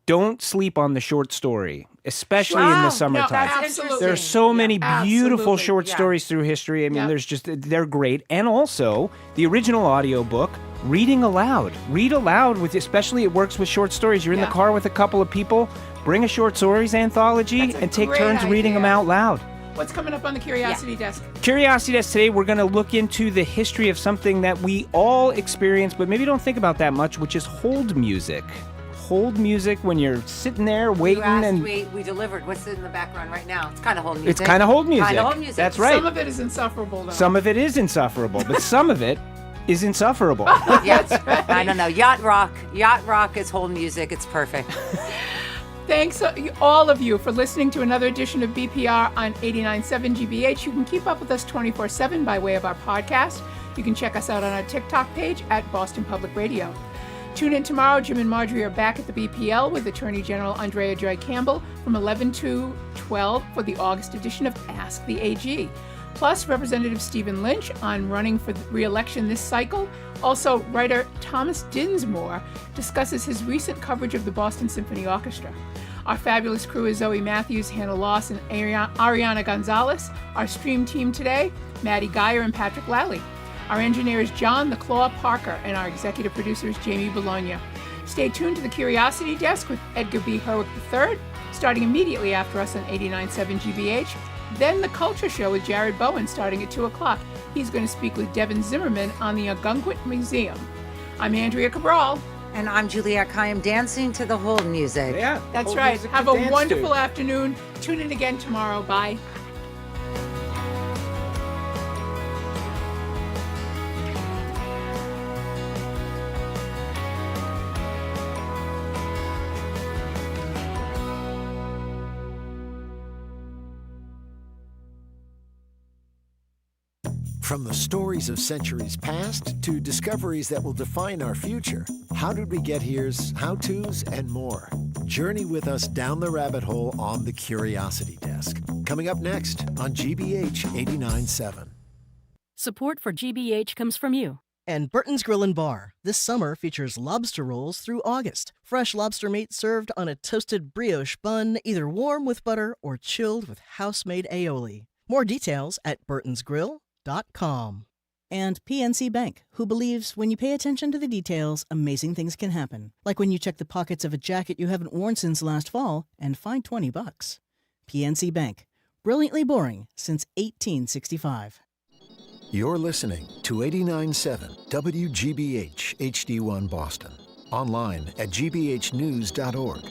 don't sleep on the short story, especially in the summertime. There are so many beautiful short stories through history. I mean, they're great. And also, the original audiobook, reading aloud. Read aloud, especially it works with short stories. You're in the car with a couple of people, bring a short stories anthology and take turns reading them out loud. What's coming up on the Curiosity Desk? Curiosity Desk today, we're going to look into the history of something that we all experience, but maybe don't think about that much, which is hold music. Hold music when you're sitting there waiting. We delivered. What's in the background right now? It's kind of hold music. It's kind of hold music. Kind of hold music. That's right. Some of it is insufferable, though. Some of it is insufferable, but some of it is insufferable. Yeah, I don't know. Yacht rock is hold music. It's perfect. Thanks, all of you, for listening to another edition of BPR on 89.7 GBH. You can keep up with us 24/7 by way of our podcast. You can check us out on our TikTok page at Boston Public Radio. Tune in tomorrow. Jim and Marjorie are back at the BPL with Attorney General Andrea Joy Campbell from 11 to 12 for the August edition of Ask the AG. Plus, Representative Stephen Lynch on running for re-election this cycle. Also, writer Thomas Dinsmore discusses his recent coverage of the Boston Symphony Orchestra. Our fabulous crew is Zoe Matthews, Hannah Loss, and Ariana Gonzalez. Our stream team today, Maddie Geyer and Patrick Lally. Our engineer is John the Claw Parker, and our executive producer is Jamie Bologna. Stay tuned to the Curiosity Desk with Edgar B. Herwick III, starting immediately after us on 89.7 GBH. Then the Culture Show with Jared Bowen, starting at 2 o'clock. He's going to speak with Devon Zimmerman on the Ogunquit Museum. I'm Andrea Cabral. And I'm Juliette Kayyem, dancing to the hold music. Yeah, that's right. Have a wonderful afternoon. Tune in again tomorrow. Bye. From the stories of centuries past to discoveries that will define our future, How Did We Get Here's, how-tos, and more. Journey with us down the rabbit hole on the Curiosity Desk. Coming up next on GBH 89.7. Support for GBH comes from you. And Burton's Grill and Bar this summer features lobster rolls through August. Fresh lobster meat served on a toasted brioche bun, either warm with butter or chilled with house-made aioli. More details at burtonsgrill.com. And PNC Bank, who believes when you pay attention to the details, amazing things can happen. Like when you check the pockets of a jacket you haven't worn since last fall and find $20. PNC Bank, brilliantly boring since 1865. You're listening to 89.7 WGBH HD1 Boston. Online at gbhnews.org.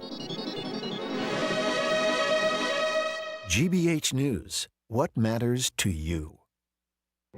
GBH News. What matters to you?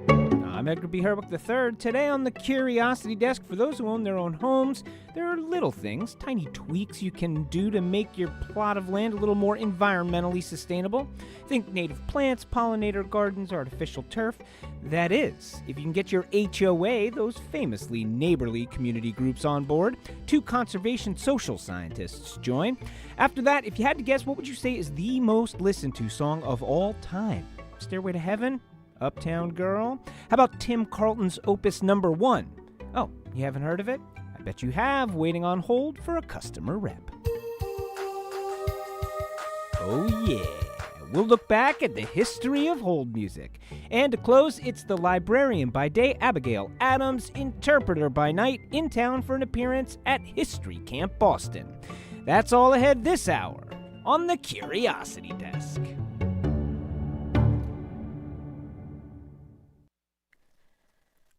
I'm Edgar B. Herwick III. Today on the Curiosity Desk, for those who own their own homes, there are little things, tiny tweaks you can do to make your plot of land a little more environmentally sustainable. Think native plants, pollinator gardens, artificial turf. That is, if you can get your HOA, those famously neighborly community groups, on board. 2 conservation social scientists join. After that, if you had to guess, what would you say is the most listened to song of all time? Stairway to Heaven? Uptown Girl? How about Tim Carlton's Opus No. 1? Oh, you haven't heard of it? I bet you have, waiting on hold for a customer rep. Oh yeah, we'll look back at the history of hold music. And to close, it's the librarian by day, Abigail Adams, interpreter by night, in town for an appearance at History Camp Boston. That's all ahead this hour on the Curiosity Desk.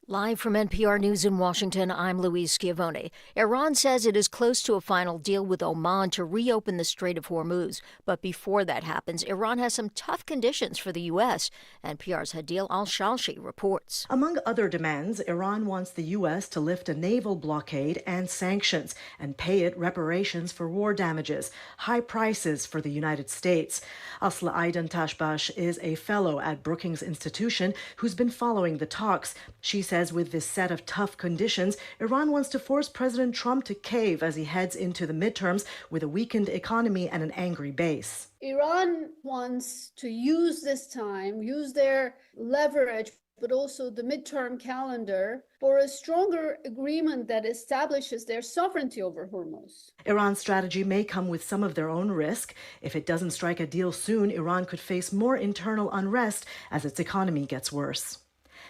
Live from NPR News in Washington, I'm Louise Schiavone. Iran says it is close to a final deal with Oman to reopen the Strait of Hormuz. But before that happens, Iran has some tough conditions for the U.S. NPR's Hadil Al-Shalshi reports. Among other demands, Iran wants the U.S. to lift a naval blockade and sanctions and pay it reparations for war damages, high prices for the United States. Asla Aidan Tashbash is a fellow at Brookings Institution who's been following the talks. She says with this set of tough conditions, Iran wants to force President Trump to cave as he heads into the midterms with a weakened economy and an angry base. Iran wants to use this time, use their leverage, but also the midterm calendar for a stronger agreement that establishes their sovereignty over Hormuz. Iran's strategy may come with some of their own risk. If it doesn't strike a deal soon, Iran could face more internal unrest as its economy gets worse.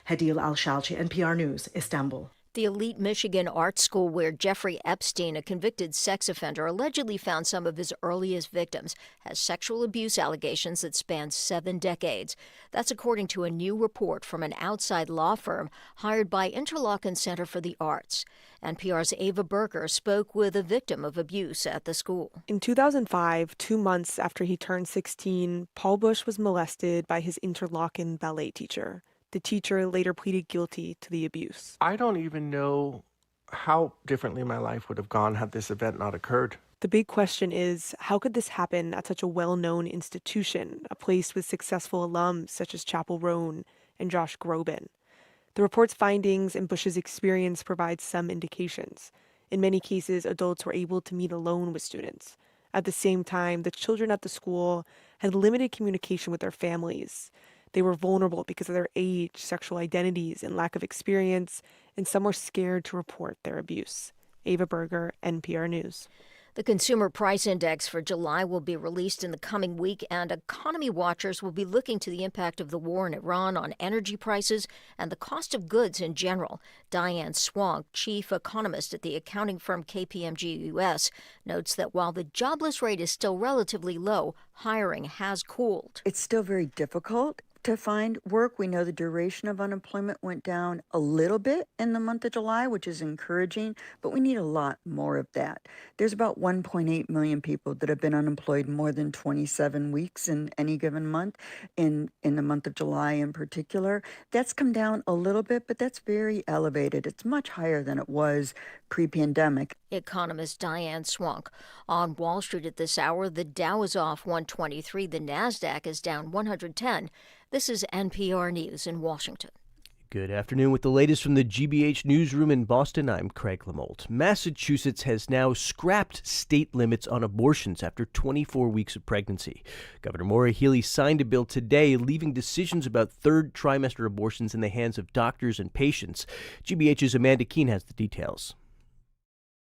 Hadil Al-Shalchi, NPR News, Istanbul. The elite Michigan art school where Jeffrey Epstein, a convicted sex offender, allegedly found some of his earliest victims, has sexual abuse allegations that span 7 decades. That's according to a new report from an outside law firm hired by Interlochen Center for the Arts. NPR's Ava Berger spoke with a victim of abuse at the school. In 2005, 2 months after he turned 16, Paul Bush was molested by his Interlochen ballet teacher. The teacher later pleaded guilty to the abuse. I don't even know how differently my life would have gone had this event not occurred. The big question is, how could this happen at such a well-known institution, a place with successful alums such as Chappell Roan and Josh Groban? The report's findings and Bush's experience provide some indications. In many cases, adults were able to meet alone with students. At the same time, the children at the school had limited communication with their families. They were vulnerable because of their age, sexual identities, and lack of experience, and some were scared to report their abuse. Ava Berger, NPR News. The Consumer Price Index for July will be released in the coming week, and economy watchers will be looking to the impact of the war in Iran on energy prices and the cost of goods in general. Diane Swank, chief economist at the accounting firm KPMG US, notes that while the jobless rate is still relatively low, hiring has cooled. It's still very difficult to find work. We know the duration of unemployment went down a little bit in the month of July, which is encouraging, but we need a lot more of that. There's about 1.8 million people that have been unemployed more than 27 weeks in any given month, in the month of July in particular. That's come down a little bit, but that's very elevated. It's much higher than it was pre-pandemic. Economist Diane Swank. On Wall Street at this hour, the Dow is off 123, the NASDAQ is down 110. This is NPR News in Washington. Good afternoon. With the latest from the GBH newsroom in Boston, I'm Craig Lamolt. Massachusetts has now scrapped state limits on abortions after 24 weeks of pregnancy. Governor Maura Healey signed a bill today, leaving decisions about third trimester abortions in the hands of doctors and patients. GBH's Amanda Keene has the details.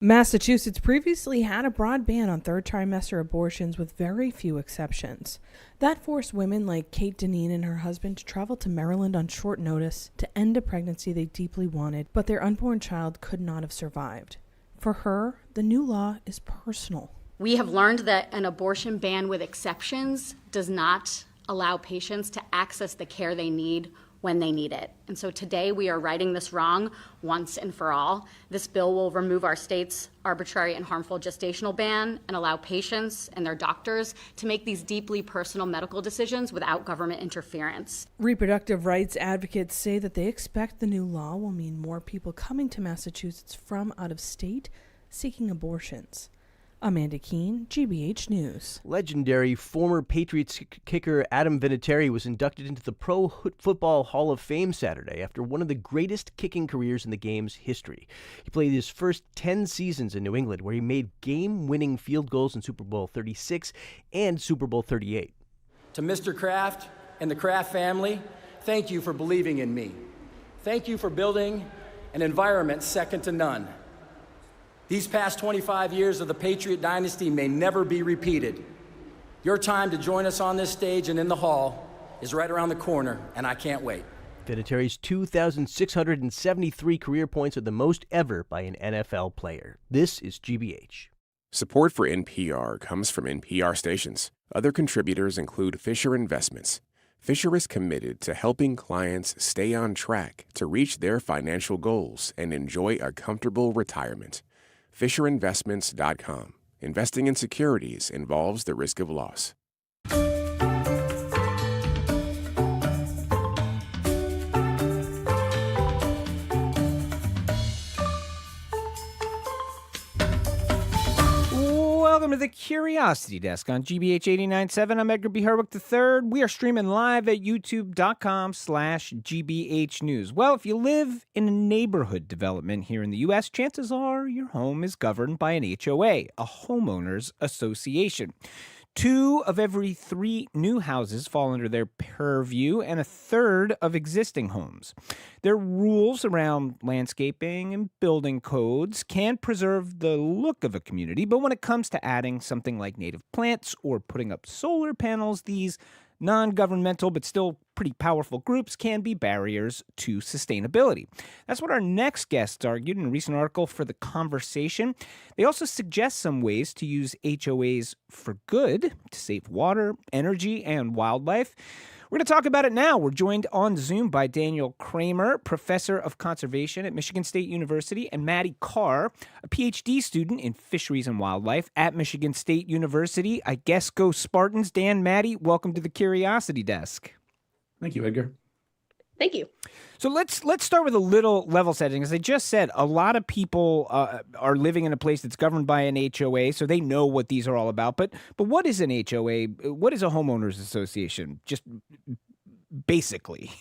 Massachusetts previously had a broad ban on third trimester abortions with very few exceptions. That forced women like Kate Deneen and her husband to travel to Maryland on short notice to end a pregnancy they deeply wanted, but their unborn child could not have survived. For her, the new law is personal. We have learned that an abortion ban with exceptions does not allow patients to access the care they need when they need it. And so today we are righting this wrong once and for all. This bill will remove our state's arbitrary and harmful gestational ban and allow patients and their doctors to make these deeply personal medical decisions without government interference. Reproductive rights advocates say that they expect the new law will mean more people coming to Massachusetts from out of state seeking abortions. Amanda Keene, GBH News. Legendary former Patriots kicker Adam Vinatieri was inducted into the Pro Football Hall of Fame Saturday after one of the greatest kicking careers in the game's history. He played his first 10 seasons in New England, where he made game-winning field goals in Super Bowl 36 and Super Bowl 38. To Mr. Kraft and the Kraft family, thank you for believing in me. Thank you for building an environment second to none. These past 25 years of the Patriot dynasty may never be repeated. Your time to join us on this stage and in the hall is right around the corner, and I can't wait. Vinatieri's 2,673 career points are the most ever by an NFL player. This is GBH. Support for NPR comes from NPR stations. Other contributors include Fisher Investments. Fisher is committed to helping clients stay on track to reach their financial goals and enjoy a comfortable retirement. FisherInvestments.com. Investing in securities involves the risk of loss. Welcome to the Curiosity Desk on GBH 89.7. I'm Edgar B. Herwick III. We are streaming live at youtube.com/GBH News. Well, if you live in a neighborhood development here in the U.S., chances are your home is governed by an HOA, a homeowners association. 2 of every 3 new houses fall under their purview, and a third of existing homes. Their rules around landscaping and building codes can preserve the look of a community, but when it comes to adding something like native plants or putting up solar panels, these non-governmental but still pretty powerful groups can be barriers to sustainability. That's what our next guests argued in a recent article for The Conversation. They also suggest some ways to use HOAs for good, to save water, energy, and wildlife. We're going to talk about it now. We're joined on Zoom by Daniel Kramer, professor of conservation at Michigan State University, and Maddie Carr, a PhD student in fisheries and wildlife at Michigan State University. I guess go Spartans. Dan, Maddie, welcome to the Curiosity Desk. Thank you, Edgar. Thank you. So let's start with a little level setting. As I just said, a lot of people are living in a place that's governed by an HOA, so they know what these are all about. But what is an HOA? What is a homeowners association? Just basically.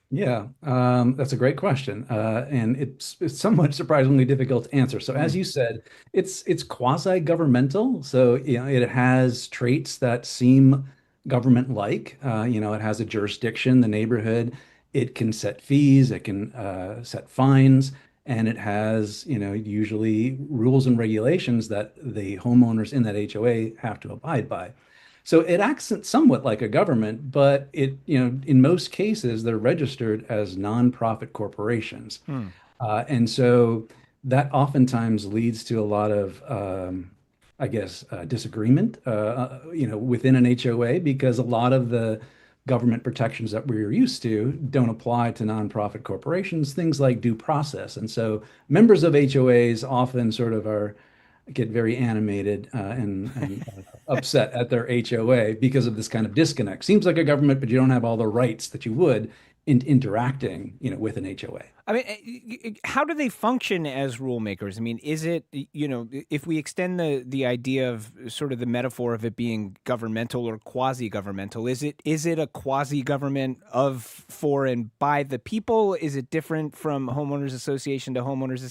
Yeah, that's a great question, and it's somewhat surprisingly difficult to answer. So, as you said, it's quasi-governmental. So it has traits that seem government-like. It has a jurisdiction, the neighborhood. It can set fees, it can set fines, and it has, usually rules and regulations that the homeowners in that HOA have to abide by. So it acts somewhat like a government, but in most cases, they're registered as nonprofit corporations. And so that oftentimes leads to a lot of, disagreement, within an HOA, because a lot of the government protections that we're used to don't apply to nonprofit corporations, things like due process. And so members of HOAs often get very animated and upset at their HOA because of this kind of disconnect. Seems like a government, but you don't have all the rights that you would in interacting, with an HOA. I mean, how do they function as rule makers? I mean, is it, if we extend the idea of sort of the metaphor of it being governmental or quasi-governmental, is it a quasi-government of, for, and by the people? Is it different from homeowners association to homeowners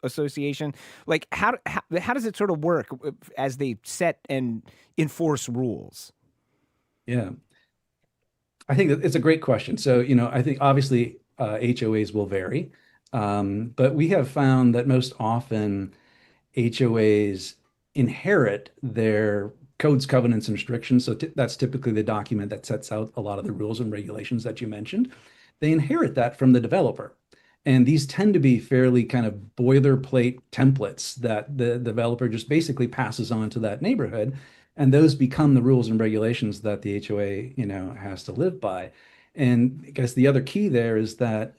association? Like, how does it sort of work as they set and enforce rules? Yeah. I think that it's a great question. So, I think obviously HOAs will vary, but we have found that most often HOAs inherit their codes, covenants, and restrictions. So that's typically the document that sets out a lot of the rules and regulations that you mentioned. They inherit that from the developer. And these tend to be fairly kind of boilerplate templates that the developer just basically passes on to that neighborhood. And those become the rules and regulations that the HOA, has to live by. And I guess the other key there is that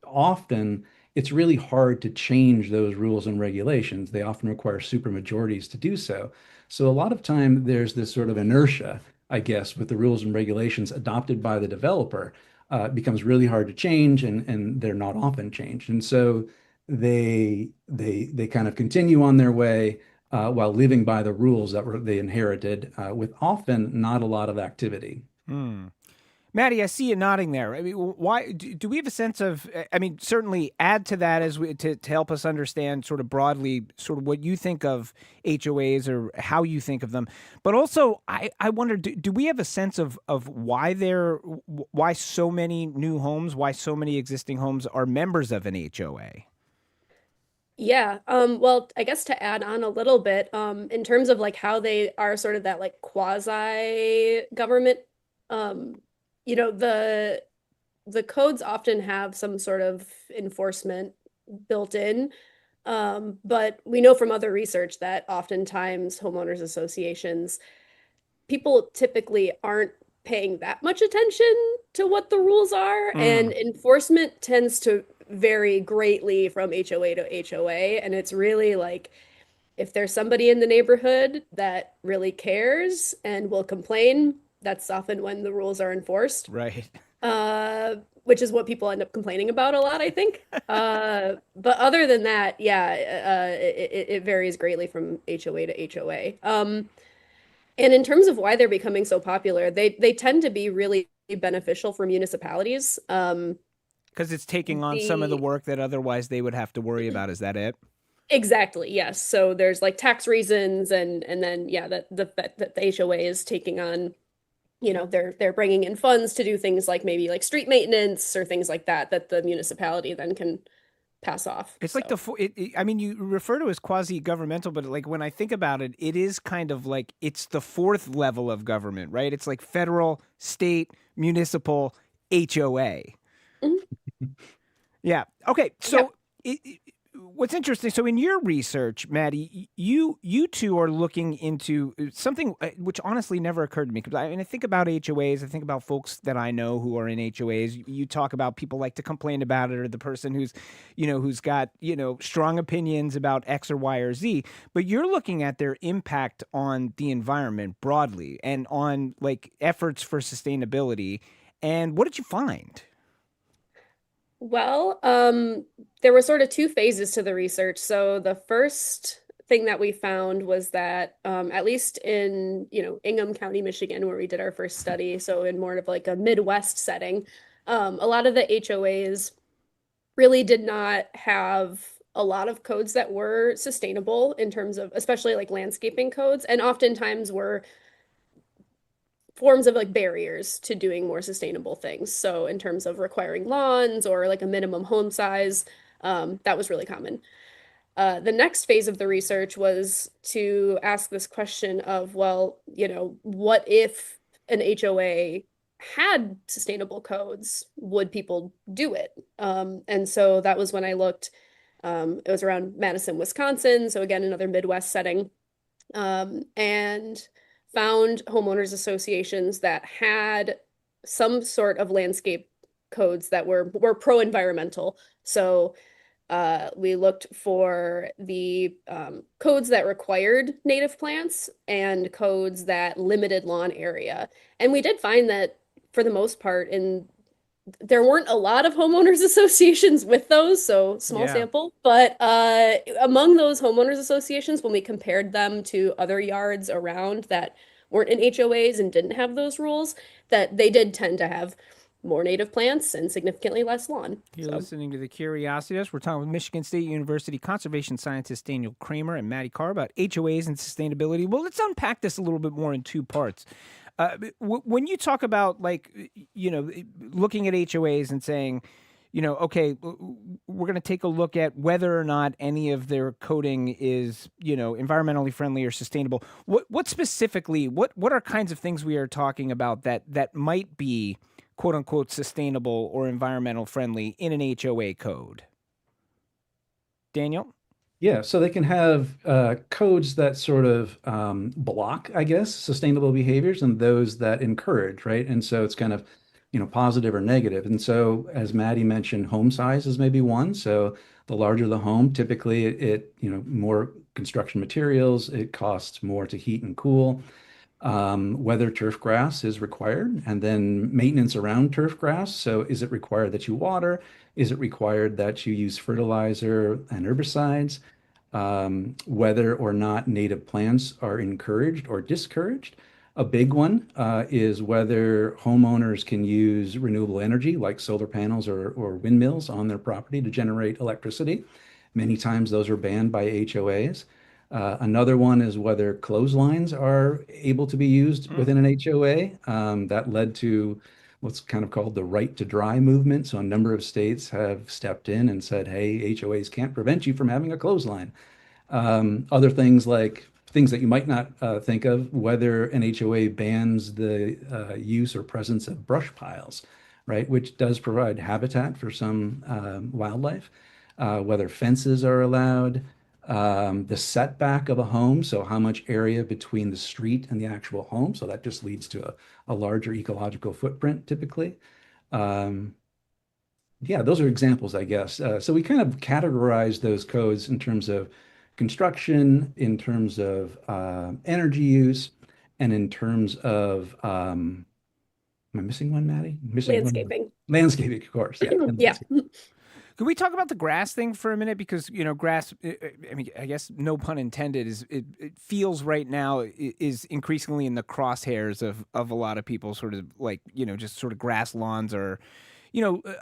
often it's really hard to change those rules and regulations. They often require supermajorities to do so. So a lot of time there's this sort of inertia, I guess, with the rules and regulations adopted by the developer. It becomes really hard to change, and they're not often changed. And so they kind of continue on their way, while living by the rules that they inherited, with often not a lot of activity. Maddie, I see you nodding there. I mean, why do we have a sense of? I mean, certainly add to that to help us understand sort of broadly, sort of what you think of HOAs or how you think of them. But also, I wonder, do we have a sense of why so many new homes, why so many existing homes are members of an HOA? Yeah. Well, I guess to add on a little bit, in terms of like how they are sort of that like quasi government, um, you know, the codes often have some sort of enforcement built in. But we know from other research that oftentimes homeowners associations, people typically aren't paying that much attention to what the rules are, and enforcement tends to vary greatly from HOA to HOA. And it's really like if there's somebody in the neighborhood that really cares and will complain, that's often when the rules are enforced. Right. Which is what people end up complaining about a lot, I think. But other than that, yeah, it varies greatly from HOA to HOA. And in terms of why they're becoming so popular, they tend to be really beneficial for municipalities. Because it's taking on some of the work that otherwise they would have to worry about. Is that it? Exactly, yes. So there's like tax reasons, and then yeah, that the HOA is taking on, you know, they're bringing in funds to do things like maybe like street maintenance or things like that the municipality then can pass off. It's like I mean, you refer to it as quasi-governmental, but like when I think about it, it is kind of like it's the fourth level of government, right? It's like federal, state, municipal, HOA. Yeah. Okay. So what's interesting, so in your research, Maddie, you two are looking into something which honestly never occurred to me. Because I think about HOAs, I think about folks that I know who are in HOAs. You talk about people like to complain about it, or the person who's got, strong opinions about X or Y or Z. But you're looking at their impact on the environment broadly and on like efforts for sustainability. And what did you find? Well, there were sort of two phases to the research. So the first thing that we found was that, at least in, Ingham County, Michigan, where we did our first study, so in more of like a Midwest setting, a lot of the HOAs really did not have a lot of codes that were sustainable in terms of, especially like landscaping codes, and oftentimes were forms of like barriers to doing more sustainable things. So in terms of requiring lawns or like a minimum home size, that was really common. The next phase of the research was to ask this question of, well, what if an HOA had sustainable codes? Would people do it? And so that was when I looked, it was around Madison, Wisconsin. So again, another Midwest setting. And found homeowners associations that had some sort of landscape codes that were pro-environmental. So we looked for the codes that required native plants and codes that limited lawn area. And we did find that for the most part, there weren't a lot of homeowners associations with those, so small sample. But among those homeowners associations, when we compared them to other yards around that weren't in HOAs and didn't have those rules, that they did tend to have more native plants and significantly less lawn. You're listening to The Curiosity Desk. We're talking with Michigan State University conservation scientist Daniel Kramer and Maddie Carr about HOAs and sustainability. Well, let's unpack this a little bit more in two parts. When you talk about looking at HOAs and saying, okay, we're going to take a look at whether or not any of their coding is, environmentally friendly or sustainable. What specifically, what are kinds of things we are talking about that might be quote unquote sustainable or environmental friendly in an HOA code? Daniel? Yeah, so they can have codes that sort of block, I guess, sustainable behaviors and those that encourage, right? And so it's kind of, positive or negative. And so, as Maddie mentioned, home size is maybe one. So the larger the home, typically it more construction materials, it costs more to heat and cool. Whether turf grass is required, and then maintenance around turf grass. So is it required that you water? Is it required that you use fertilizer and herbicides? Whether or not native plants are encouraged or discouraged. A big one is whether homeowners can use renewable energy like solar panels or windmills on their property to generate electricity. Many times those are banned by HOAs. Another one is whether clotheslines are able to be used within an HOA. That led to what's kind of called the right to dry movement. So a number of states have stepped in and said, hey, HOAs can't prevent you from having a clothesline. Other things like things that you might not think of, whether an HOA bans the use or presence of brush piles, right, which does provide habitat for some wildlife, whether fences are allowed, the setback of a home, so how much area between the street and the actual home, so that just leads to a larger ecological footprint typically. Yeah, those are examples, I guess. So we kind of categorize those codes in terms of construction, in terms of energy use, and in terms of, am I missing one, Maddie? Landscaping. Landscaping, of course. Yeah. Yeah. Could we talk about the grass thing for a minute? Because, grass, I mean, I guess no pun intended, it feels right now is increasingly in the crosshairs of a lot of people, sort of like, just sort of grass lawns are,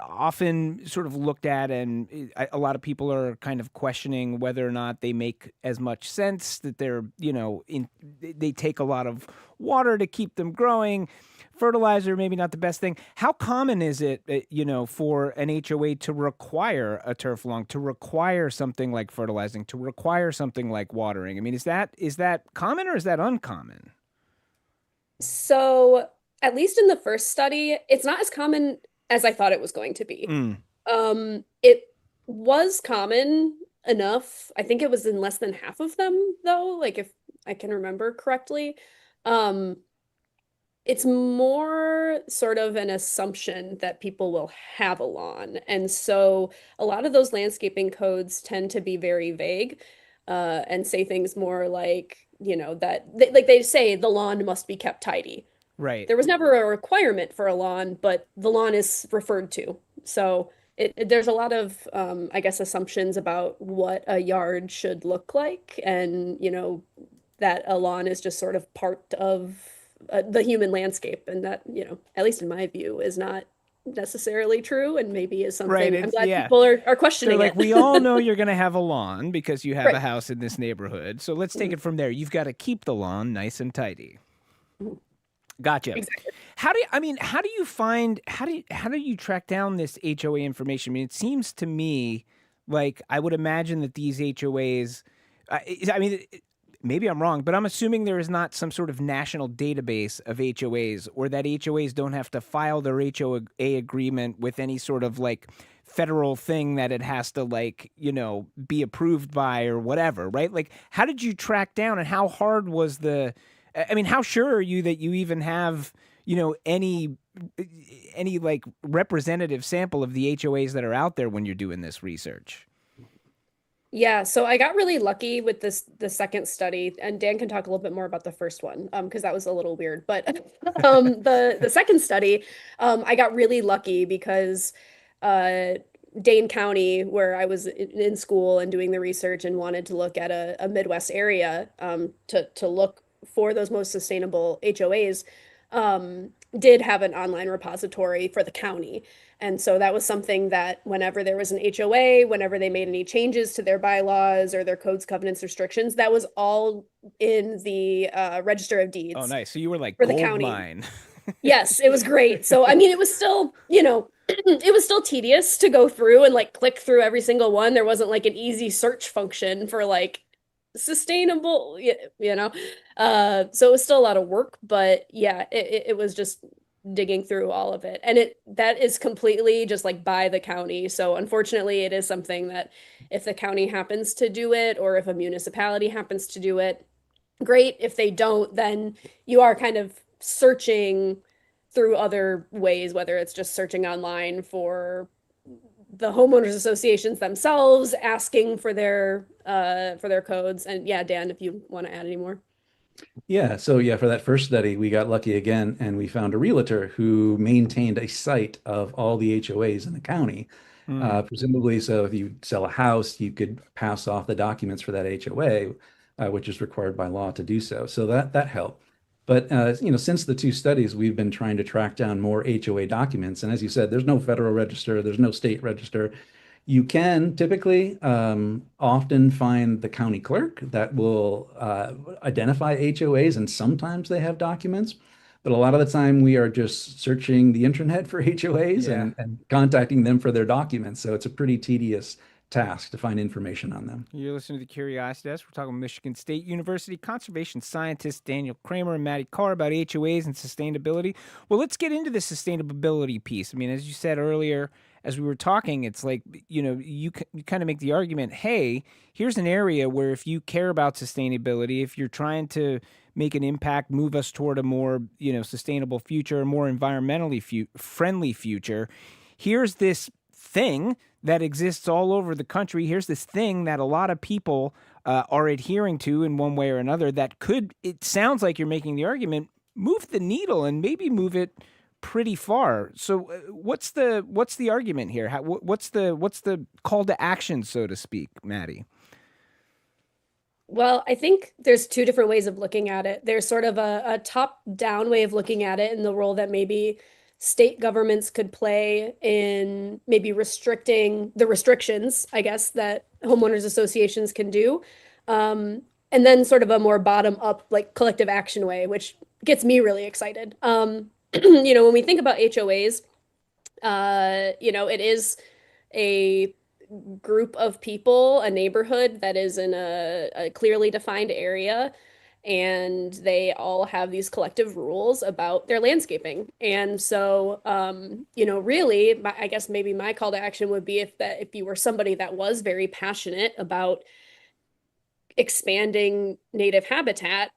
often sort of looked at, and a lot of people are kind of questioning whether or not they make as much sense, that they're, they take a lot of water to keep them growing. Fertilizer, maybe not the best thing. How common is it, for an HOA to require a turf lawn, to require something like fertilizing, to require something like watering? I mean, is that common or is that uncommon? So, at least in the first study, it's not as common as I thought it was going to be. It was common enough. I think it was in less than half of them, though, like if I can remember correctly. It's more sort of an assumption that people will have a lawn. And so a lot of those landscaping codes tend to be very vague and say things more like, that they say the lawn must be kept tidy. Right. There was never a requirement for a lawn, but the lawn is referred to. So there's a lot of, I guess, assumptions about what a yard should look like. And, that a lawn is just sort of part of the human landscape, and that, at least in my view, is not necessarily true, and maybe is something right, I'm glad people are questioning. They're like, it. We all know you're going to have a lawn because you have Right. a house in this neighborhood. So let's take it from there. You've got to keep the lawn nice and tidy. Gotcha. Exactly. How do you track down this HOA information? I mean, it seems to me like I would imagine that these HOAs, maybe I'm wrong, but I'm assuming there is not some sort of national database of HOAs, or that HOAs don't have to file their HOA agreement with any sort of like federal thing that it has to be approved by or whatever, right? Like, how did you track down, and how hard was how sure are you that you even have, any like representative sample of the HOAs that are out there when you're doing this research? Yeah, so I got really lucky with the second study, and Dan can talk a little bit more about the first one, because that was a little weird. But the second study, I got really lucky because Dane County, where I was in school and doing the research and wanted to look at a Midwest area to look for those most sustainable HOAs, did have an online repository for the county. And so that was something that whenever there was an HOA, whenever they made any changes to their bylaws or their codes, covenants, restrictions, that was all in the Register of Deeds. Oh, nice. So you were like for the gold county. mine. Yes, it was great. So, I mean, it was still, it was still tedious to go through and like click through every single one. There wasn't like an easy search function for like sustainable, so it was still a lot of work, but yeah, it was just digging through all of it, and that is completely just like by the county. So unfortunately, it is something that if the county happens to do it, or if a municipality happens to do it, great. If they don't, then you are kind of searching through other ways, whether it's just searching online for the homeowners associations themselves, asking for their codes. And yeah, Dan, if you want to add any more. Yeah. So yeah, for that first study, we got lucky again, and we found a realtor who maintained a site of all the HOAs in the county. Presumably, so if you sell a house, you could pass off the documents for that HOA, which is required by law to do so. So that helped. But since the two studies, we've been trying to track down more HOA documents. And as you said, there's no federal register, there's no state register. You can typically often find the county clerk that will identify HOAs, and sometimes they have documents. But a lot of the time we are just searching the internet for HOAs and contacting them for their documents. So it's a pretty tedious task to find information on them. You're listening to the Curiosity Desk. We're talking with Michigan State University conservation scientists Daniel Kramer and Maddie Carr about HOAs and sustainability. Well, let's get into the sustainability piece. I mean, as you said earlier, as we were talking, it's like, you kind of make the argument, hey, here's an area where if you care about sustainability, if you're trying to make an impact, move us toward a more, sustainable future, a more environmentally friendly future, here's this thing that exists all over the country. Here's this thing that a lot of people are adhering to in one way or another that could, it sounds like you're making the argument, move the needle and maybe move it pretty far. So what's the argument here? What's the call to action, so to speak, Maddie? Well, I think there's two different ways of looking at it. There's sort of a top-down way of looking at it and the role that maybe state governments could play in maybe restricting the restrictions, I guess, that homeowners associations can do. And then sort of a more bottom-up, like collective action way, which gets me really excited. When we think about HOAs, it is a group of people, a neighborhood that is in a clearly defined area, and they all have these collective rules about their landscaping. And so, really, I guess maybe my call to action would be if you were somebody that was very passionate about expanding native habitat,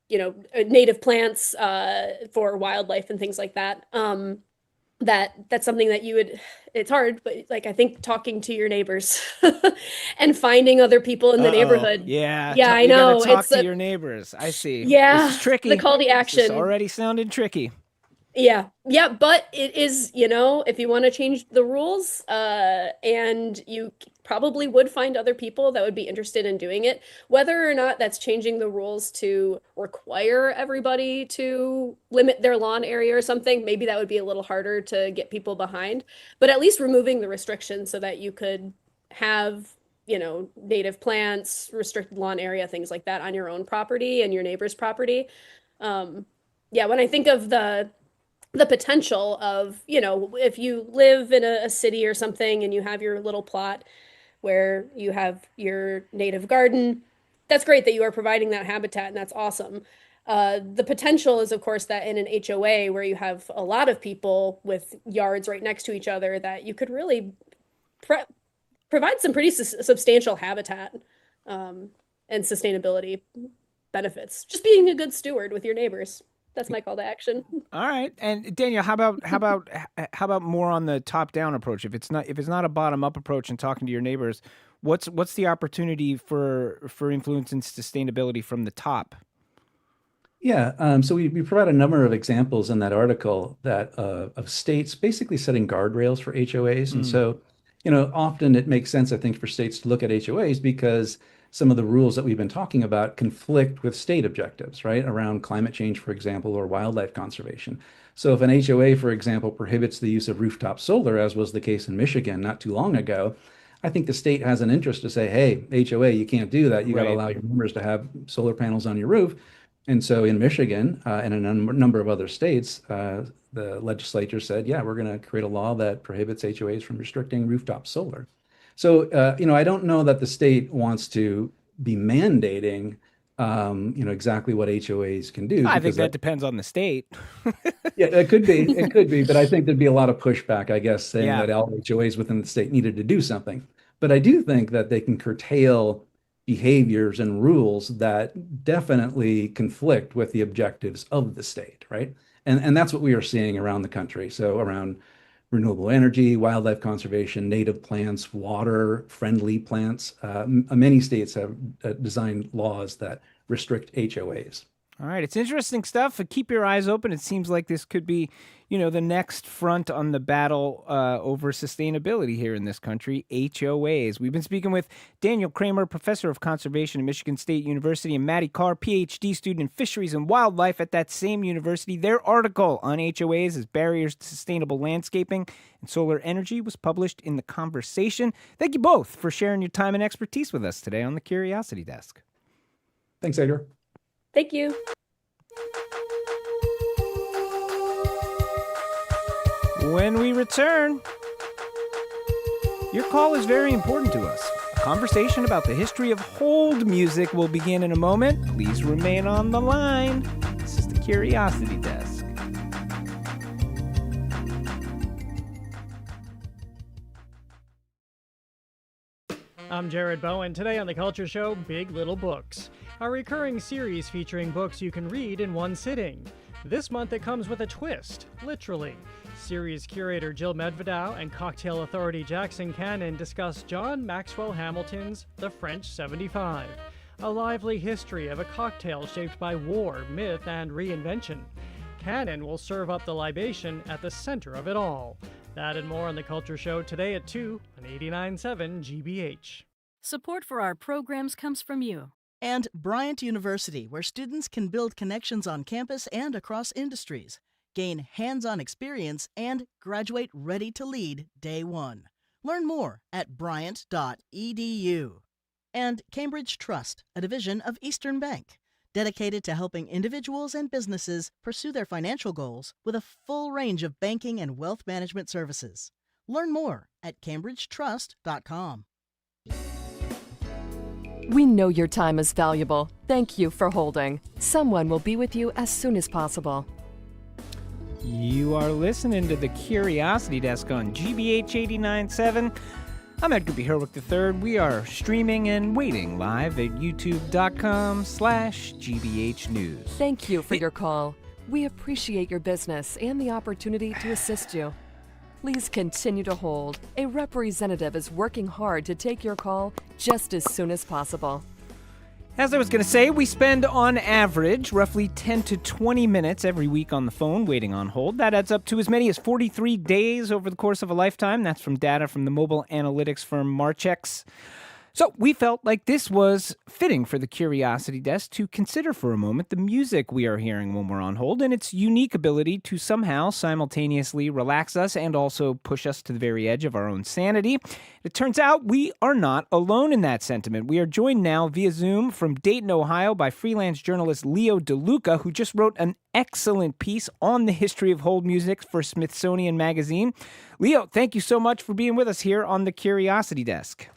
native plants for wildlife and things like that, that's something that you would, it's hard, but like, I think talking to your neighbors and finding other people in the neighborhood. Yeah. Yeah, I know. You gotta talk to your neighbors. I see. Yeah. This is tricky. The call to action. This already sounded tricky. Yeah. Yeah. But it is, if you want to change the rules, and you probably would find other people that would be interested in doing it, whether or not that's changing the rules to require everybody to limit their lawn area or something. Maybe that would be a little harder to get people behind, but at least removing the restrictions so that you could have, native plants, restricted lawn area, things like that on your own property and your neighbor's property. When I think of the potential of, if you live in a city or something and you have your little plot where you have your native garden, that's great that you are providing that habitat, and that's awesome. The potential is, of course, that in an HOA where you have a lot of people with yards right next to each other, that you could really provide some pretty substantial habitat and sustainability benefits. Just being a good steward with your neighbors. That's my call to action. All right. And Daniel, how about more on the top-down approach? If it's not a bottom-up approach and talking to your neighbors, what's the opportunity for influencing sustainability from the top? Yeah. So we provide a number of examples in that article that of states basically setting guardrails for HOAs. And so, often it makes sense, I think, for states to look at HOAs because some of the rules that we've been talking about conflict with state objectives, right? Around climate change, for example, or wildlife conservation. So if an HOA, for example, prohibits the use of rooftop solar, as was the case in Michigan not too long ago, I think the state has an interest to say, hey, HOA, you can't do that. You got to allow your members to have solar panels on your roof. And so in Michigan and in a number of other states, the legislature said, yeah, we're going to create a law that prohibits HOAs from restricting rooftop solar. So, I don't know that the state wants to be mandating, exactly what HOAs can do. I think that depends on the state. Yeah, it could be. But I think there'd be a lot of pushback, I guess, saying that all HOAs within the state needed to do something. But I do think that they can curtail behaviors and rules that definitely conflict with the objectives of the state, right? And that's what we are seeing around the country. So around renewable energy, wildlife conservation, native plants, water-friendly plants. Many states have designed laws that restrict HOAs. All right. It's interesting stuff. Keep your eyes open. It seems like this could be, the next front on the battle over sustainability here in this country, HOAs. We've been speaking with Daniel Kramer, professor of conservation at Michigan State University, and Maddie Carr, PhD student in fisheries and wildlife at that same university. Their article on HOAs as barriers to sustainable landscaping and solar energy was published in The Conversation. Thank you both for sharing your time and expertise with us today on the Curiosity Desk. Thanks, Edgar. Thank you. When we return, your call is very important to us. A conversation about the history of hold music will begin in a moment. Please remain on the line. This is the Curiosity Desk. I'm Jared Bowen. Today on The Culture Show, Big Little Books, a recurring series featuring books you can read in one sitting. This month it comes with a twist, literally. Series curator Jill Medvedow and cocktail authority Jackson Cannon discuss John Maxwell Hamilton's The French 75, a lively history of a cocktail shaped by war, myth, and reinvention. Cannon will serve up the libation at the center of it all. That and more on The Culture Show today at 2 on 89.7 GBH. Support for our programs comes from you. And Bryant University, where students can build connections on campus and across industries, gain hands-on experience, and graduate ready to lead day one. Learn more at bryant.edu. And Cambridge Trust, a division of Eastern Bank, dedicated to helping individuals and businesses pursue their financial goals with a full range of banking and wealth management services. Learn more at cambridgetrust.com. We know your time is valuable. Thank you for holding. Someone will be with you as soon as possible. You are listening to the Curiosity Desk on GBH 89.7. I'm Edgar B. Herwick III. We are streaming and waiting live at youtube.com/GBH News. Thank you for your call. We appreciate your business and the opportunity to assist you. Please continue to hold. A representative is working hard to take your call just as soon as possible. As I was going to say, we spend on average roughly 10 to 20 minutes every week on the phone waiting on hold. That adds up to as many as 43 days over the course of a lifetime. That's from data from the mobile analytics firm Marchex. So we felt like this was fitting for the Curiosity Desk to consider for a moment the music we are hearing when we're on hold and its unique ability to somehow simultaneously relax us and also push us to the very edge of our own sanity. It turns out we are not alone in that sentiment. We are joined now via Zoom from Dayton, Ohio by freelance journalist Leo DeLuca, who just wrote an excellent piece on the history of hold music for Smithsonian Magazine. Leo, thank you so much for being with us here on the Curiosity Desk.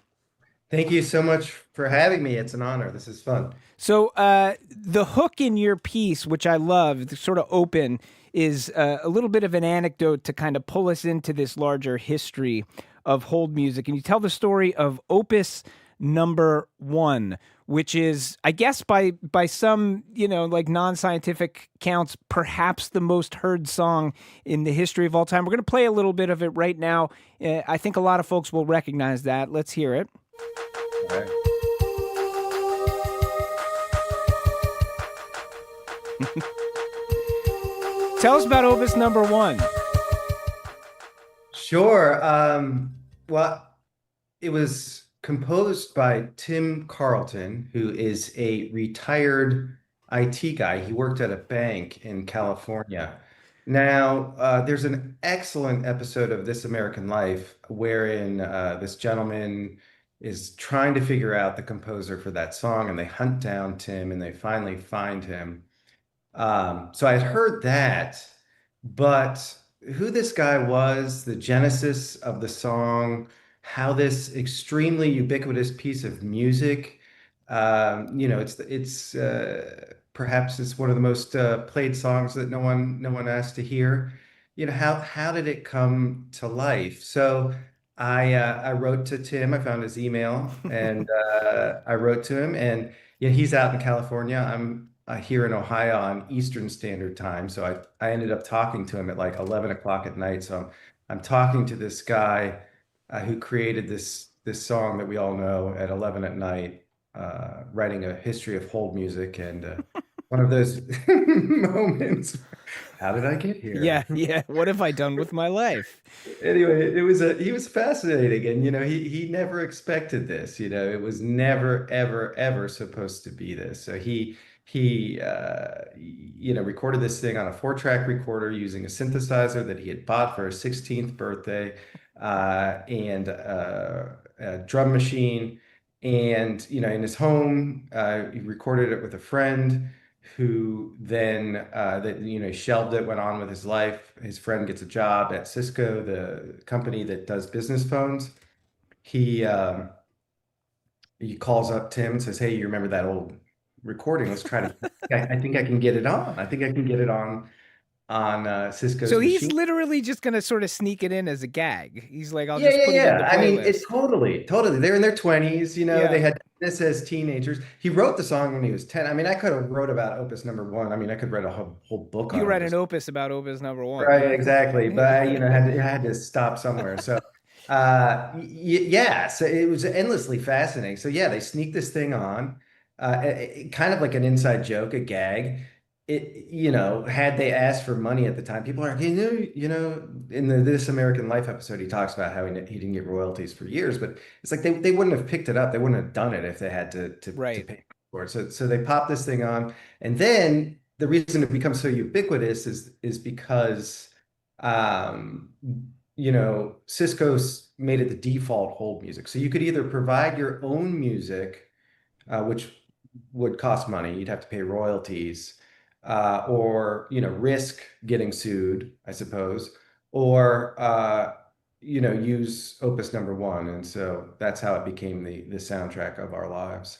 Thank you so much for having me. It's an honor. This is fun. So the hook in your piece, which I love, the sort of open, is a little bit of an anecdote to kind of pull us into this larger history of hold music. And you tell the story of Opus number 1, which is, I guess, by some, like non-scientific counts, perhaps the most heard song in the history of all time. We're going to play a little bit of it right now. I think a lot of folks will recognize that. Let's hear it. All right. Tell us about Opus number 1. Sure. Well, it was composed by Tim Carlton, who is a retired IT guy. He worked at a bank in California. Now, there's an excellent episode of This American Life wherein this gentleman is trying to figure out the composer for that song, and they hunt down Tim and they finally find him. So I had heard that, but who this guy was, the genesis of the song, how this extremely ubiquitous piece of music, it's perhaps it's one of the most played songs that no one asked to hear. How did it come to life? So I wrote to Tim. I found his email and I wrote to him, and he's out in California. I'm here in Ohio on Eastern Standard Time. So I ended up talking to him at like 11 o'clock at night. So I'm talking to this guy who created this song that we all know at 11 at night, writing a history of hold music, and one of those moments. How did I get here? Yeah. What have I done with my life? Anyway, he was fascinating, and he never expected this. It was never ever supposed to be this. So he recorded this thing on a 4-track recorder using a synthesizer that he had bought for his 16th birthday, and a drum machine, and in his home, he recorded it with a friend who then shelved it, went on with his life. His friend gets a job at Cisco, the company that does business phones. He calls up Tim and says, "Hey, you remember that old recording? Let's try to. I think I can get it on. I think I can get it on Cisco's So he's machine." literally just going to sort of sneak it in as a gag. He's like, I'll just put it in the I mean, playlist. it's totally. They're in their 20s, Yeah. they had this as teenagers. He wrote the song when he was 10. I mean, I could have wrote about Opus Number 1. I mean, I could write a whole book on You write Opus. an opus about Opus Number 1. Right, exactly. But I had to stop somewhere. So, so it was endlessly fascinating. So yeah, they sneak this thing on, kind of like an inside joke, a gag. Had they asked for money at the time, people are like, in the This American Life episode, he talks about how he didn't get royalties for years, but it's like they wouldn't have picked it up. They wouldn't have done it if they had to pay for it. So they pop this thing on, and then the reason it becomes so ubiquitous is because Cisco's made it the default hold music. So you could either provide your own music, which would cost money, you'd have to pay royalties, or risk getting sued, I suppose, or use Opus Number 1. And so that's how it became the soundtrack of our lives.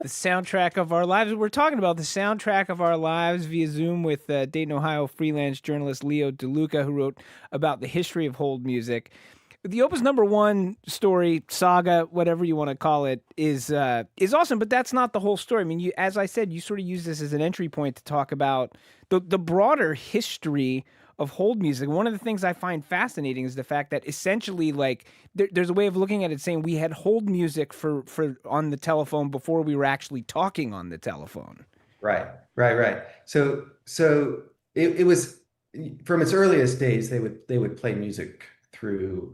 The soundtrack of our lives. We're talking about the soundtrack of our lives via Zoom with Dayton, Ohio freelance journalist Leo DeLuca, who wrote about the history of hold music. The Opus Number 1 story, saga, whatever you want to call it, is awesome, but that's not the whole story. I mean, as I said, you sort of use this as an entry point to talk about the broader history of hold music. One of the things I find fascinating is the fact that essentially, like, there's a way of looking at it saying we had hold music for on the telephone before we were actually talking on the telephone. Right. So it was from its earliest days. They would play music through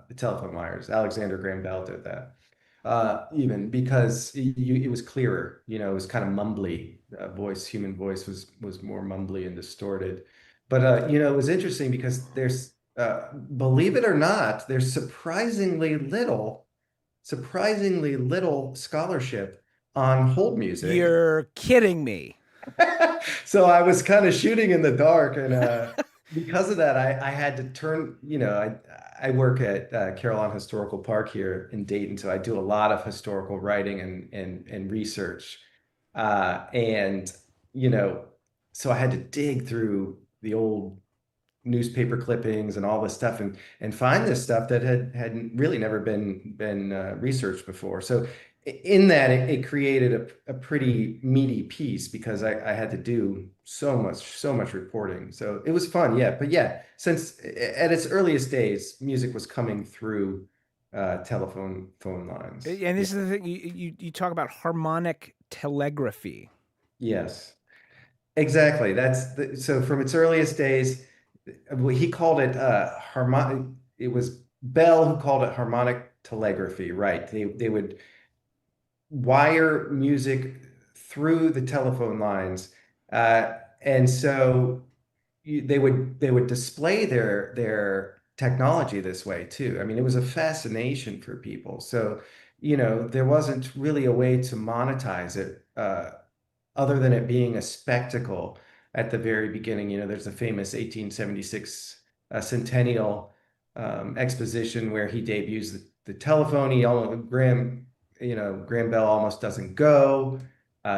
the telephone wires. Alexander Graham Bell did that, even because it was clearer. It was kind of mumbly. Human voice was more mumbly and distorted. But it was interesting because there's, believe it or not, there's surprisingly little scholarship on hold music. You're kidding me. So I was kind of shooting in the dark, and because of that, I had to turn. I work at Carillon Historical Park here in Dayton, so I do a lot of historical writing and research, and so I had to dig through the old newspaper clippings and all this stuff and find this stuff that had really never been researched before. So in that, it created a pretty meaty piece because I had to do so much reporting. So it was fun, yeah. But yeah, since at its earliest days, music was coming through phone lines. And this is the thing, you talk about harmonic telegraphy. Yes. Exactly. So from its earliest days, he called it harmonic. It was Bell who called it harmonic telegraphy, right? They would wire music through the telephone lines, and so they would display their technology this way too. I mean, it was a fascination for people. So there wasn't really a way to monetize it. Other than it being a spectacle at the very beginning. There's a famous 1876 centennial exposition where he debuts the telephone. Graham Bell almost doesn't go.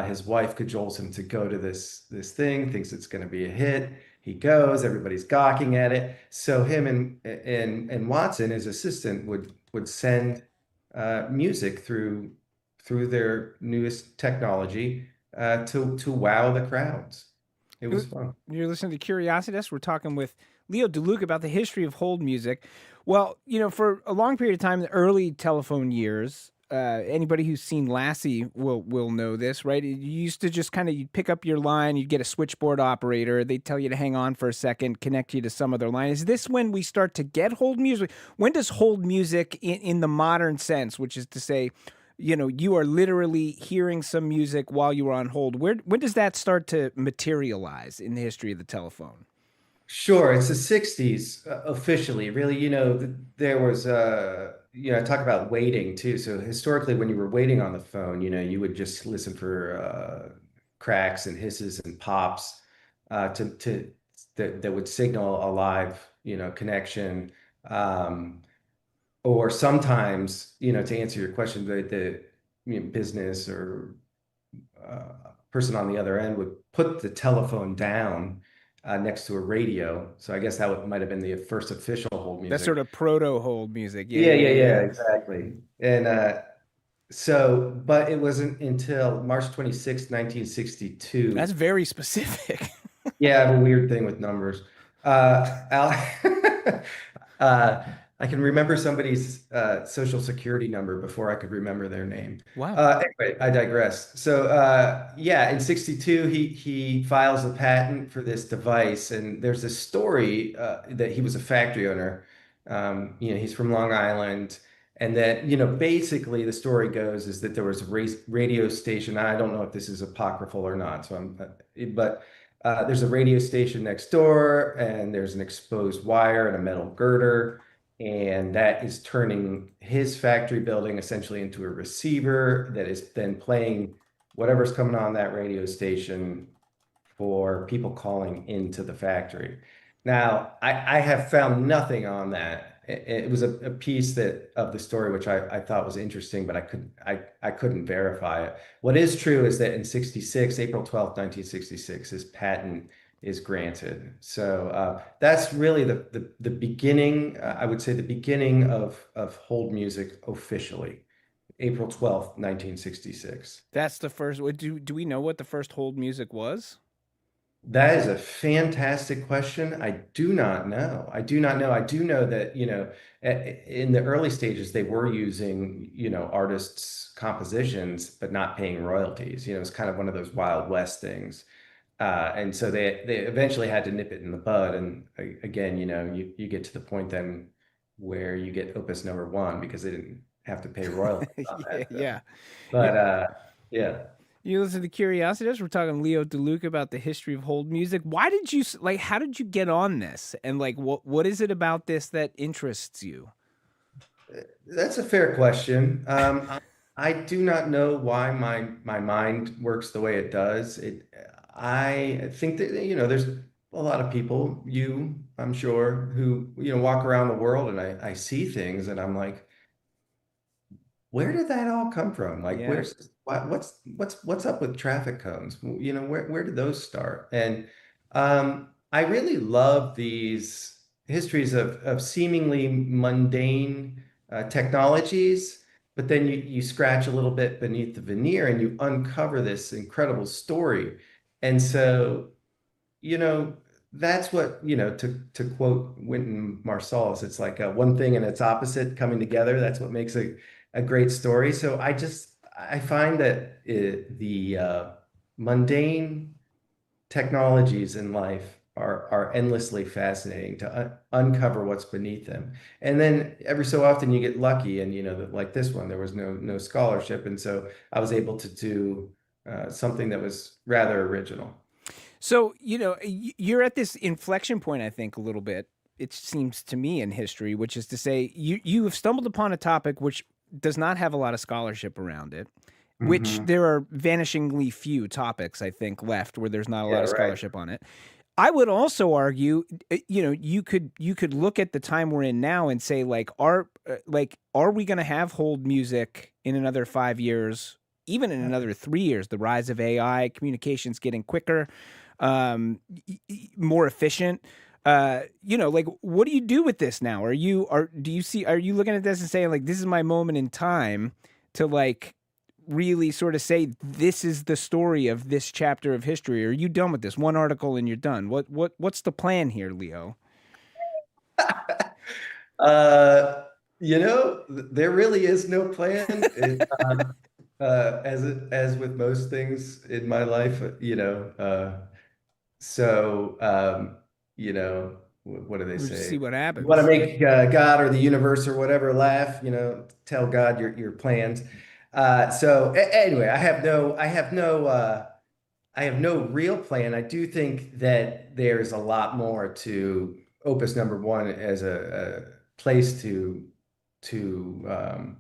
His wife cajoles him to go to this thing, thinks it's going to be a hit. He goes, everybody's gawking at it. So him and Watson, his assistant, would send music through their newest technology to wow the crowds. It was fun. You're listening to Curiosity Desk. We're talking with Leo DeLuca about the history of hold music. Well, for a long period of time, the early telephone years, anybody who's seen Lassie will know this, right? You used to just you'd pick up your line, you'd get a switchboard operator, they'd tell you to hang on for a second, connect you to some other line. Is this when we start to get hold music? When does hold music in the modern sense, which is to say, you are literally hearing some music while you are on hold. When does that start to materialize in the history of the telephone? Sure, it's the 60s officially. Really, there was I talk about waiting too. So historically, when you were waiting on the phone, you would just listen for cracks and hisses and pops to that would signal a live, connection. Or sometimes, to answer your question, the business or person on the other end would put the telephone down next to a radio. So I guess that might have been the first official hold music. That's sort of proto hold music. Yeah, exactly. And but it wasn't until March 26th, 1962. That's very specific. Yeah, I have a weird thing with numbers. I can remember somebody's social security number before I could remember their name. Wow. Anyway, I digress. So in 62, he files a patent for this device, and there's this story that he was a factory owner. He's from Long Island, and that basically the story goes is that there was a radio station. I don't know if this is apocryphal or not. But there's a radio station next door, and there's an exposed wire and a metal girder. And that is turning his factory building essentially into a receiver that is then playing whatever's coming on that radio station for people calling into the factory. Now, I have found nothing on that. It was a piece of the story which I thought was interesting, but I couldn't verify it. What is true is that in 66, April 12th, 1966, his patent is granted. So that's really the beginning, I would say the beginning of hold music officially, April 12th, 1966. That's the first. Do we know what the first hold music was? That is a fantastic question. I do not know. I do know that, in the early stages, they were using, artists' compositions, but not paying royalties. It's kind of one of those Wild West things. And so they eventually had to nip it in the bud. And again, you get to the point then where you get Opus number 1 because they didn't have to pay royalties on that. Yeah. But yeah. You listen to Curiosities. We're talking Leo DeLuca about the history of hold music. Why did you how did you get on this? And what is it about this that interests you? That's a fair question. I do not know why my mind works the way it does. I think that, there's a lot of people, I'm sure, who, walk around the world and I see things and I'm like, where did that all come from? Like, what's up with traffic cones? Where did those start? And I really love these histories of seemingly mundane technologies, but then you scratch a little bit beneath the veneer and you uncover this incredible story. And so, that's what, to quote Wynton Marsalis, it's like one thing and its opposite coming together. That's what makes a great story. So I find that the mundane technologies in life are endlessly fascinating to uncover what's beneath them. And then every so often you get lucky and, like this one, there was no scholarship. And so I was able to do something that was rather original. So, you're at this inflection point, I think, a little bit, it seems to me, in history, which is to say you have stumbled upon a topic which does not have a lot of scholarship around it, which there are vanishingly few topics, I think, left where there's not a lot of scholarship on it. I would also argue, you could look at the time we're in now and say, are we going to have hold music in another 5 years? Even in another 3 years, the rise of AI, communications getting quicker, more efficient. What do you do with this now? Are you looking at this and saying this is my moment in time to really sort of say this is the story of this chapter of history? Or are you done with this one article and you're done? What's the plan here, Leo? There really is no plan. As with most things in my life, what do they say? See what happens. You want to make God or the universe or whatever laugh, tell God your plans. So anyway, I have no real plan. I do think that there's a lot more to Opus number 1 as a place to tell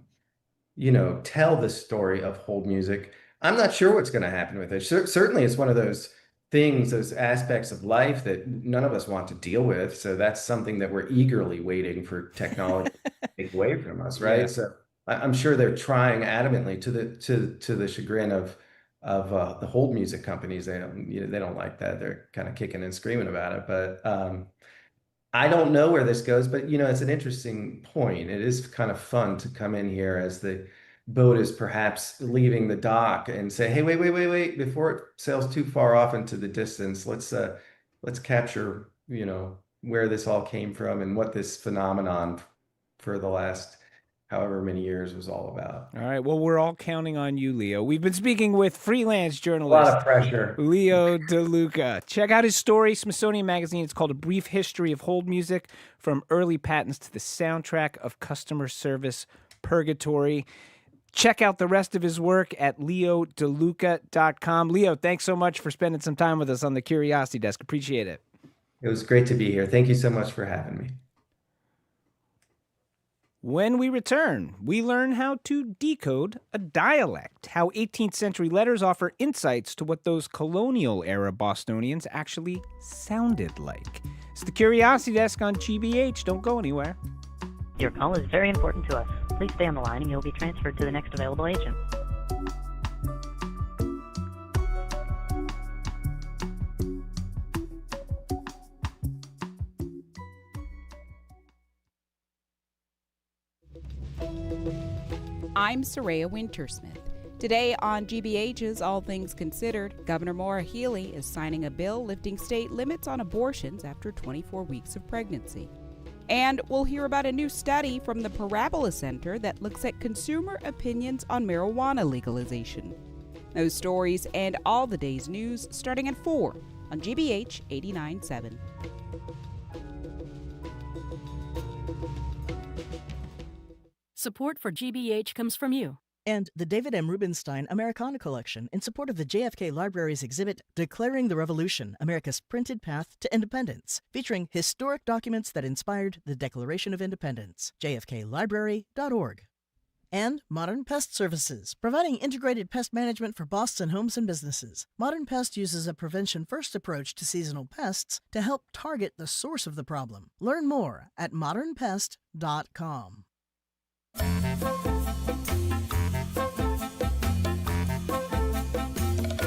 the story of hold music. I'm not sure what's going to happen with it. Certainly, it's one of those things, those aspects of life that none of us want to deal with. So that's something that we're eagerly waiting for technology to take away from us, right? Yeah. So I'm sure they're trying adamantly to the chagrin of the hold music companies. They don't like that. They're kind of kicking and screaming about it. But I don't know where this goes. But it's an interesting point. It is kind of fun to come in here as the boat is perhaps leaving the dock and say, hey, wait, before it sails too far off into the distance, let's capture, where this all came from and what this phenomenon for the last however many years was all about. All right. Well, we're all counting on you, Leo. We've been speaking with freelance journalist A lot of pressure. Leo DeLuca. Check out his story, Smithsonian Magazine. It's called A Brief History of Hold Music, from Early Patents to the Soundtrack of Customer Service Purgatory. Check out the rest of his work at leodeluca.com. Leo, thanks so much for spending some time with us on the Curiosity Desk. Appreciate it. It was great to be here. Thank you so much for having me. When we return, we learn how to decode a dialect, how 18th century letters offer insights to what those colonial-era Bostonians actually sounded like. It's the Curiosity Desk on GBH. Don't go anywhere. Your call is very important to us. Please stay on the line and you'll be transferred to the next available agent. I'm Saraya Wintersmith. Today on GBH's All Things Considered, Governor Maura Healey is signing a bill lifting state limits on abortions after 24 weeks of pregnancy. And we'll hear about a new study from the Parabola Center that looks at consumer opinions on marijuana legalization. Those stories and all the day's news starting at 4 on GBH 89.7. Support for GBH comes from you. And the David M. Rubenstein Americana Collection in support of the JFK Library's exhibit Declaring the Revolution, America's Printed Path to Independence, featuring historic documents that inspired the Declaration of Independence. jfklibrary.org. And Modern Pest Services, providing integrated pest management for Boston homes and businesses. Modern Pest uses a prevention-first approach to seasonal pests to help target the source of the problem. Learn more at modernpest.com.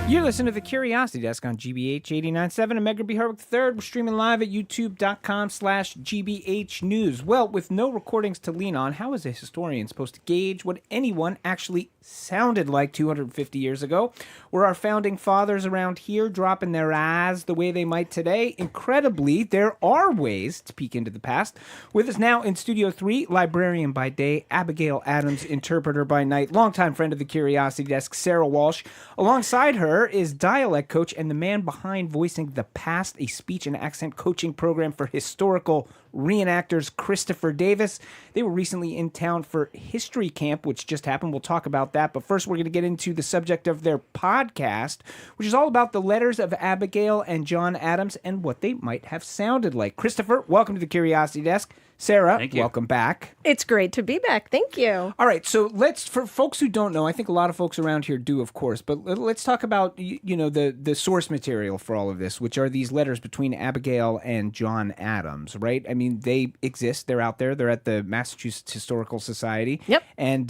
You're listening to the Curiosity Desk on GBH 89.7. I'm Edgar B. Herwick III. We're streaming live at youtube.com/GBH News. Well, with no recordings to lean on, how is a historian supposed to gauge what anyone actually sounded like 250 years ago? Were our founding fathers around here dropping their eyes the way they might today? Incredibly, there are ways to peek into the past. With us now in Studio 3, librarian by day, Abigail Adams, interpreter by night, longtime friend of the Curiosity Desk, Sarah Walsh. Alongside her is dialect coach and the man behind Voicing the Past, a speech and accent coaching program for historical reenactors, Christopher Davis. They were recently in town for History Camp, which just happened. We'll talk about that. But first, we're going to get into the subject of their podcast, which is all about the letters of Abigail and John Adams and what they might have sounded like. Christopher, welcome to the Curiosity Desk. Sarah, welcome back. It's great to be back. Thank you. All right, so for folks who don't know, I think a lot of folks around here do, of course, but let's talk about, the source material for all of this, which are these letters between Abigail and John Adams, right? I mean, they exist. They're out there. They're at the Massachusetts Historical Society. Yep. And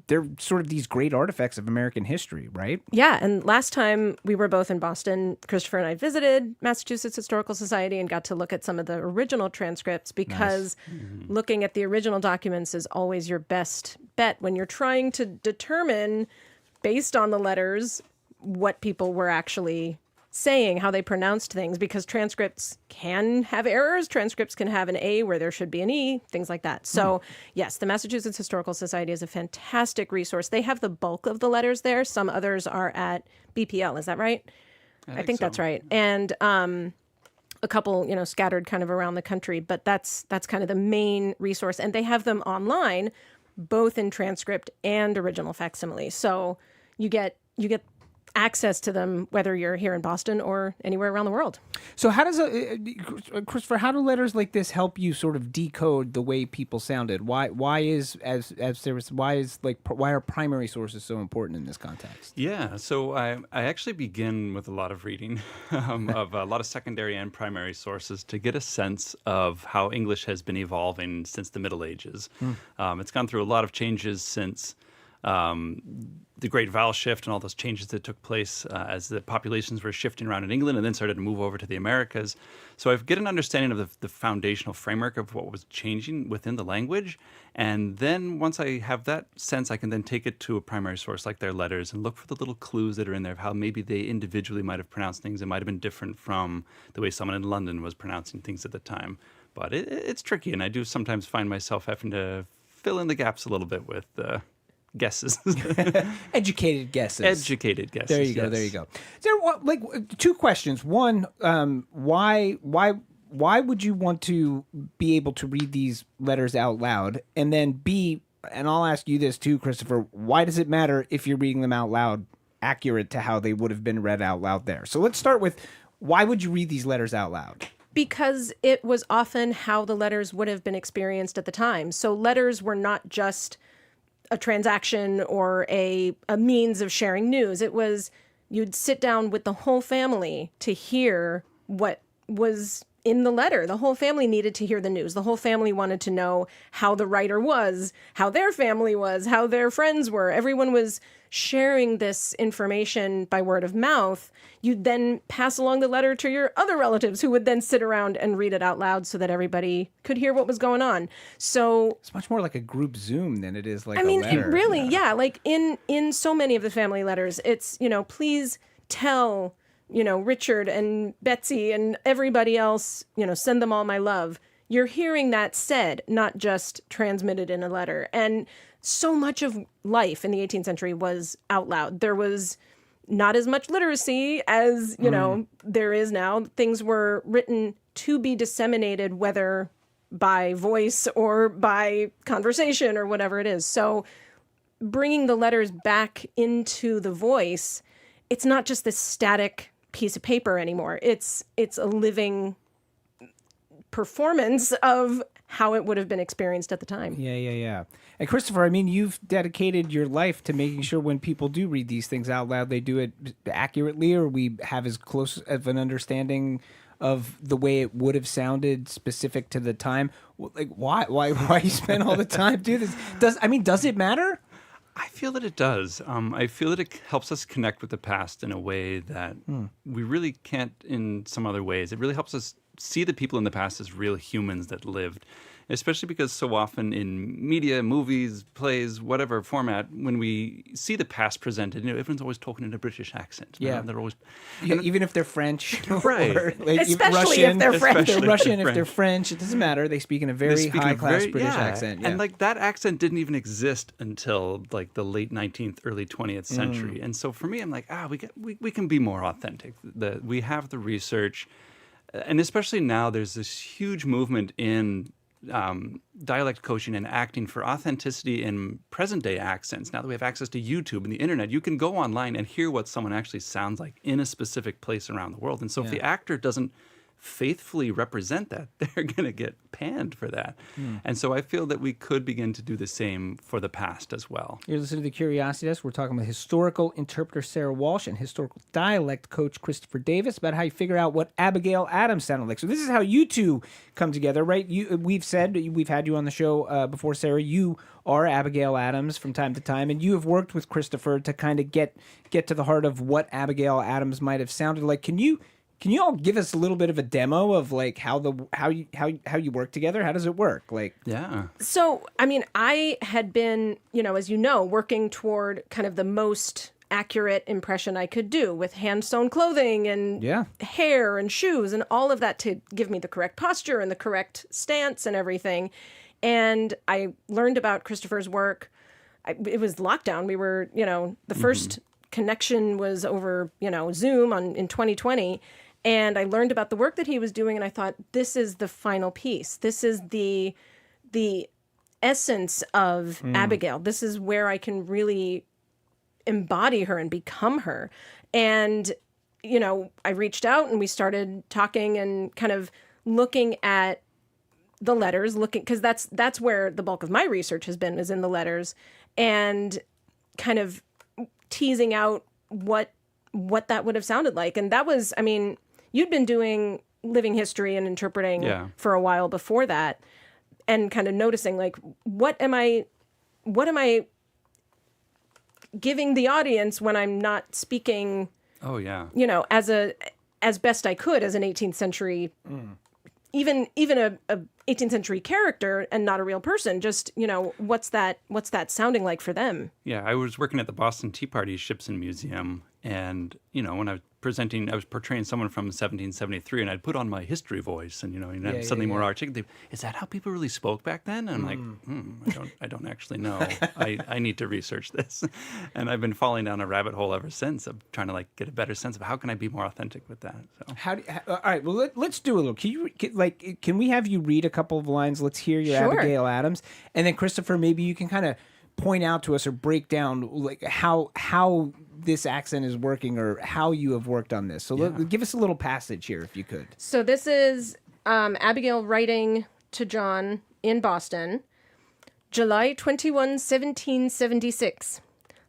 they're sort of these great artifacts of American history, right? Yeah, and last time we were both in Boston, Christopher and I visited Massachusetts Historical Society and got to look at some of the original transcripts because looking at the original documents is always your best bet when you're trying to determine, based on the letters, what people were actually saying, how they pronounced things, because transcripts can have errors. Transcripts can have an A where there should be an E, things like that. So, yes, the Massachusetts Historical Society is a fantastic resource. They have the bulk of the letters there. Some others are at BPL. Is that right? I think that's right. And a couple, scattered kind of around the country, but that's kind of the main resource. And they have them online, both in transcript and original facsimile. So you get access to them, whether you're here in Boston or anywhere around the world. So how does Christopher? How do letters like this help you sort of decode the way people sounded? Why are primary sources so important in this context? Yeah, so I actually begin with a lot of reading of a lot of secondary and primary sources to get a sense of how English has been evolving since the Middle Ages. It's gone through a lot of changes since the Great Vowel Shift and all those changes that took place as the populations were shifting around in England and then started to move over to the Americas. So I get an understanding of the foundational framework of what was changing within the language. And then once I have that sense, I can then take it to a primary source like their letters and look for the little clues that are in there of how maybe they individually might have pronounced things that might have been different from the way someone in London was pronouncing things at the time. But it's tricky, and I do sometimes find myself having to fill in the gaps a little bit with guesses. Educated guesses. There you go. There you go. So, two questions. One, why would you want to be able to read these letters out loud? And then B, and I'll ask you this too, Christopher, why does it matter if you're reading them out loud accurate to how they would have been read out loud there? So let's start with, why would you read these letters out loud? Because it was often how the letters would have been experienced at the time. So letters were not just a transaction or a means of sharing news. It was, you'd sit down with the whole family to hear what was in the letter. The whole family needed to hear the news. The whole family wanted to know how the writer was, how their family was, how their friends were. Everyone was sharing this information by word of mouth. You'd then pass along the letter to your other relatives who would then sit around and read it out loud so that everybody could hear what was going on. So it's much more like a group Zoom than it is like a letter. letter. Really, yeah. Like in so many of the family letters, it's, please tell, Richard and Betsy and everybody else, send them all my love. You're hearing that said, not just transmitted in a letter. And so much of life in the 18th century was out loud. There was not as much literacy as, there is now. Things were written to be disseminated, whether by voice or by conversation or whatever it is. So bringing the letters back into the voice, it's not just this static piece of paper anymore. It's a living performance of how it would have been experienced at the time. Yeah. And Christopher, I mean, you've dedicated your life to making sure when people do read these things out loud, they do it accurately, or we have as close of an understanding of the way it would have sounded specific to the time. Like, why you spend all the time doing this? Does it matter? I feel that it does. I feel that it helps us connect with the past in a way that we really can't in some other ways. It really helps us see the people in the past as real humans that lived, especially because so often in media, movies, plays, whatever format, when we see the past presented, everyone's always talking in a British accent. Yeah. They're always... even if they're French. Right. Or especially if they're French. If they're Russian, if they're French, it doesn't matter. They speak in a very high-class British accent. Yeah. And that accent didn't even exist until the late 19th, early 20th century. And so for me, I'm like, we can be more authentic. We have the research. And especially now, there's this huge movement in dialect coaching and acting for authenticity in present-day accents. Now that we have access to YouTube and the internet, you can go online and hear what someone actually sounds like in a specific place around the world. And so if the actor doesn't faithfully represent that, they're going to get panned for that. And so I feel that we could begin to do the same for the past as well. You're listening to The Curiosity Desk. We're talking with historical interpreter Sarah Walsh and historical dialect coach Christopher Davis about how you figure out what Abigail Adams sounded like. So this is how you two come together, right? We've had you on the show before, Sarah. You are Abigail Adams from time to time, and you have worked with Christopher to kind of get to the heart of what Abigail Adams might have sounded like. Can you all give us a little bit of a demo of how you work together? How does it work? So, I had been, as you know, working toward kind of the most accurate impression I could do with hand-sewn clothing and hair and shoes and all of that to give me the correct posture and the correct stance and everything. And I learned about Christopher's work. It was lockdown. We were, the first connection was over, Zoom in 2020. And I learned about the work that he was doing, and I thought, this is the final piece. This is the essence of Abigail. This is where I can really embody her and become her. And, you know, I reached out and we started talking and kind of looking at the letters, because that's where the bulk of my research has been, is in the letters, and kind of teasing out what that would have sounded like. And that was, I mean, you'd been doing living history and interpreting for a while before that, and kind of noticing, like, what am I giving the audience when I'm not speaking, you know, as best I could as an 18th century, even a 18th century character and not a real person. Just, you know, what's that sounding like for them? Yeah, I was working at the Boston Tea Party Ships and Museum, and, you know, when I was portraying someone from 1773, and I'd put on my history voice, and, you know, and I'm suddenly more articulate. Is that how people really spoke back then? And I'm like, I don't actually know. I need to research this. And I've been falling down a rabbit hole ever since of trying to, like, get a better sense of how can I be more authentic with that. So all right, well, let's do a little. Can we have you read a couple of lines? Let's hear your Abigail Adams. And then, Christopher, maybe you can kind of point out to us or break down, like, how this accent is working, or how you have worked on this. So give us a little passage here, if you could. So this is Abigail writing to John in Boston, July 21, 1776.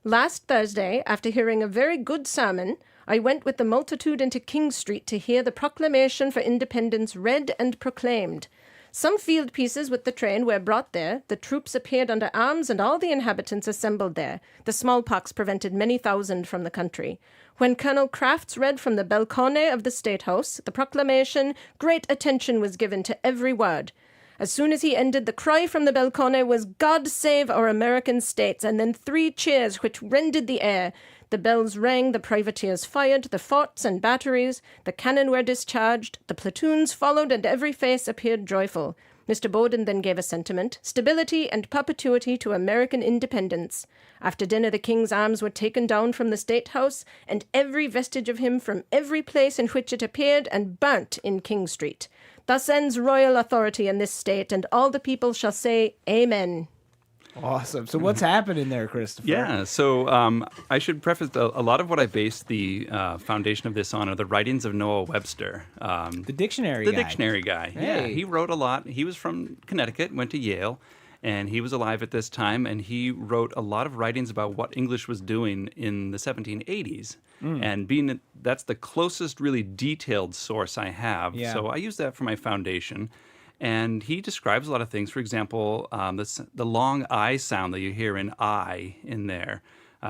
Last Thursday, after hearing a very good sermon, I went with the multitude into King Street to hear the proclamation for independence read and proclaimed. Some field pieces with the train were brought there, the troops appeared under arms, and all the inhabitants assembled there. The smallpox prevented many thousand from the country. When Colonel Crafts read from the balcony of the State House the proclamation, great attention was given to every word. As soon as he ended, the cry from the balcony was, "God save our American States," and then 3 cheers which rended the air. The bells rang, the privateers fired, the forts and batteries, the cannon were discharged, the platoons followed, and every face appeared joyful. Mr. Bowden then gave a sentiment, "Stability and perpetuity to American independence." After dinner, the king's arms were taken down from the State House, and every vestige of him from every place in which it appeared, and burnt in King Street. Thus ends royal authority in this state, and all the people shall say, Amen. Awesome. So what's happening there, Christopher? Yeah, so I should preface a lot of what I based the foundation of this on are the writings of Noah Webster. The dictionary guy. Dictionary guy. Hey. Yeah, he wrote a lot. He was from Connecticut, went to Yale, and he was alive at this time, and he wrote a lot of writings about what English was doing in the 1780s. And that's the closest really detailed source I have. Yeah. So I use that for my foundation. And he describes a lot of things. For example, the long I sound that you hear in I in there.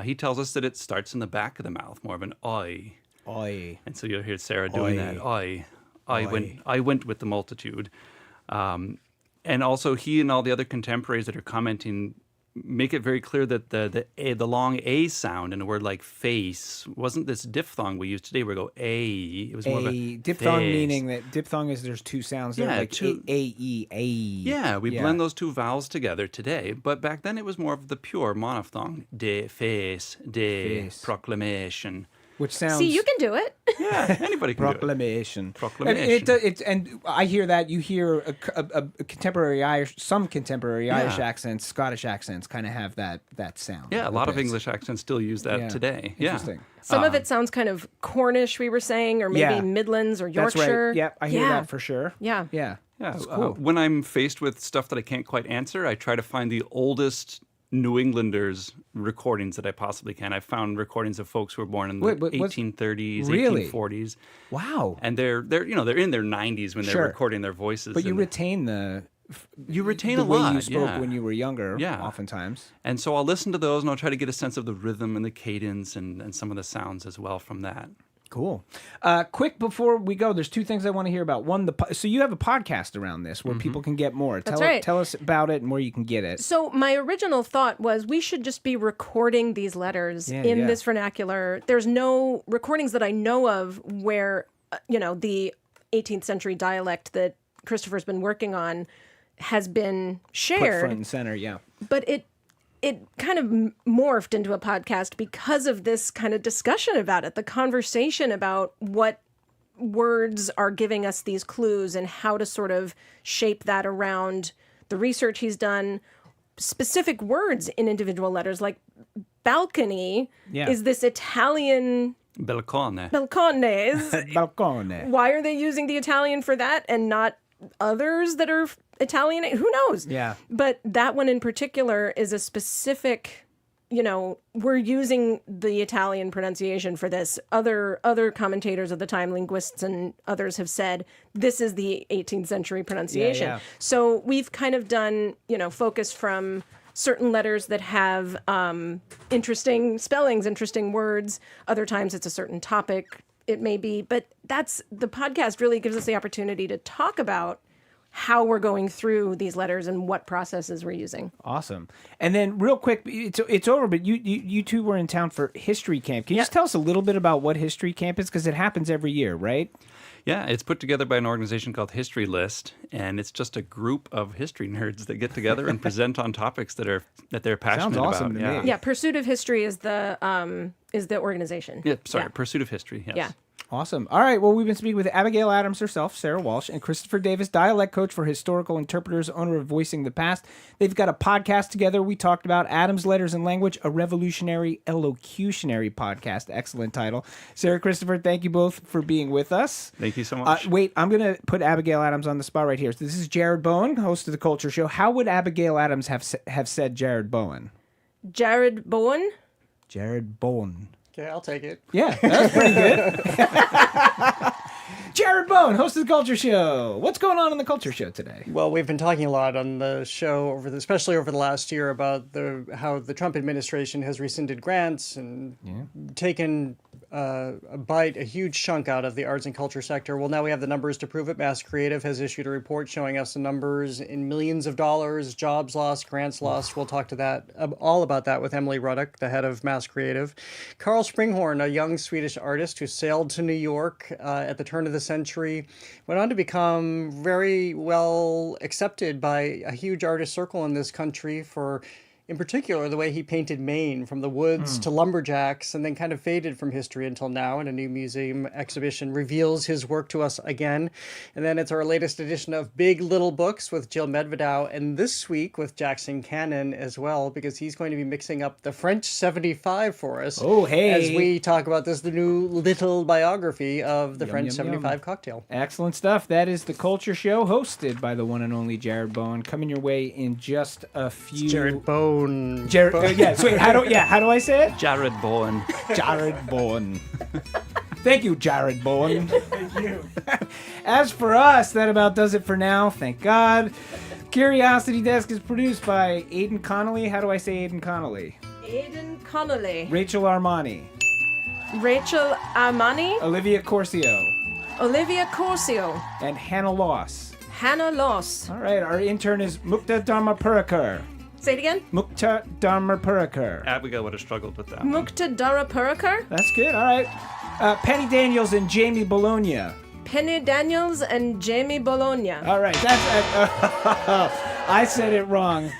He tells us that it starts in the back of the mouth, more of an oi. Oi. And so you'll hear Sarah doing that. Oi. I went with the multitude. And also he and all the other contemporaries that are commenting make it very clear that the long A sound in a word like face wasn't this diphthong we use today where we go A. It was more of a diphthong, face. meaning that diphthong is there's 2 sounds there, like A. Yeah, we blend those 2 vowels together today, but back then it was more of the pure monophthong. De, face, proclamation. Which sounds... See, you can do it. Yeah, anybody can Proclamation. do it. Proclamation. And I hear that. You hear a contemporary Irish, some contemporary Irish accents, Scottish accents kind of have that sound. Yeah, a lot of English accents still use that today. Interesting. Yeah. Some of it sounds kind of Cornish, we were saying, or maybe Midlands or Yorkshire. That's right. Yep, I hear that for sure. Yeah. Yeah. That's cool. When I'm faced with stuff that I can't quite answer, I try to find the oldest New Englanders recordings that I possibly can. I've found recordings of folks who were born in the 1830s, really? 1840s. Wow. And they're in their 90s when they're recording their voices. But you retain a way lot. you spoke when you were younger, oftentimes. And so I'll listen to those and I'll try to get a sense of the rhythm and the cadence and some of the sounds as well from that. Cool. Quick before we go, there's 2 things I want to hear about. One, so you have a podcast around this where people can get more. That's right. Tell us about it and where you can get it. So my original thought was we should just be recording these letters in this vernacular. There's no recordings that I know of where, the 18th century dialect that Christopher's been working on has been shared. Put front and center, yeah. But it kind of morphed into a podcast because of this kind of discussion about it, the conversation about what words are giving us these clues and how to sort of shape that around the research he's done, specific words in individual letters, like balcony is this Italian Balcone. Balcone. Why are they using the Italian for that and not others that are Italian? Who knows? Yeah. But that one in particular is a specific, we're using the Italian pronunciation for this. Other commentators of the time, linguists and others, have said this is the 18th century pronunciation. Yeah. So we've kind of done, focus from certain letters that have interesting spellings, interesting words. Other times it's a certain topic, it may be. But the podcast really gives us the opportunity to talk about how we're going through these letters and what processes we're using. Awesome. And then real quick, it's over, but you two were in town for History Camp. Can you just tell us a little bit about what History Camp is? Because it happens every year, right? Yeah, it's put together by an organization called History List, and it's just a group of history nerds that get together and present on topics that they're passionate Sounds awesome about. to me. Yeah, Pursuit of History is the organization. Yeah, Pursuit of History, yes. Yeah. Awesome. All right. Well, we've been speaking with Abigail Adams herself, Sarah Walsh, and Christopher Davis, dialect coach for historical interpreters, owner of Voicing the Past. They've got a podcast together. We talked about Adams' Letters and Language, a revolutionary elocutionary podcast. Excellent title. Sarah, Christopher, thank you both for being with us. Thank you so much. Wait, I'm going to put Abigail Adams on the spot right here. So this is Jared Bowen, host of The Culture Show. How would Abigail Adams have said Jared Bowen? Jared Bowen? Jared Bowen. Okay, I'll take it. Yeah, that's pretty good. Jared Bowen, host of The Culture Show. What's going on The Culture Show today? Well, we've been talking a lot on the show, especially over the last year, about how the Trump administration has rescinded grants and taken a huge chunk out of the arts and culture sector. Well, now we have the numbers to prove it. MASSCreative has issued a report showing us the numbers in millions of dollars, jobs lost, grants lost. We'll talk to all about that with Emily Ruddock, the head of MASSCreative. Carl Sprinchorn, a young Swedish artist who sailed to New York at the turn of the century, went on to become very well accepted by a huge artist circle in this country for, in particular, the way he painted Maine, from the woods to lumberjacks, and then kind of faded from history until now. And a new museum exhibition reveals his work to us again. And then it's our latest edition of Big Little Books with Jill Medvedow, and this week with Jackson Cannon as well, because he's going to be mixing up the French 75 for us. Oh, hey. As we talk about the new little biography of the French 75 cocktail. Excellent stuff. That is The Culture Show, hosted by the one and only Jared Bowen. Coming your way in just a few... It's Jared Bowen. Jared, yes. Wait, how do I say it? Jared Bowen. Jared Bowen. Thank you, Jared Bowen. Thank you. As for us, that about does it for now. Thank God. Curiosity Desk is produced by Aidan Connolly. How do I say Aidan Connolly? Aidan Connolly. Rachel Armani. Rachel Armani. Olivia Corcio. Olivia Corcio. And Hannah Loss. Hannah Loss. All right, our intern is Mukta Dharmapurkar. Say it again. Mukta Dharmapurkar. Abigail would have struggled with that. Mukta Dharmapurkar. That's good. All right. Penny Daniels and Jamie Bologna. Penny Daniels and Jamie Bologna. All right. I said it wrong.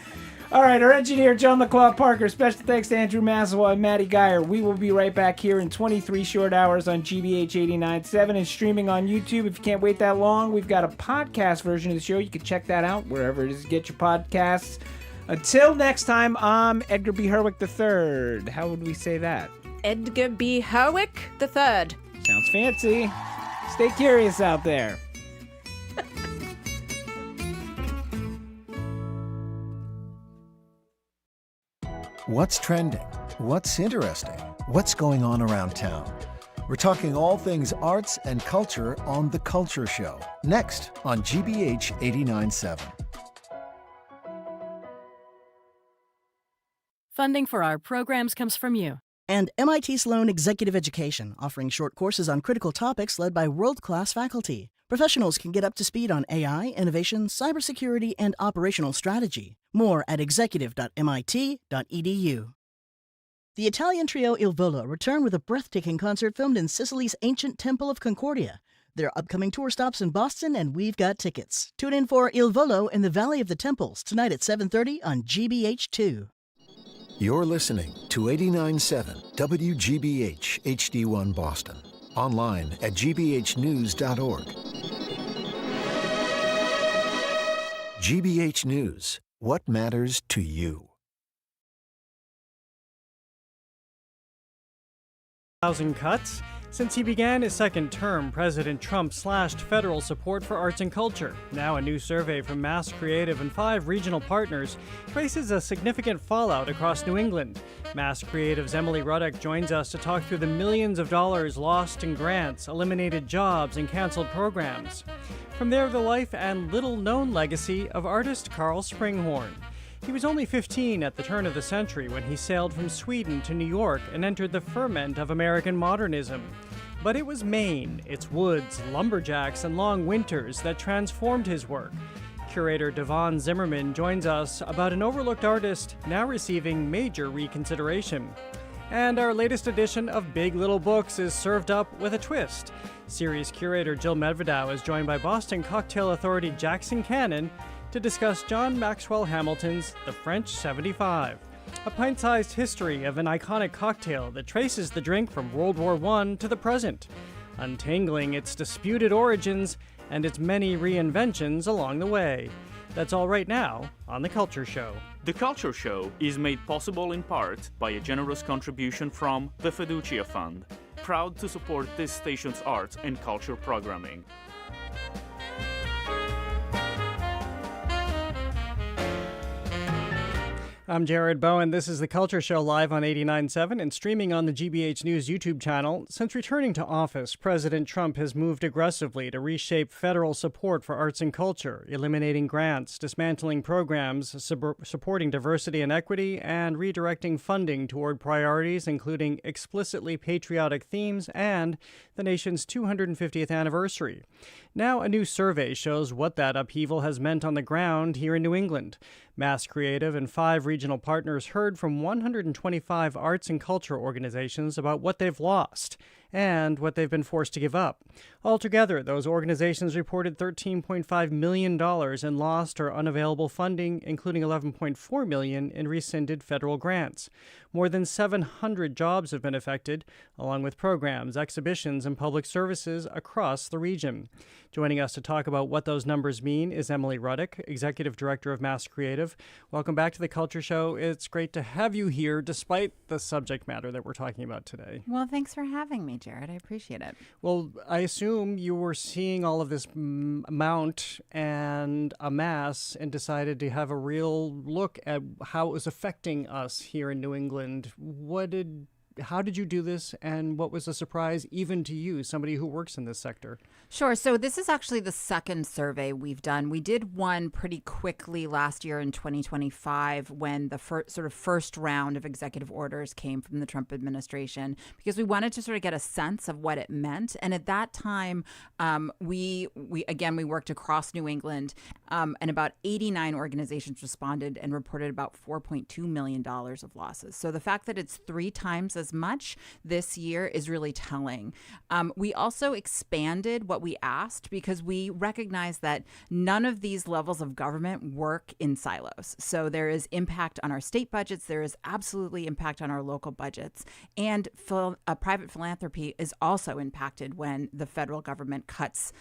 All right. Our engineer, John LaClaw Parker. Special thanks to Andrew Maxwell and Maddie Geyer. We will be right back here in 23 short hours on GBH 89.7 and streaming on YouTube. If you can't wait that long, we've got a podcast version of the show. You can check that out wherever it is you get your podcasts. Until next time, I'm Edgar B. Herwick III. How would we say that? Edgar B. Herwick III. Sounds fancy. Stay curious out there. What's trending? What's interesting? What's going on around town? We're talking all things arts and culture on The Culture Show. Next on GBH 89.7. Funding for our programs comes from you. And MIT Sloan Executive Education, offering short courses on critical topics led by world-class faculty. Professionals can get up to speed on AI, innovation, cybersecurity, and operational strategy. More at executive.mit.edu. The Italian trio Il Volo return with a breathtaking concert filmed in Sicily's ancient Temple of Concordia. There are upcoming tour stops in Boston, and we've got tickets. Tune in for Il Volo in the Valley of the Temples tonight at 7:30 on GBH2. You're listening to 89.7 WGBH HD1 Boston. Online at gbhnews.org. GBH News. What matters to you? 1,000 cuts. Since he began his second term, President Trump slashed federal support for arts and culture. Now a new survey from MASSCreative and 5 regional partners traces a significant fallout across New England. MASSCreative's Emily Ruddock joins us to talk through the millions of dollars lost in grants, eliminated jobs, and canceled programs. From there, the life and little-known legacy of artist Carl Sprinchorn. He was only 15 at the turn of the century when he sailed from Sweden to New York and entered the ferment of American modernism. But it was Maine, its woods, lumberjacks, and long winters that transformed his work. Curator Devon Zimmerman joins us about an overlooked artist now receiving major reconsideration. And our latest edition of Big Little Books is served up with a twist. Series curator Jill Medvedow is joined by Boston Cocktail Authority Jackson Cannon to discuss John Maxwell Hamilton's The French 75, a pint-sized history of an iconic cocktail that traces the drink from World War I to the present, untangling its disputed origins and its many reinventions along the way. That's all right now on The Culture Show. The Culture Show is made possible in part by a generous contribution from the Fiducia Fund, proud to support this station's arts and culture programming. I'm Jared Bowen. This is The Culture Show live on 89.7 and streaming on the GBH News YouTube channel. Since returning to office, President Trump has moved aggressively to reshape federal support for arts and culture, eliminating grants, dismantling programs, supporting diversity and equity, and redirecting funding toward priorities including explicitly patriotic themes and the nation's 250th anniversary. Now, a new survey shows what that upheaval has meant on the ground here in New England. MASSCreative and 5 regional partners heard from 125 arts and culture organizations about what they've lost and what they've been forced to give up. Altogether, those organizations reported $13.5 million in lost or unavailable funding, including $11.4 million in rescinded federal grants. More than 700 jobs have been affected, along with programs, exhibitions, and public services across the region. Joining us to talk about what those numbers mean is Emily Ruddock, Executive Director of MASSCreative. Welcome back to The Culture Show. It's great to have you here, despite the subject matter that we're talking about today. Well, thanks for having me, Jared. I appreciate it. Well, I assume you were seeing all of this mount and amass and decided to have a real look at how it was affecting us here in New England. How did you do this, and what was a surprise even to you, somebody who works in this sector? Sure. So this is actually the second survey we've done. We did one pretty quickly last year in 2025 when the first round of executive orders came from the Trump administration, because we wanted to sort of get a sense of what it meant. And at that time, we worked across New England, and about 89 organizations responded and reported about $4.2 million of losses. So the fact that it's 3 times as much this year is really telling. We also expanded what we asked because we recognize that none of these levels of government work in silos. So there is impact on our state budgets. There is absolutely impact on our local budgets. And private philanthropy is also impacted when the federal government cuts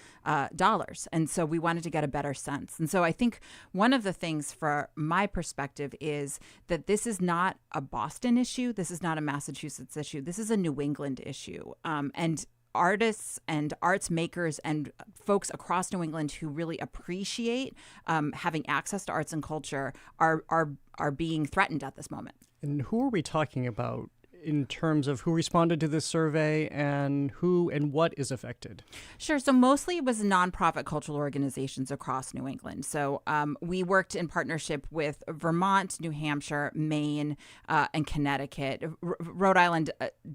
dollars. And so we wanted to get a better sense. And so I think one of the things for my perspective is that this is not a Boston issue. This is not a Massachusetts issue. This is a New England issue. And artists and arts makers and folks across New England who really appreciate having access to arts and culture are being threatened at this moment. And who are we talking about in terms of who responded to this survey and who and what is affected? Sure. So mostly it was nonprofit cultural organizations across New England. So we worked in partnership with Vermont, New Hampshire, Maine, and Connecticut. Rhode Island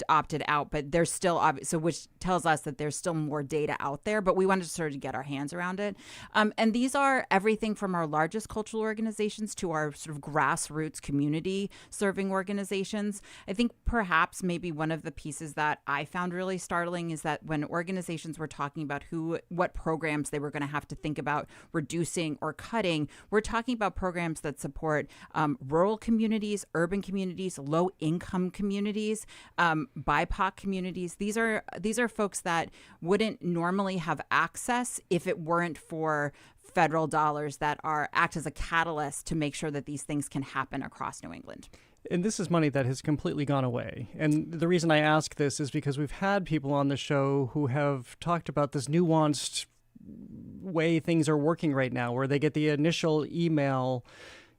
opted out, but there's still, which tells us that there's still more data out there, but we wanted to sort of get our hands around it. And these are everything from our largest cultural organizations to our sort of grassroots community serving organizations. I think perhaps maybe one of the pieces that I found really startling is that when organizations were talking about what programs they were going to have to think about reducing or cutting, we're talking about programs that support rural communities, urban communities, low-income communities, BIPOC communities. These are folks that wouldn't normally have access if it weren't for federal dollars that act as a catalyst to make sure that these things can happen across New England. And this is money that has completely gone away. And the reason I ask this is because we've had people on the show who have talked about this nuanced way things are working right now, where they get the initial email,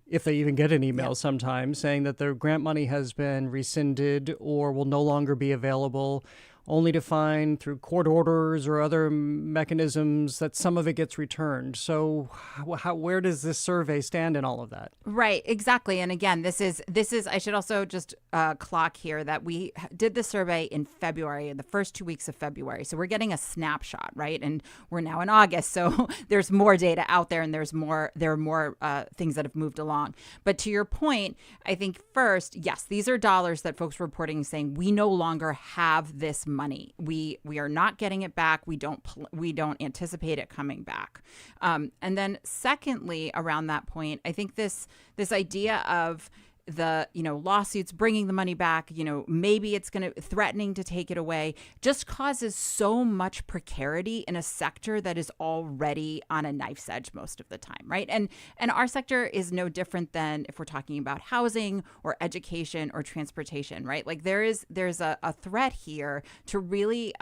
if they even get an email sometimes, saying that their grant money has been rescinded or will no longer be available, only to find through court orders or other mechanisms that some of it gets returned. So where does this survey stand in all of that? Right, exactly. And again, this is I should also just clock here that we did the survey in February, in the first 2 weeks of February. So we're getting a snapshot, right? And we're now in August, so there's more data out there, and there are more things that have moved along. But to your point, I think first, yes, these are dollars that folks were reporting saying we no longer have this money. We are not getting it back. We don't anticipate it coming back. And then secondly, around that point, I think this idea of the lawsuits bringing the money back, maybe it's going to threatening to take it away, just causes so much precarity in a sector that is already on a knife's edge most of the time, right? And our sector is no different than if we're talking about housing or education or transportation, right? Like there's a threat here to really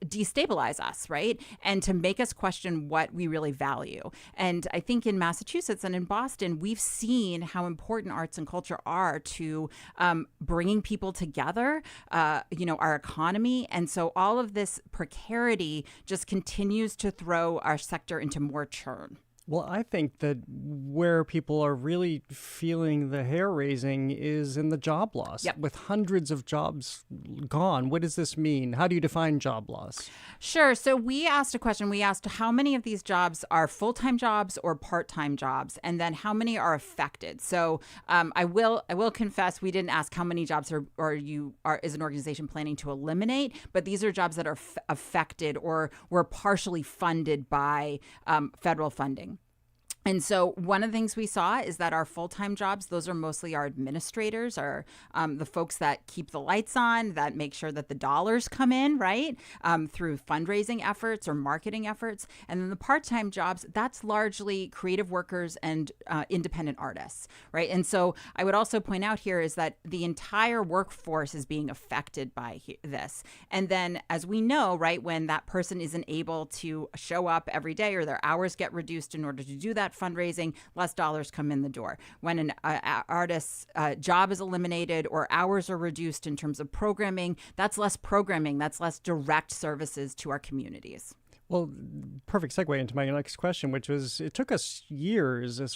destabilize us, right? And to make us question what we really value. And I think in Massachusetts and in Boston, we've seen how important arts and culture are to bringing people together, our economy. And so all of this precarity just continues to throw our sector into more churn. Well, I think that where people are really feeling the hair raising is in the job loss. Yep. With hundreds of jobs gone, what does this mean? How do you define job loss? Sure. So we asked a question. We asked how many of these jobs are full-time jobs or part-time jobs, and then how many are affected. So I will confess we didn't ask how many jobs is an organization planning to eliminate, but these are jobs that are affected or were partially funded by federal funding. And so one of the things we saw is that our full-time jobs, those are mostly our administrators, are the folks that keep the lights on, that make sure that the dollars come in, right, through fundraising efforts or marketing efforts. And then the part-time jobs, that's largely creative workers and independent artists, right? And so I would also point out here is that the entire workforce is being affected by this. And then as we know, right, when that person isn't able to show up every day or their hours get reduced in order to do that fundraising, less dollars come in the door. When an artist's job is eliminated or hours are reduced in terms of programming, that's less programming, that's less direct services to our communities. Well, perfect segue into my next question, which was, it took us years, as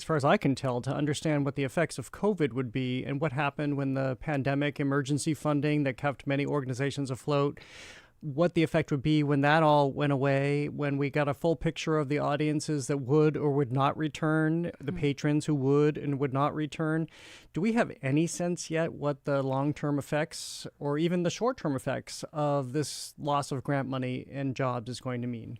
far as I can tell, to understand what the effects of COVID would be and what happened when the pandemic emergency funding that kept many organizations afloat, what the effect would be when that all went away, when we got a full picture of the audiences that would or would not return, the patrons who would and would not return. Do we have any sense yet what the long-term effects or even the short-term effects of this loss of grant money and jobs is going to mean?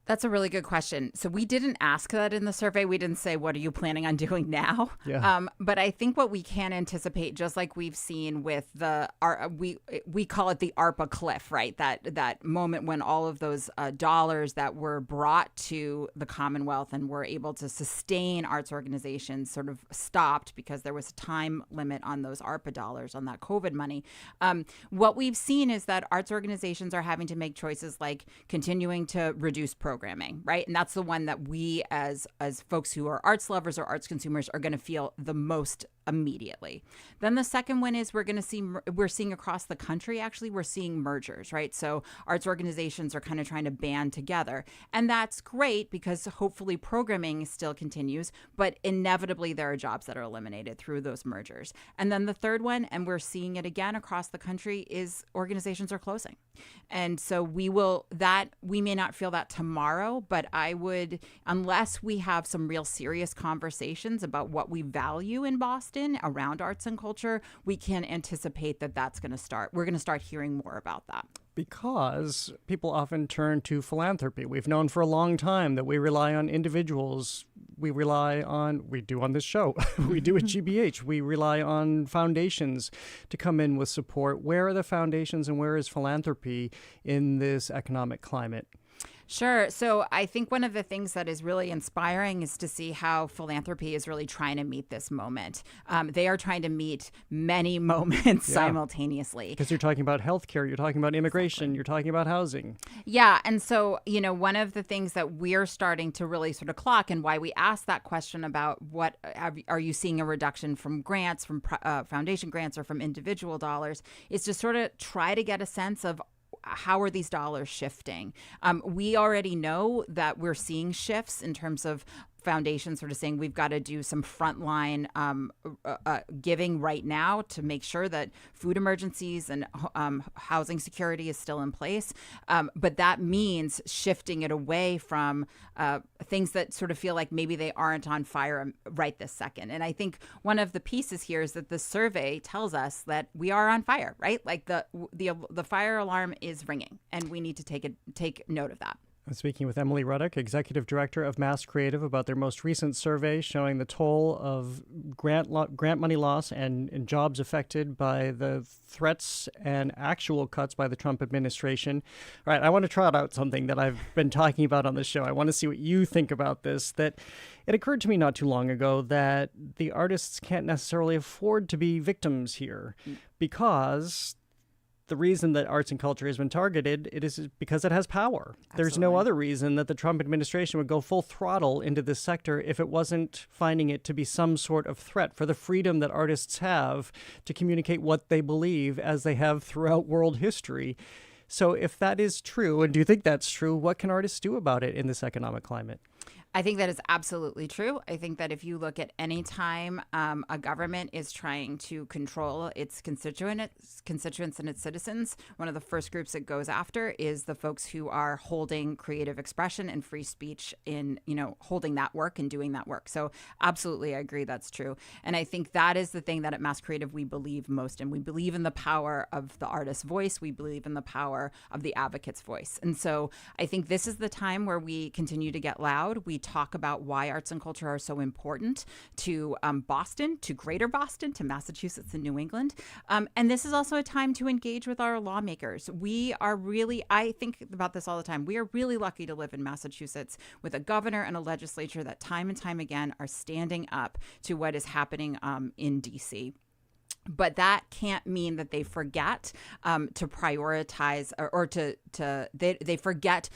That's a really good question. So we didn't ask that in the survey. We didn't say, what are you planning on doing now? Yeah. But I think what we can anticipate, just like we've seen with we call it the ARPA cliff, right? That moment when all of those dollars that were brought to the Commonwealth and were able to sustain arts organizations sort of stopped because there was a time limit on those ARPA dollars, on that COVID money. What we've seen is that arts organizations are having to make choices like continuing to reduce programming, right? And that's the one that we as folks who are arts lovers or arts consumers are going to feel the most immediately. Then the second one is we're seeing across the country, actually, we're seeing mergers, right? So arts organizations are kind of trying to band together. And that's great because hopefully programming still continues, but inevitably there are jobs that are eliminated through those mergers. And then the third one, and we're seeing it again across the country, is organizations are closing. And so we may not feel that tomorrow, but I would, unless we have some real serious conversations about what we value in Boston around arts and culture, we can anticipate that that's going to start. We're going to start hearing more about that. Because people often turn to philanthropy. We've known for a long time that we rely on individuals. We do on this show. We do at GBH. We rely on foundations to come in with support. Where are the foundations and where is philanthropy in this economic climate? Sure. So I think one of the things that is really inspiring is to see how philanthropy is really trying to meet this moment. They are trying to meet many moments simultaneously. Because you're talking about healthcare, you're talking about immigration, you're talking about housing. Yeah. And so, one of the things that we're starting to really sort of clock, and why we asked that question about what are you seeing a reduction from grants, from foundation grants, or from individual dollars, is to sort of try to get a sense of how are these dollars shifting? We already know that we're seeing shifts in terms of foundations sort of saying we've got to do some frontline giving right now to make sure that food emergencies and housing security is still in place. But that means shifting it away from things that sort of feel like maybe they aren't on fire right this second. And I think one of the pieces here is that the survey tells us that we are on fire, right? Like the fire alarm is ringing, and we need to take note of that. I'm speaking with Emily Ruddock, Executive Director of MASSCreative, about their most recent survey showing the toll of grant money loss and jobs affected by the threats and actual cuts by the Trump administration. All right, I want to trot out something that I've been talking about on the show. I want to see what you think about this. That it occurred to me not too long ago that the artists can't necessarily afford to be victims here, because the reason that arts and culture has been targeted, it is because it has power. Absolutely. There's no other reason that the Trump administration would go full throttle into this sector if it wasn't finding it to be some sort of threat for the freedom that artists have to communicate what they believe, as they have throughout world history. So if that is true, and do you think that's true, what can artists do about it in this economic climate? I think that is absolutely true. I think that if you look at any time a government is trying to control its constituents and its citizens, one of the first groups it goes after is the folks who are holding creative expression and free speech in, holding that work and doing that work. So absolutely, I agree that's true. And I think that is the thing that at MASSCreative we believe most in. We believe in the power of the artist's voice. We believe in the power of the advocate's voice. And so I think this is the time where we continue to get loud. We talk about why arts and culture are so important to Boston, to Greater Boston, to Massachusetts and New England. And this is also a time to engage with our lawmakers. We are really, I think about this all the time, we are really lucky to live in Massachusetts with a governor and a legislature that time and time again are standing up to what is happening in D.C. But that can't mean that they forget to prioritize or they forget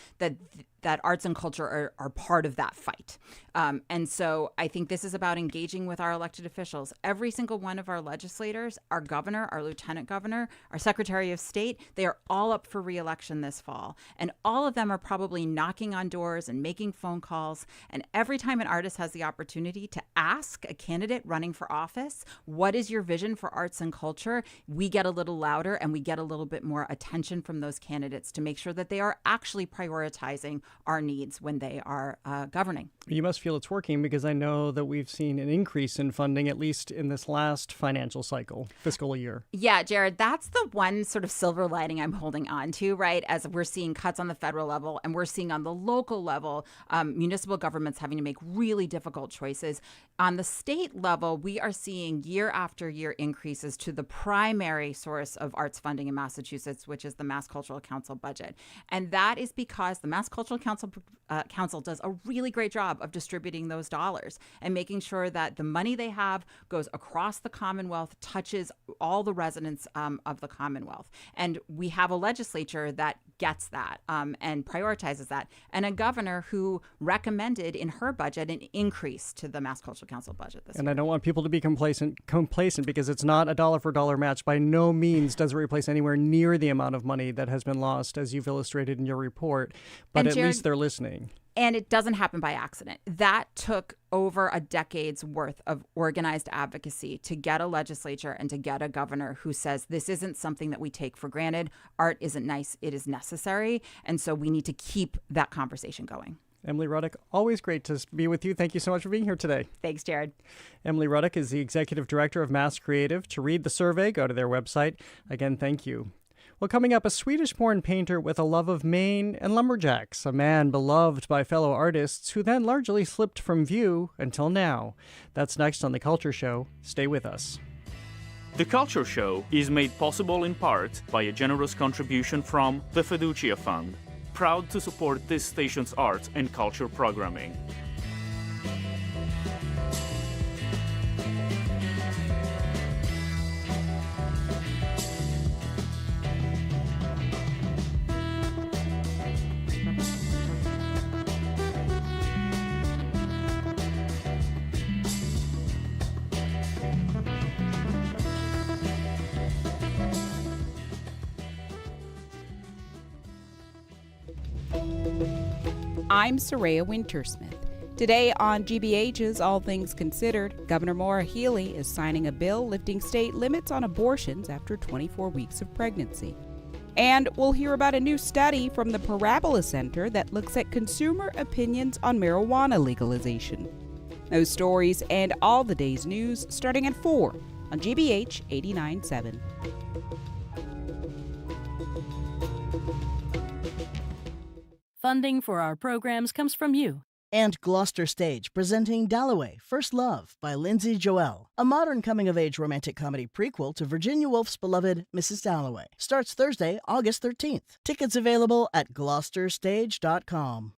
that arts and culture are part of that fight. And so I think this is about engaging with our elected officials. Every single one of our legislators, our governor, our lieutenant governor, our secretary of state, they are all up for re-election this fall. And all of them are probably knocking on doors and making phone calls. And every time an artist has the opportunity to ask a candidate running for office, what is your vision for arts and culture? We get a little louder and we get a little bit more attention from those candidates to make sure that they are actually prioritizing our needs when they are governing. You must feel it's working, because I know that we've seen an increase in funding, at least in this last financial cycle, fiscal year. Yeah, Jared, that's the one sort of silver lining I'm holding on to, right? As we're seeing cuts on the federal level and we're seeing on the local level, municipal governments having to make really difficult choices. On the state level, we are seeing year after year increases to the primary source of arts funding in Massachusetts, which is the Mass Cultural Council budget. And that is because the Mass Cultural Council does a really great job of distributing those dollars and making sure that the money they have goes across the Commonwealth, touches all the residents of the Commonwealth. And we have a legislature that gets that and prioritizes that, and a governor who recommended in her budget an increase to the Mass Cultural Council budget this year. And I don't want people to be complacent because it's not a dollar for dollar match. By no means does it replace anywhere near the amount of money that has been lost, as you've illustrated in your report. But and at least they're listening. And it doesn't happen by accident. That took over a decade's worth of organized advocacy to get a legislature and to get a governor who says this isn't something that we take for granted. Art isn't nice, it is necessary. And so we need to keep that conversation going. Emily Ruddock, always great to be with you. Thank you so much for being here today. Thanks, Jared. Emily Ruddock is the Executive Director of MASSCreative. To read the survey, go to their website. Again, thank you. Well, coming up, a Swedish-born painter with a love of Maine and lumberjacks, a man beloved by fellow artists who then largely slipped from view until now. That's next on The Culture Show. Stay with us. The Culture Show is made possible in part by a generous contribution from the Fiducia Fund. proud to support this station's arts and culture programming. I'm Sarah Wintersmith. Today on GBH's All Things Considered, Governor Maura Healey is signing a bill lifting state limits on abortions after 24 weeks of pregnancy. And we'll hear about a new study from the Parabola Center that looks at consumer opinions on marijuana legalization. Those stories and all the day's news starting at 4 on GBH 89.7. Funding for our programs comes from you. And Gloucester Stage presenting Dalloway, First Love by Lindsay Joel, a modern coming-of-age romantic comedy prequel to Virginia Woolf's beloved Mrs. Dalloway. Starts Thursday, August 13th. Tickets available at gloucesterstage.com.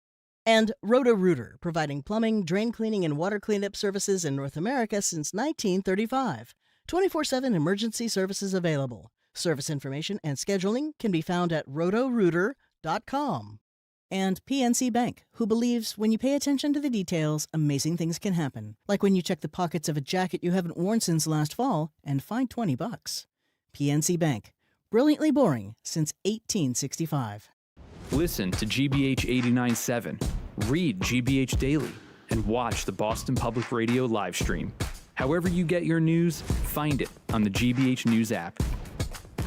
And Roto-Rooter, providing plumbing, drain cleaning, and water cleanup services in North America since 1935. 24/7 emergency services available. Service information and scheduling can be found at rotorooter.com. And PNC Bank, who believes when you pay attention to the details, amazing things can happen. Like when you check the pockets of a jacket you haven't worn since last fall and find $20. PNC Bank, brilliantly boring since 1865. Listen to GBH 89.7, read GBH Daily, and watch the Boston Public Radio live stream. However you get your news, find it on the GBH News app.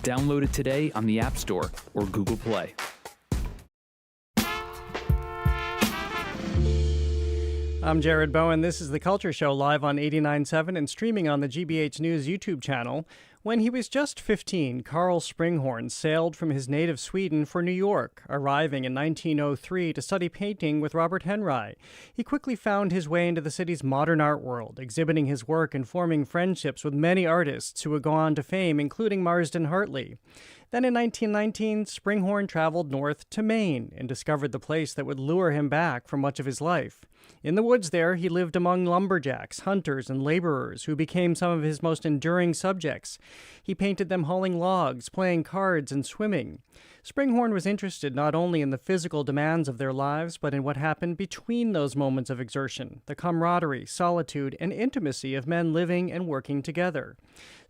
Download it today on the App Store or Google Play. I'm Jared Bowen. This is The Culture Show, live on 89.7 and streaming on the GBH News YouTube channel. When he was just 15, Carl Sprinchorn sailed from his native Sweden for New York, arriving in 1903 to study painting with Robert Henry. He quickly found his way into the city's modern art world, exhibiting his work and forming friendships with many artists who would go on to fame, including Marsden Hartley. Then in 1919, Sprinchorn traveled north to Maine and discovered the place that would lure him back for much of his life. In the woods there, he lived among lumberjacks, hunters, and laborers who became some of his most enduring subjects. He painted them hauling logs, playing cards, and swimming. Sprinchorn was interested not only in the physical demands of their lives, but in what happened between those moments of exertion, the camaraderie, solitude, and intimacy of men living and working together.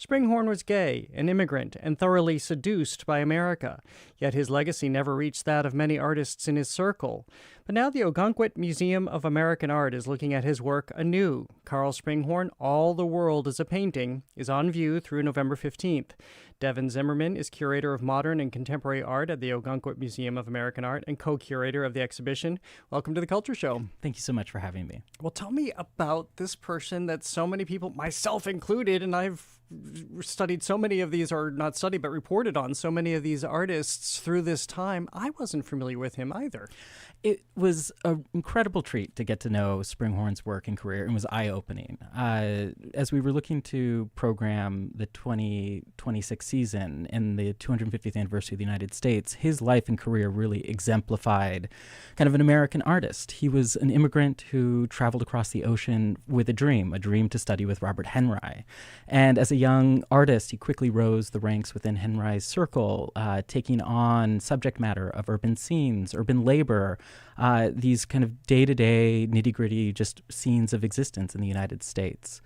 Sprinchorn was gay, an immigrant, and thoroughly seduced by America, yet his legacy never reached that of many artists in his circle. But now the Ogunquit Museum of American Art is looking at his work anew. Carl Sprinchorn, All the World is a Painting, is on view through November 15th. Devon Zimmerman is curator of modern and contemporary art at the Ogunquit Museum of American Art and co-curator of the exhibition. Welcome to The Culture Show. Thank you so much for having me. Well, tell me about this person that so many people, myself included, and I've studied so many of these, or not studied, but reported on so many of these artists through this time. I wasn't familiar with him either. It was an incredible treat to get to know Sprinchorn's work and career, and was eye-opening. As we were looking to program the 2026 season and the 250th anniversary of the United States, his life and career really exemplified kind of an American artist. He was an immigrant who traveled across the ocean with a dream to study with Robert Henry. And as a young artist, he quickly rose the ranks within Henry's circle, taking on subject matter of urban scenes, urban labor, these kind of day-to-day, nitty-gritty just scenes of existence in the United States.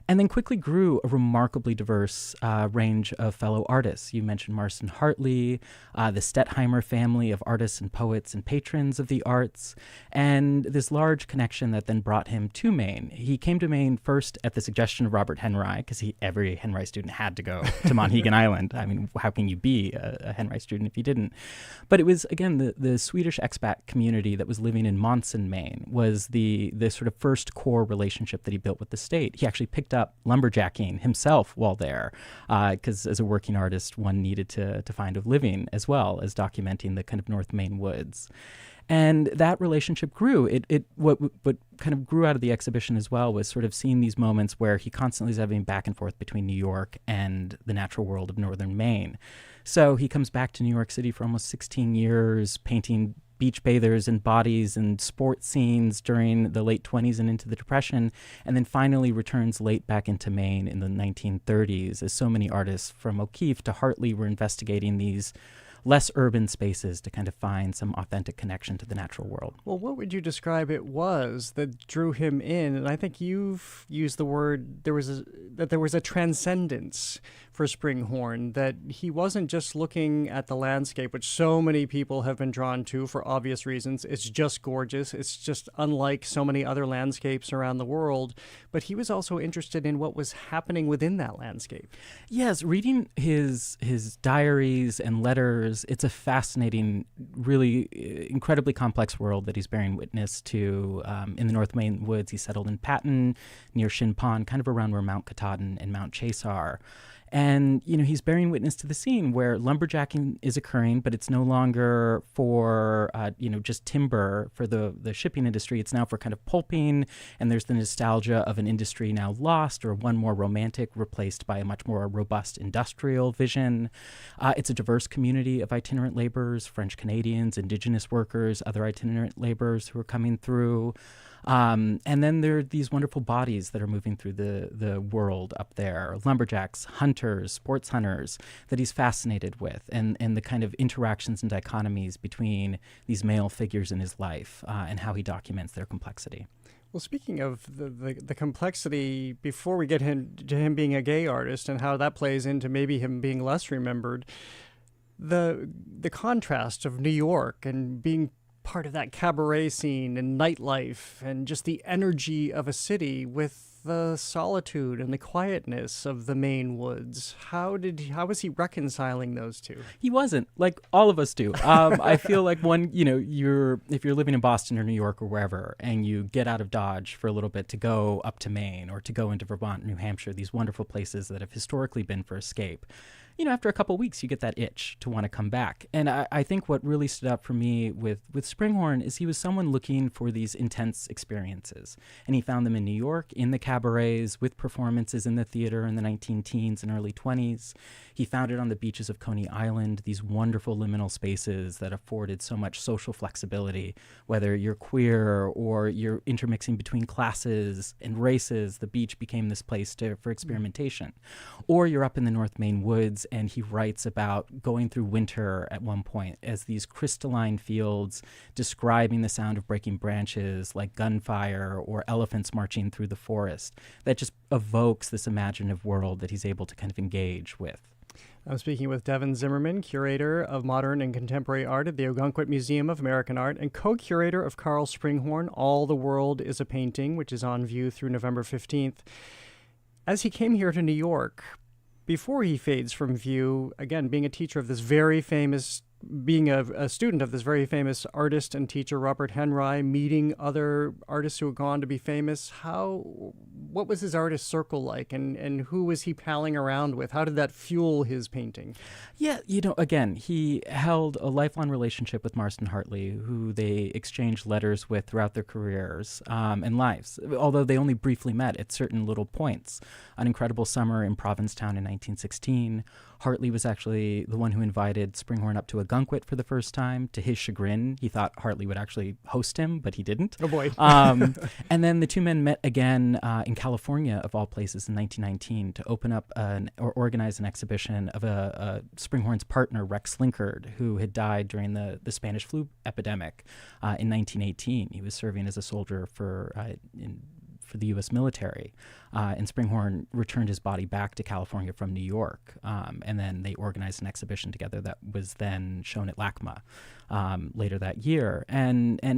And then quickly grew a remarkably diverse range of fellow artists. You mentioned Marsden Hartley, the Stettheimer family of artists and poets and patrons of the arts, and this large connection that then brought him to Maine. He came to Maine first at the suggestion of Robert Henry, because every Henry student had to go to Monhegan Island. I mean, how can you be a Henry student if you didn't? But it was, again, the Swedish expat community that was living in Monson, Maine, was the sort of first core relationship that he built with the state. He actually picked up lumberjacking himself while there, because as a working artist, one needed to find a living as well as documenting the kind of North Maine woods. And that relationship grew. What kind of grew out of the exhibition as well was sort of seeing these moments where he constantly is having back and forth between New York and the natural world of northern Maine. So he comes back to New York City for almost 16 years, painting beach bathers and bodies and sports scenes during the late 20s and into the Depression, and then finally returns late back into Maine in the 1930s, as so many artists from O'Keeffe to Hartley were investigating these less urban spaces to kind of find some authentic connection to the natural world. Well, what would you describe it was that drew him in? And I think you've used the word there was a transcendence for Springhorn, that he wasn't just looking at the landscape, which so many people have been drawn to for obvious reasons. It's just gorgeous. It's just unlike so many other landscapes around the world. But he was also interested in what was happening within that landscape. Yes, reading his diaries and letters, it's a fascinating, really incredibly complex world that he's bearing witness to. In the North Maine woods, he settled in Patten, near Shin Pond, kind of around where Mount Katahdin and Mount Chase are. And, he's bearing witness to the scene where lumberjacking is occurring, but it's no longer for, just timber for the shipping industry. It's now for kind of pulping, and there's the nostalgia of an industry now lost, or one more romantic replaced by a much more robust industrial vision. It's a diverse community of itinerant laborers, French Canadians, Indigenous workers, other itinerant laborers who are coming through. And then there are these wonderful bodies that are moving through the world up there, lumberjacks, hunters, sports hunters, that he's fascinated with, and the kind of interactions and dichotomies between these male figures in his life, and how he documents their complexity. Well, speaking of the complexity, before we get to him being a gay artist and how that plays into maybe him being less remembered, the contrast of New York and being part of that cabaret scene and nightlife and just the energy of a city with the solitude and the quietness of the Maine woods. How was he reconciling those two? He wasn't, like all of us do. I feel like if you're living in Boston or New York or wherever, and you get out of Dodge for a little bit to go up to Maine or to go into Vermont, New Hampshire, these wonderful places that have historically been for escape, after a couple of weeks, you get that itch to want to come back. And I think what really stood out for me with Springhorn is he was someone looking for these intense experiences. And he found them in New York, in the cabarets, with performances in the theater in the 19-teens and early 20s. He found it on the beaches of Coney Island, these wonderful liminal spaces that afforded so much social flexibility. Whether you're queer or you're intermixing between classes and races, the beach became this place for experimentation. Or you're up in the North Maine woods, and he writes about going through winter at one point as these crystalline fields, describing the sound of breaking branches like gunfire or elephants marching through the forest. That just evokes this imaginative world that he's able to kind of engage with. I'm speaking with Devon Zimmerman, curator of modern and contemporary art at the Ogunquit Museum of American Art and co-curator of Carl Sprinchorn, All the World is a Painting, which is on view through November 15th. As he came here to New York, before he fades from view, again, being a teacher of this very famous, being a student of this very famous artist and teacher, Robert Henry, meeting other artists who had gone to be famous, what was his artist circle like, and who was he palling around with? How did that fuel his painting? Yeah, again, he held a lifelong relationship with Marston Hartley, who they exchanged letters with throughout their careers and lives, although they only briefly met at certain little points. An Incredible Summer in Provincetown in 1916, Hartley was actually the one who invited Springhorn up to Ogunquit for the first time. To his chagrin, he thought Hartley would actually host him, but he didn't. Oh, boy. And then the two men met again in California, of all places, in 1919 to open up or organize an exhibition of a Springhorn's partner, Rex Slinkard, who had died during the Spanish flu epidemic in 1918. He was serving as a soldier for the U.S. military. And Springhorn returned his body back to California from New York. And then they organized an exhibition together that was then shown at LACMA later that year.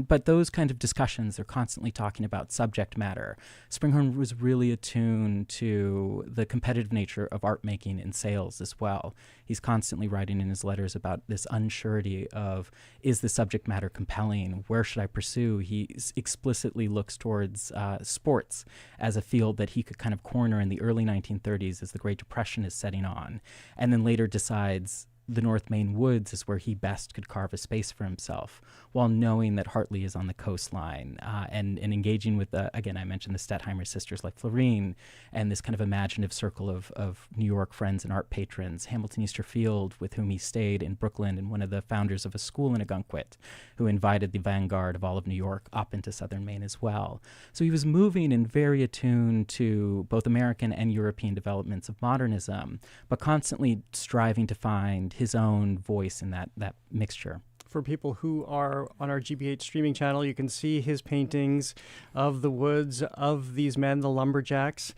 But those kind of discussions, they're constantly talking about subject matter. Springhorn was really attuned to the competitive nature of art making and sales as well. He's constantly writing in his letters about this unsurety of, is the subject matter compelling? Where should I pursue? He explicitly looks towards sports as a field that he could kind of corner in the early 1930s as the Great Depression is setting on, and then later decides the North Main woods is where he best could carve a space for himself, while knowing that Hartley is on the coastline, and engaging with, again, I mentioned the Stettheimer sisters like Florine, and this kind of imaginative circle of New York friends and art patrons, Hamilton Easter Field, with whom he stayed in Brooklyn, and one of the founders of a school in Ogunquit, who invited the vanguard of all of New York up into southern Maine as well. So he was moving and very attuned to both American and European developments of modernism, but constantly striving to find his own voice in that mixture. For people who are on our GBH streaming channel, you can see his paintings of the woods, of these men, the lumberjacks.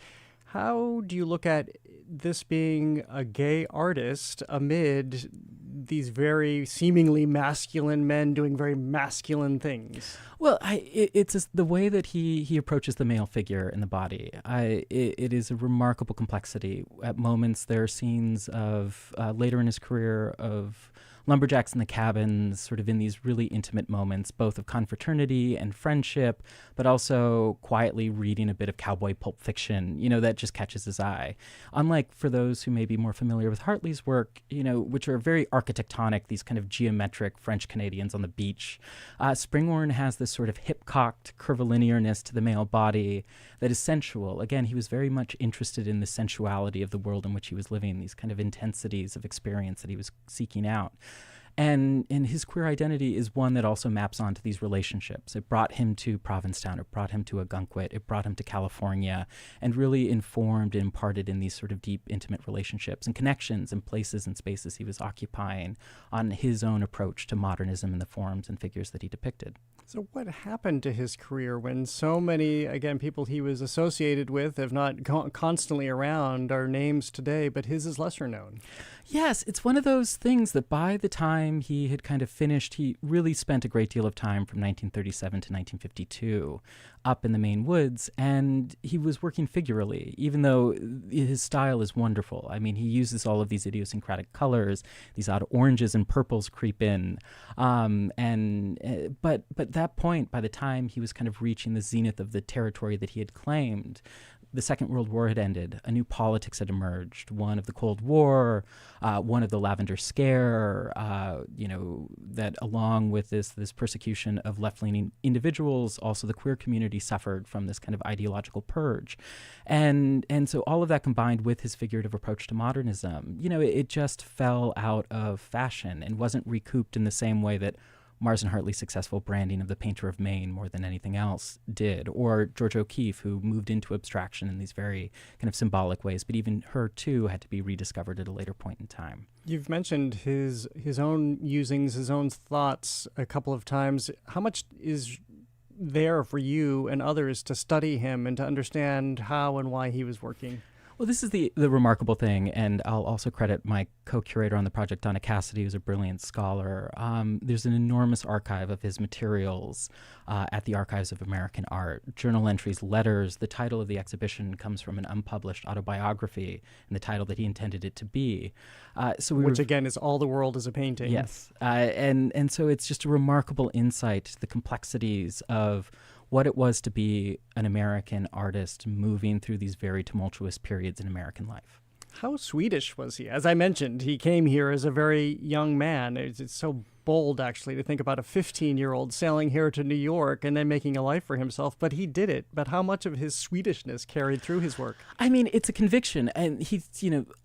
How do you look at this being a gay artist amid these very seemingly masculine men doing very masculine things? Well, it's the way that he approaches the male figure in the body. It is a remarkable complexity. At moments, there are scenes of, later in his career, of lumberjacks in the cabins, sort of in these really intimate moments, both of confraternity and friendship, but also quietly reading a bit of cowboy pulp fiction, that just catches his eye. Unlike for those who may be more familiar with Hartley's work, which are very architectonic, these kind of geometric French Canadians on the beach, Sprinchorn has this sort of hip-cocked curvilinearness to the male body that is sensual. Again, he was very much interested in the sensuality of the world in which he was living, these kind of intensities of experience that he was seeking out. And his queer identity is one that also maps onto these relationships. It brought him to Provincetown, it brought him to Ogunquit, it brought him to California, and really informed and imparted in these sort of deep, intimate relationships and connections and places and spaces he was occupying on his own approach to modernism and the forms and figures that he depicted. So what happened to his career when so many, again, people he was associated with, if not constantly around, are names today, but his is lesser known? Yes, it's one of those things that by the time he had kind of finished, he really spent a great deal of time from 1937 to 1952 up in the Maine woods, and he was working figurally, even though his style is wonderful. I mean, he uses all of these idiosyncratic colors, these odd oranges and purples creep in, but that point, by the time he was kind of reaching the zenith of the territory that he had claimed, the Second World War had ended. A new politics had emerged, one of the Cold War, one of the Lavender Scare, that along with this persecution of left-leaning individuals, also the queer community suffered from this kind of ideological purge. And so all of that combined with his figurative approach to modernism, it just fell out of fashion and wasn't recouped in the same way that Marsden Hartley's successful branding of the painter of Maine more than anything else did, or George O'Keeffe, who moved into abstraction in these very kind of symbolic ways, but even her too had to be rediscovered at a later point in time. You've mentioned his own musings, his own thoughts a couple of times. How much is there for you and others to study him and to understand how and why he was working? Well, this is the remarkable thing, and I'll also credit my co-curator on the project, Donna Cassidy, who's a brilliant scholar. There's an enormous archive of his materials at the Archives of American Art, journal entries, letters. The title of the exhibition comes from an unpublished autobiography, and the title that he intended it to be. Which, again, is All the World is a Painting. Yes, and so it's just a remarkable insight to the complexities of what it was to be an American artist moving through these very tumultuous periods in American life. How Swedish was he? As I mentioned, he came here as a very young man. It's so bold, actually, to think about a 15-year-old sailing here to New York and then making a life for himself, but he did it. But how much of his Swedishness carried through his work? I mean, it's a conviction, and he,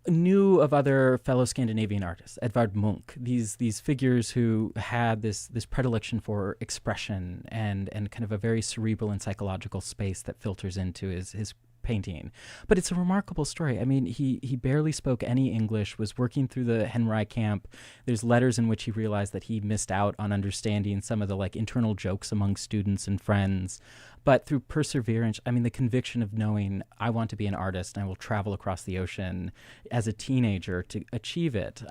knew of other fellow Scandinavian artists, Edvard Munch, these figures who had this predilection for expression and kind of a very cerebral and psychological space that filters into his painting. But it's a remarkable story. I mean, he barely spoke any English, was working through the Henry camp. There's letters in which he realized that he missed out on understanding some of the internal jokes among students and friends. But through perseverance, I mean, the conviction of knowing I want to be an artist and I will travel across the ocean as a teenager to achieve it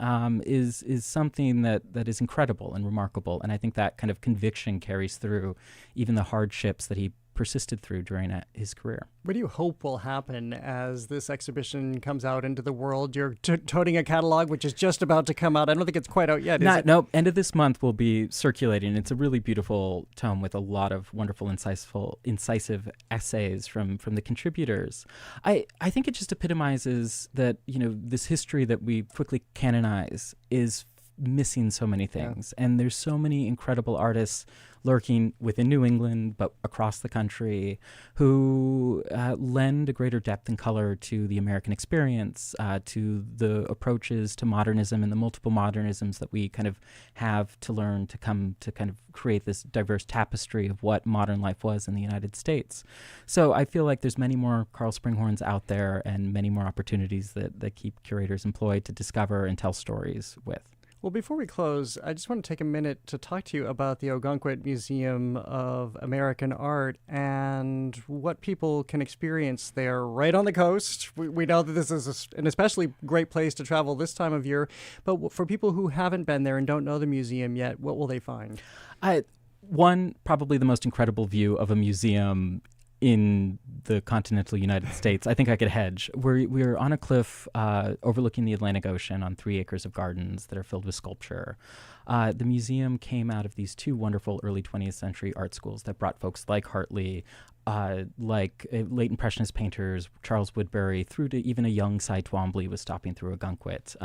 is something that is incredible and remarkable. And I think that kind of conviction carries through even the hardships that he persisted through during his career. What do you hope will happen as this exhibition comes out into the world? You're toting a catalog which is just about to come out. I don't think it's quite out yet, is it? No, end of this month we'll be circulating. It's a really beautiful tome with a lot of wonderful, incisive essays from the contributors. I think it just epitomizes that, this history that we quickly canonize is missing so many things. And there's so many incredible artists lurking within New England, but across the country, who lend a greater depth and color to the American experience, to the approaches to modernism and the multiple modernisms that we kind of have to learn to come to kind of create this diverse tapestry of what modern life was in the United States. So I feel like there's many more Carl Sprinchorns out there and many more opportunities that keep curators employed to discover and tell stories with. Well, before we close, I just want to take a minute to talk to you about the Ogunquit Museum of American Art and what people can experience there right on the coast. We know that this is an especially great place to travel this time of year, but for people who haven't been there and don't know the museum yet, what will they find? One, probably the most incredible view of a museum in the continental United States. I think I could hedge. We're on a cliff overlooking the Atlantic Ocean on 3 acres of gardens that are filled with sculpture. The museum came out of these 2 wonderful early 20th century art schools that brought folks like Hartley, like late Impressionist painters, Charles Woodbury, through to even a young Cy Twombly was stopping through Ogunquit.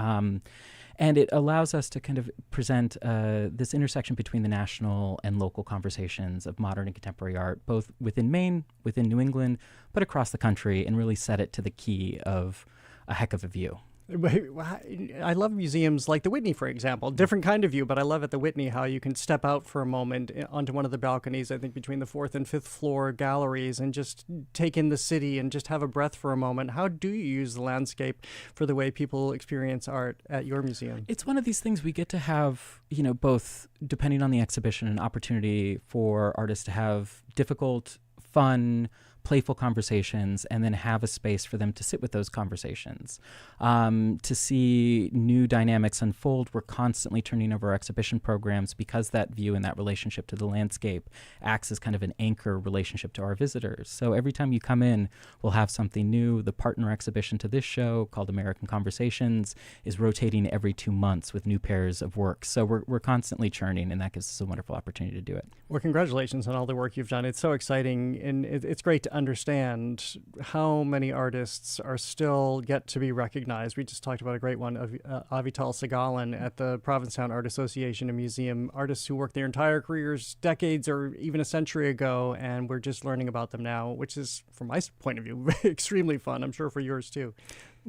And it allows us to kind of present this intersection between the national and local conversations of modern and contemporary art, both within Maine, within New England, but across the country, and really set it to the key of a heck of a view. I love museums like the Whitney, for example. Different kind of view, but I love at the Whitney how you can step out for a moment onto one of the balconies, I think between the 4th and 5th floor galleries, and just take in the city and just have a breath for a moment. How do you use the landscape for the way people experience art at your museum? It's one of these things we get to have, both depending on the exhibition, an opportunity for artists to have difficult, fun, playful conversations, and then have a space for them to sit with those conversations. To see new dynamics unfold, we're constantly turning over our exhibition programs because that view and that relationship to the landscape acts as kind of an anchor relationship to our visitors. So every time you come in, we'll have something new. The partner exhibition to this show, called American Conversations, is rotating every 2 months with new pairs of works. So we're constantly churning, and that gives us a wonderful opportunity to do it. Well, congratulations on all the work you've done. It's so exciting, and it's great to understand how many artists are still yet to be recognized. We just talked about a great one of Avital Sagalan at the Provincetown Art Association and Museum, artists who worked their entire careers decades or even a century ago, and we're just learning about them now, which is, from my point of view, extremely fun. I'm sure for yours too.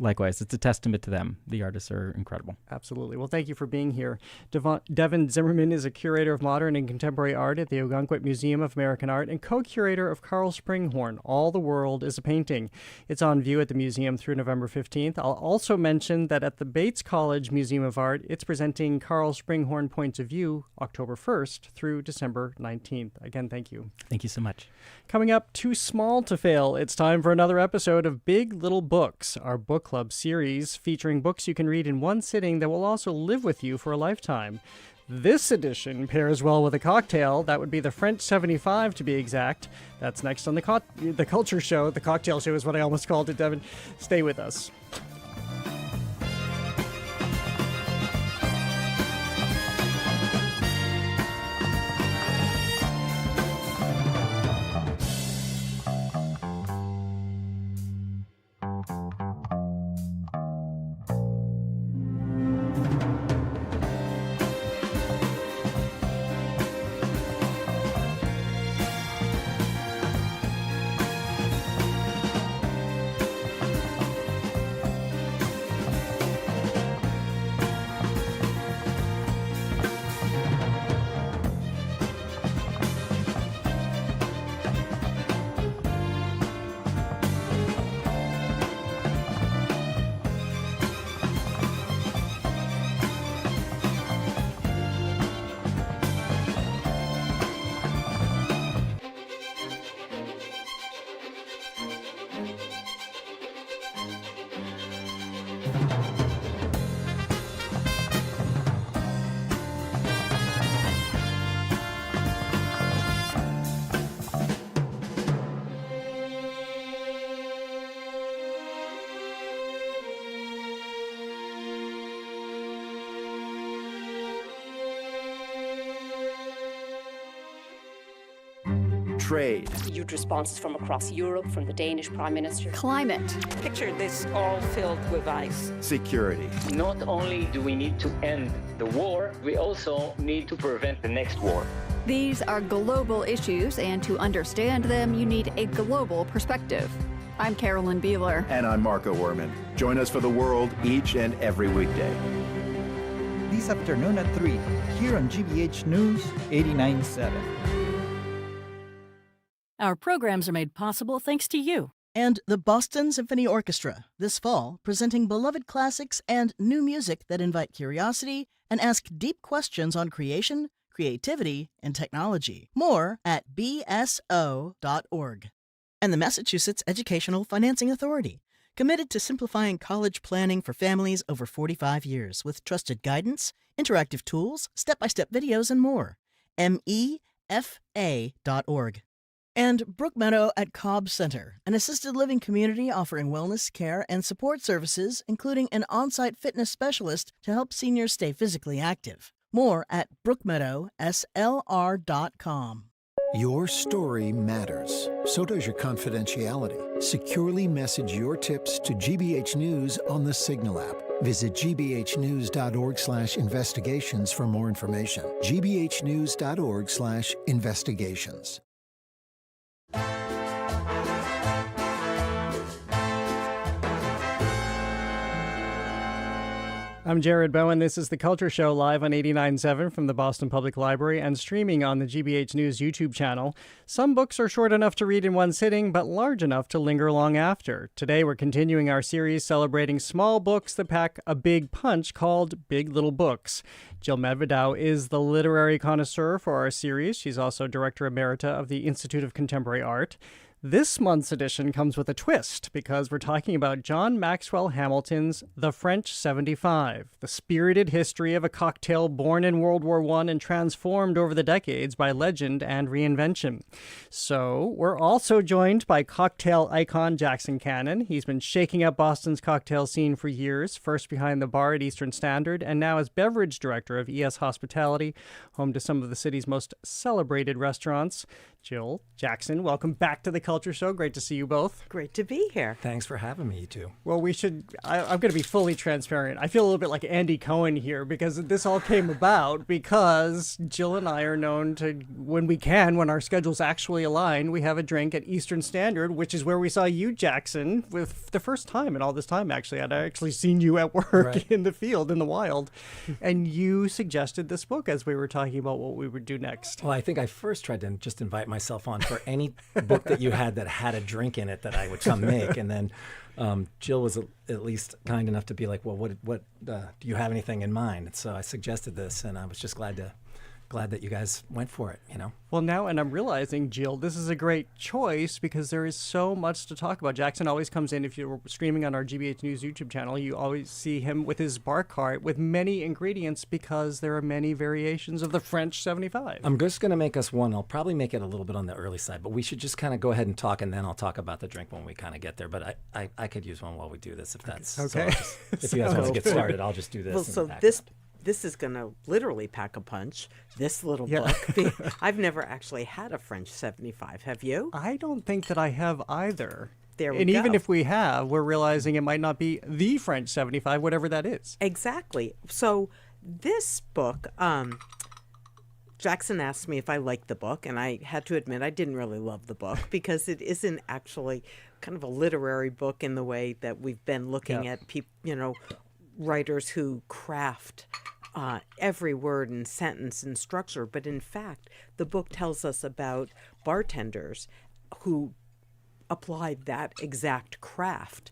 Likewise, it's a testament to them. The artists are incredible. Absolutely. Well, thank you for being here. Devon Zimmerman is a curator of modern and contemporary art at the Ogunquit Museum of American Art and co-curator of Carl Sprinchorn, All the World is a Painting. It's on view at the museum through November 15th. I'll also mention that at the Bates College Museum of Art, it's presenting Carl Sprinchorn Points of View October 1st through December 19th. Again, thank you. Thank you so much. Coming up, Too Small to Fail. It's time for another episode of Big Little Books, our book club series featuring books you can read in one sitting that will also live with you for a lifetime. This edition pairs well with a cocktail. That would be the French 75 to be exact. That's next on the Culture Show. The Cocktail Show is what I almost called it, Devon. Stay with us. trade. Huge responses from across Europe, from the Danish Prime Minister. Climate. Picture this all filled with ice. Security. Not only do we need to end the war, we also need to prevent the next war. These are global issues, and to understand them, you need a global perspective. I'm Carolyn Beeler. And I'm Marco Werman. Join us for The World each and every weekday. This afternoon at 3, here on GBH News 89.7. Our programs are made possible thanks to you. And the Boston Symphony Orchestra, this fall, presenting beloved classics and new music that invite curiosity and ask deep questions on creation, creativity, and technology. More at bso.org. And the Massachusetts Educational Financing Authority, committed to simplifying college planning for families over 45 years with trusted guidance, interactive tools, step-by-step videos, and more. MEFA.org. And Brookmeadow at Cobb Center, an assisted living community offering wellness care and support services, including an on-site fitness specialist to help seniors stay physically active. More at brookmeadowslr.com. Your story matters. So does your confidentiality. Securely message your tips to GBH News on the Signal app. Visit gbhnews.org/investigations for more information. gbhnews.org/investigations. I'm Jared Bowen. This is The Culture Show, live on 89.7 from the Boston Public Library and streaming on the GBH News YouTube channel. Some books are short enough to read in one sitting, but large enough to linger long after. Today, we're continuing our series celebrating small books that pack a big punch called Big Little Books. Jill Medvedow is the literary connoisseur for our series. She's also Director Emerita of the Institute of Contemporary Art. This month's edition comes with a twist because we're talking about John Maxwell Hamilton's The French 75, the spirited history of a cocktail born in World War I and transformed over the decades by legend and reinvention. So we're also joined by cocktail icon Jackson Cannon. He's been shaking up Boston's cocktail scene for years, first behind the bar at Eastern Standard and now as beverage director of ES Hospitality, home to some of the city's most celebrated restaurants. Jill, Jackson, welcome back to The Culture Show. Great to see you both. Great to be here. Thanks for having me, you two. Well, I'm going to be fully transparent. I feel a little bit like Andy Cohen here because this all came about because Jill and I are known to, when our schedules actually align, we have a drink at Eastern Standard, which is where we saw you, Jackson, with the first time in all this time, actually. I'd actually seen you at work in the field, in the wild. And you suggested this book as we were talking about what we would do next. Well, I think I first tried to just invite myself on for any book that you had that had a drink in it that I would come make. And then Jill was at least kind enough to be like, well, what do you have anything in mind? And so I suggested this, and I was just glad that you guys went for it, you know? Well, now, and I'm realizing, Jill, this is a great choice because there is so much to talk about. Jackson always comes in, if you're streaming on our GBH News YouTube channel, you always see him with his bar cart with many ingredients because there are many variations of the French 75. I'm just going to make us one. I'll probably make it a little bit on the early side, but we should just kind of go ahead and talk, and then I'll talk about the drink when we kind of get there. But I could use one while we do this if that's... Okay. So if you guys want to get started, I'll just do this. Well, so this is going to literally pack a punch, this little book. I've never actually had a French 75. Have you? I don't think that I have either. There we and go. Even if we have, we're realizing it might not be the French 75, whatever that is. Exactly. So this book, Jackson asked me if I liked the book, and I had to admit I didn't really love the book because it isn't actually kind of a literary book in the way that we've been looking at people, writers who craft every word and sentence and structure. But in fact, the book tells us about bartenders who applied that exact craft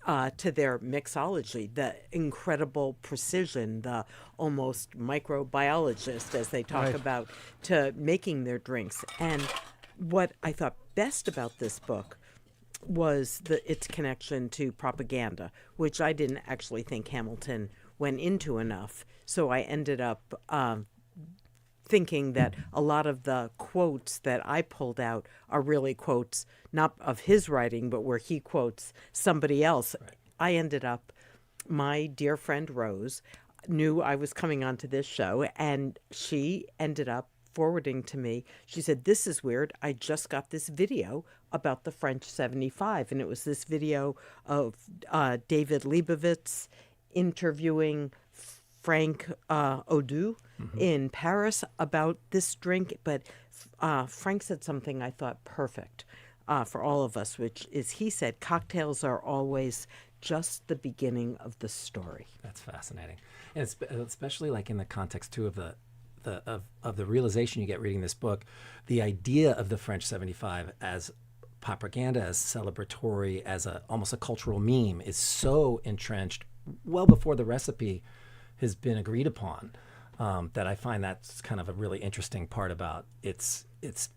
to their mixology, the incredible precision, the almost microbiologist, as they talk about, to making their drinks. And what I thought best about this book was its connection to propaganda, which I didn't actually think Hamilton went into enough. So I ended up thinking that a lot of the quotes that I pulled out are really quotes, not of his writing, but where he quotes somebody else. Right. I ended up, my dear friend Rose knew I was coming onto this show, and she ended up forwarding to me, she said, "This is weird. I just got this video about the French 75." And it was this video of David Leibovitz interviewing Frank Audu in Paris about this drink. But Frank said something I thought perfect for all of us, which is, he said, cocktails are always just the beginning of the story. That's fascinating. And especially like in the context too of the realization you get reading this book, the idea of the French 75 as propaganda, as celebratory, as almost a cultural meme is so entrenched well before the recipe has been agreed upon, that I find that's kind of a really interesting part about its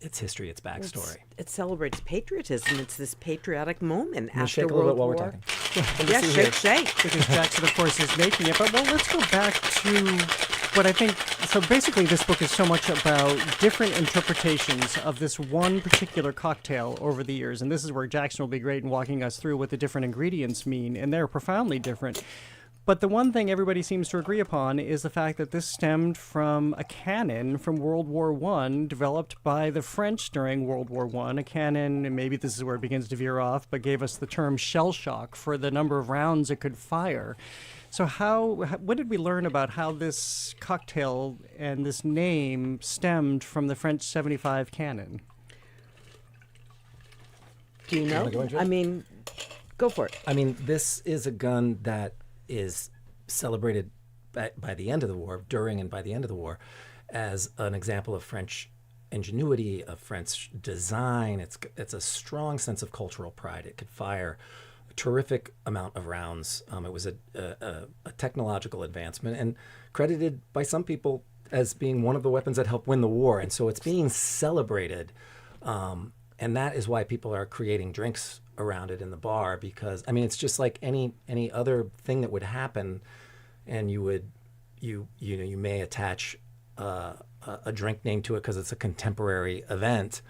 history, its backstory. It celebrates patriotism. It's this patriotic moment We'll after shake a World little War. bit while we're talking. Yeah, shake. Because Jackson, of course, is making it. But well, let's go back to what I think. So basically, this book is so much about different interpretations of this one particular cocktail over the years. And this is where Jackson will be great in walking us through what the different ingredients mean. And they're profoundly different. But the one thing everybody seems to agree upon is the fact that this stemmed from a canon from World War I, developed by the French during World War I. A canon, and maybe this is where it begins to veer off, but gave us the term shell shock for the number of rounds it could fire. So what did we learn about how this cocktail and this name stemmed from the French 75 canon? Do you know? I mean, go for it. I mean, this is a gun that is celebrated by the end of the war, during and by the end of the war, as an example of French ingenuity, of French design. It's a strong sense of cultural pride. It could fire a terrific amount of rounds. It was a technological advancement and credited by some people as being one of the weapons that helped win the war. And so it's being celebrated. And that is why people are creating drinks around it in the bar, because I mean it's just like any other thing that would happen, and you may attach a drink name to it because it's a contemporary event.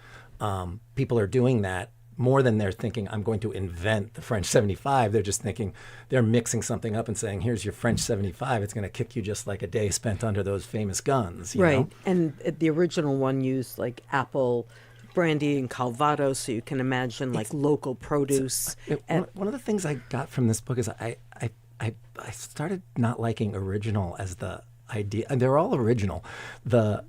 People are doing that more than they're thinking, I'm going to invent the French 75. They're just thinking they're mixing something up and saying, here's your French 75. It's going to kick you just like a day spent under those famous guns. You know? And the original one used like apple brandy and Calvados, so you can imagine like local produce. One of the things I got from this book is I started not liking original as the idea. And they're all original. The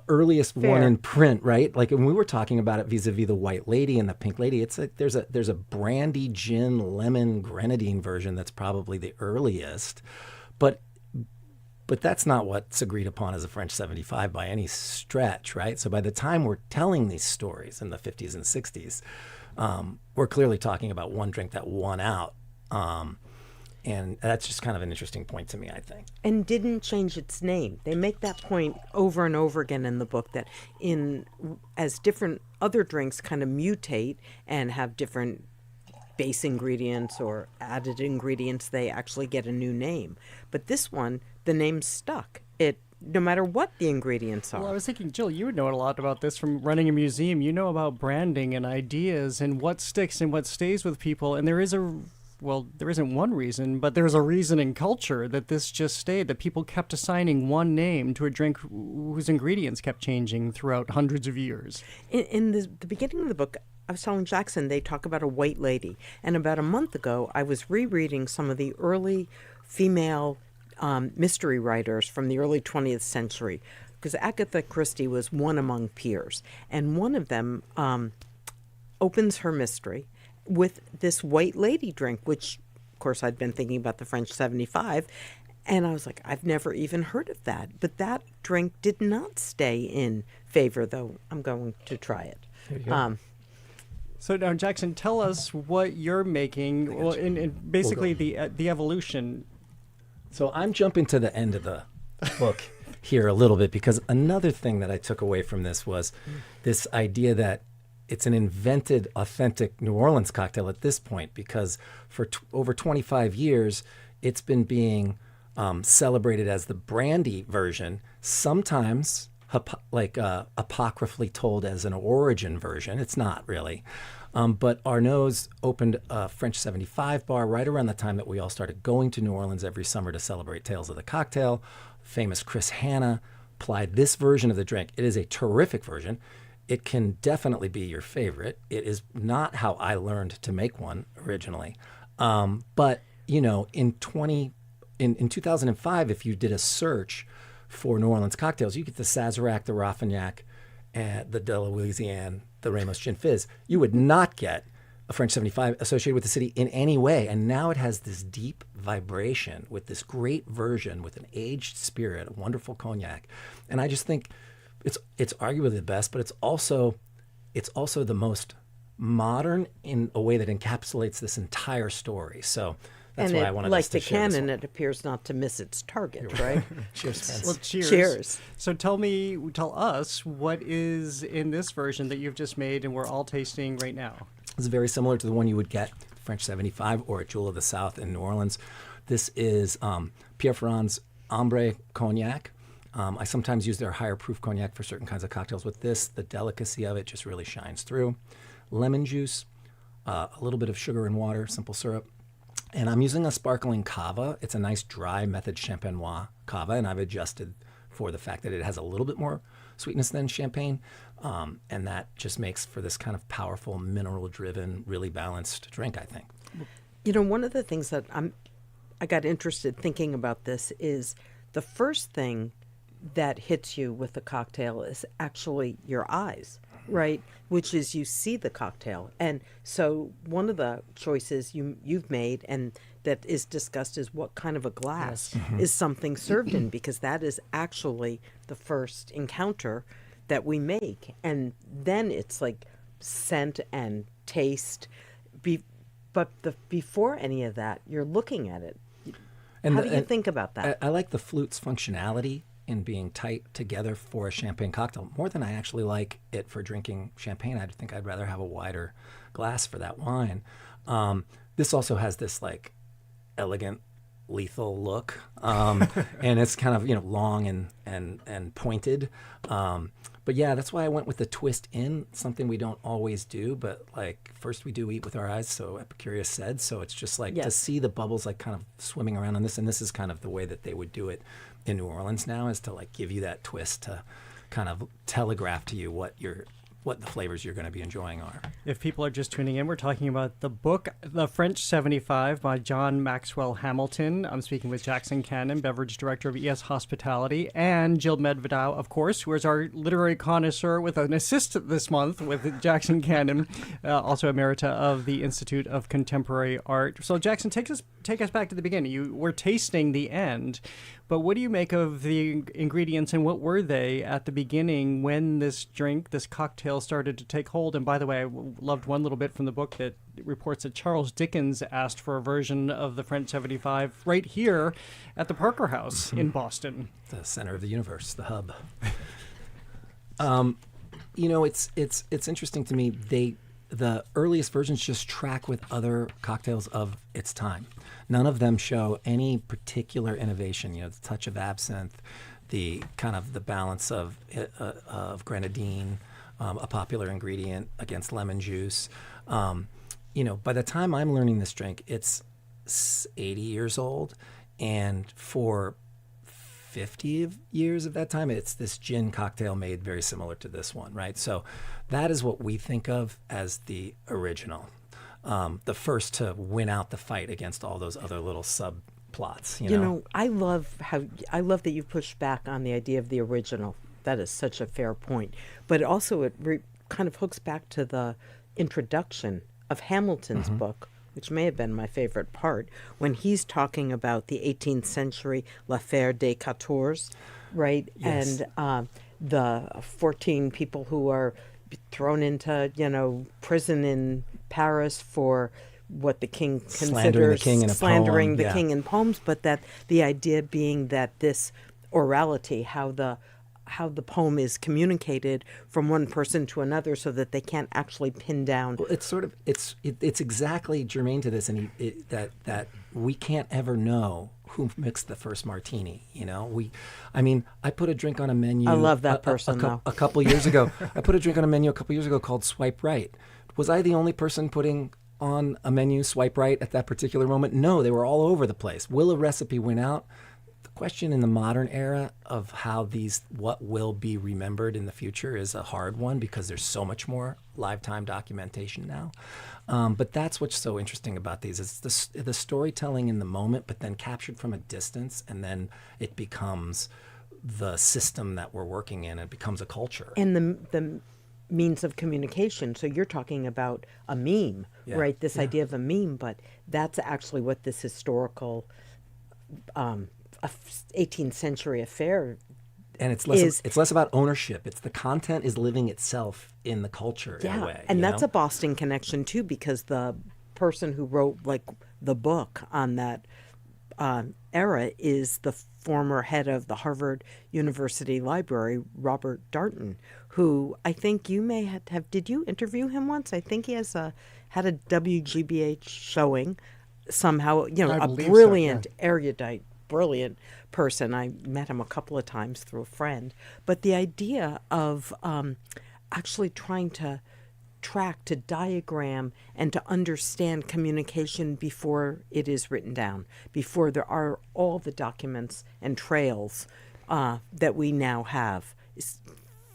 earliest one in print, right? Like when we were talking about it vis-a-vis the White Lady and the Pink Lady, it's like there's a brandy, gin, lemon, grenadine version that's probably the earliest, but that's not what's agreed upon as a French 75 by any stretch, right? So by the time we're telling these stories in the 50s and 60s, we're clearly talking about one drink that won out. And that's just kind of an interesting point to me, I think. And didn't change its name. They make that point over and over again in the book, that as different other drinks kind of mutate and have different base ingredients or added ingredients, they actually get a new name. But this one, the name stuck. No matter what the ingredients are. Well, I was thinking, Jill, you would know a lot about this from running a museum. You know about branding and ideas and what sticks and what stays with people. And there isn't one reason, but there's a reason in culture that this just stayed, that people kept assigning one name to a drink whose ingredients kept changing throughout hundreds of years. In the beginning of the book, I was telling Jackson, they talk about a white lady. And about a month ago, I was rereading some of the early female mystery writers from the early 20th century, because Agatha Christie was one among peers. And one of them opens her mystery with this white lady drink, which, of course, I'd been thinking about the French 75. And I was like, I've never even heard of that. But that drink did not stay in favor, though I'm going to try it. There you go. So now, Jackson, tell us what you're making, well, in basically the evolution. So I'm jumping to the end of the book here a little bit, because another thing that I took away from this was this idea that it's an invented, authentic New Orleans cocktail at this point, because for over 25 years, it's been being celebrated as the brandy version, sometimes apocryphally told as an origin version. It's not really. But Arnaud's opened a French 75 bar right around the time that we all started going to New Orleans every summer to celebrate Tales of the Cocktail. Famous Chris Hanna apply this version of the drink. It is a terrific version. It can definitely be your favorite. It is not how I learned to make one originally. But, you know, in 2005, if you did a search for New Orleans cocktails, you get the Sazerac, the Raffignac, and the De La Louisiane, the Ramos Gin Fizz. You would not get a French 75 associated with the city in any way. And now it has this deep vibration with this great version with an aged spirit, a wonderful cognac. And I just think it's arguably the best, but it's also the most modern in a way that encapsulates this entire story. So that's why I wanted like us to the share this canon, one. it appears not to miss its target, right? Cheers, friends. Well, cheers. Cheers. So tell us what is in this version that you've just made and we're all tasting right now. It's very similar to the one you would get French 75 or at Jewel of the South in New Orleans. This is Pierre Ferrand's Ambre Cognac. I sometimes use their higher proof cognac for certain kinds of cocktails. With this, the delicacy of it just really shines through. Lemon juice, a little bit of sugar and water, simple syrup. And I'm using a sparkling cava. It's a nice dry method champenois cava, and I've adjusted for the fact that it has a little bit more sweetness than champagne. And that just makes for this kind of powerful, mineral-driven, really balanced drink, I think. You know, one of the things that I got interested thinking about this is the first thing that hits you with the cocktail is actually your eyes, right? Which is you see the cocktail. And so one of the choices you've made and that is discussed is what kind of a glass is something served in, because that is actually the first encounter that we make. And then it's like scent and taste. But before any of that, you're looking at it. How do you think about that? I like the flute's functionality in being tight together for a champagne cocktail more than I actually like it for drinking champagne. I think I'd rather have a wider glass for that wine. This also has this like elegant, lethal look, and it's kind of long and pointed. But yeah, that's why I went with the twist in, something we don't always do, but like first we do eat with our eyes, so Epicurus said. So it's just like to see the bubbles like kind of swimming around on this, and this is kind of the way that they would do it in New Orleans now, is to like give you that twist to kind of telegraph to you what the flavors you're going to be enjoying are. If people are just tuning in, we're talking about the book, The French 75 by John Maxwell Hamilton. I'm speaking with Jackson Cannon, beverage director of ES Hospitality, and Jill Medvedow, of course, who is our literary connoisseur with an assist this month with Jackson Cannon, also emerita of the Institute of Contemporary Art. So Jackson, take us back to the beginning. You were tasting the end, but what do you make of the ingredients and what were they at the beginning when this cocktail started to take hold? And by the way, I loved one little bit from the book that reports that Charles Dickens asked for a version of the French 75 right here at the Parker House in Boston. The center of the universe, the hub. It's interesting to me. The earliest versions just track with other cocktails of its time. None of them show any particular innovation. The touch of absinthe, the kind of the balance of grenadine, a popular ingredient against lemon juice. By the time I'm learning this drink, it's 80 years old, and for 50 years of that time, it's this gin cocktail made very similar to this one, right? So that is what we think of as the original, the first to win out the fight against all those other little subplots. I love that you pushed back on the idea of the original. That is such a fair point. But also it kind of hooks back to the introduction of Hamilton's book, which may have been my favorite part, when he's talking about the 18th century l'affaire des 14, right? Yes. And the 14 people who are thrown into, prison in Paris for what the king considers slandering the king in poems, but that the idea being that this orality, how the poem is communicated from one person to another, so that they can't actually pin down. Well, it's exactly germane to this, and that we can't ever know who mixed the first martini. I put a drink on a menu. I love that person though. A couple years ago, I put a drink on a menu a couple years ago called Swipe Right. Was I the only person putting on a menu Swipe Right at that particular moment? No, they were all over the place. Will a recipe win out? the question in the modern era of how what will be remembered in the future is a hard one because there's so much more lifetime documentation now. But that's what's so interesting about these. It's the storytelling in the moment, but then captured from a distance, and then it becomes the system that we're working in. It becomes a culture. And the means of communication. So you're talking about a meme, right? This idea of a meme, but that's actually what this historical 18th century affair and it's less about ownership. It's the content is living itself in the culture in a way. And that's a Boston connection too, because the person who wrote like the book on that era is the former head of the Harvard University Library, Robert Darnton, who I think you may have did you interview him once? I think he had a WGBH showing somehow, a brilliant, erudite, brilliant person. I met him a couple of times through a friend. But the idea of actually trying to track, to diagram, and to understand communication before it is written down, before there are all the documents and trails that we now have, is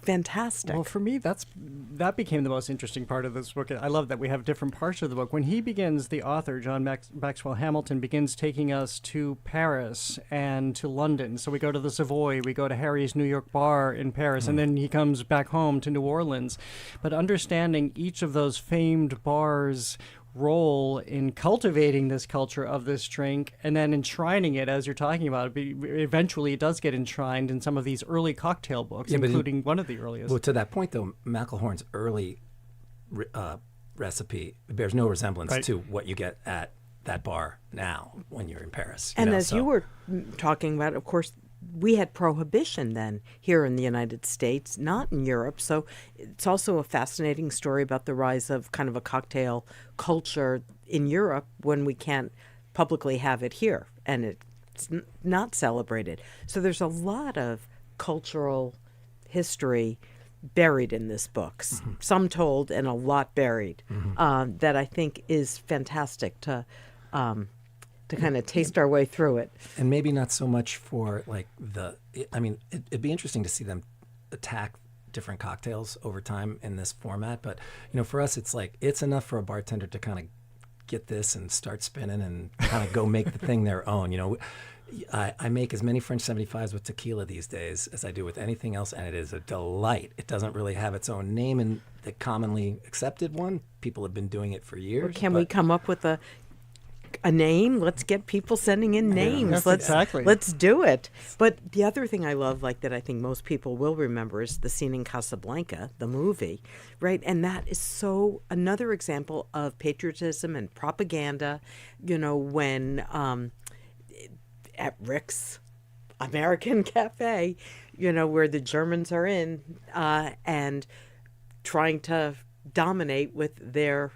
fantastic. Well, for me, that became the most interesting part of this book. I love that we have different parts of the book. When he begins, the author, John Maxwell Hamilton, begins taking us to Paris and to London. So we go to the Savoy, we go to Harry's New York bar in Paris, and then he comes back home to New Orleans. But understanding each of those famed bars' role in cultivating this culture of this drink and then enshrining it, as you're talking about, eventually it does get enshrined in some of these early cocktail books, including one of the earliest. Well, to that point, though, McElhorn's early recipe bears no resemblance to what you get at that bar now when you're in Paris. You were talking about, of course, we had prohibition then here in the United States, not in Europe. So it's also a fascinating story about the rise of kind of a cocktail culture in Europe when we can't publicly have it here and it's not celebrated. So there's a lot of cultural history buried in this book, some told and a lot buried, that I think is fantastic to kind of taste our way through it. And maybe not so much for it'd be interesting to see them attack different cocktails over time in this format. But, for us, it's enough for a bartender to kind of get this and start spinning and kind of go make the thing their own. I make as many French 75s with tequila these days as I do with anything else, and it is a delight. It doesn't really have its own name in the commonly accepted one. People have been doing it for years. Can we come up with a name? Let's get people sending in names. Let's do it. But the other thing I love, that I think most people will remember, is the scene in Casablanca, the movie, right? And that is another example of patriotism and propaganda, when at Rick's American Cafe, where the Germans are in and trying to dominate with their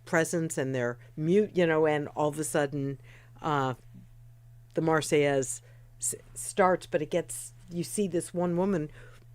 presence and their mute, and all of a sudden the Marseillaise starts, but you see this one woman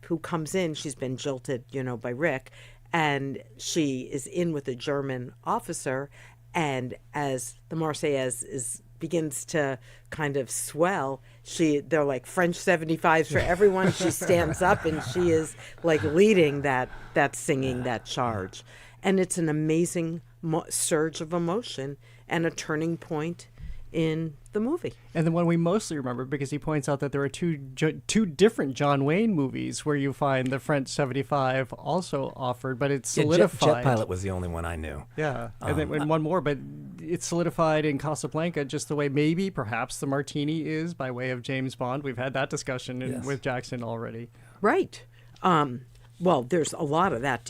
who comes in, she's been jilted, by Rick, and she is in with a German officer, and as the Marseillaise begins to kind of swell, they're like French 75s for everyone. She stands up and she is leading that singing, that charge. And it's an amazing surge of emotion and a turning point in the movie. And the one we mostly remember, because he points out that there are two different John Wayne movies where you find the French 75 also offered, but it's solidified. Jet Pilot was the only one I knew. Yeah, and then one more, but it's solidified in Casablanca just the way perhaps the Martini is by way of James Bond. We've had that discussion with Jackson already. Right. Well, there's a lot of that.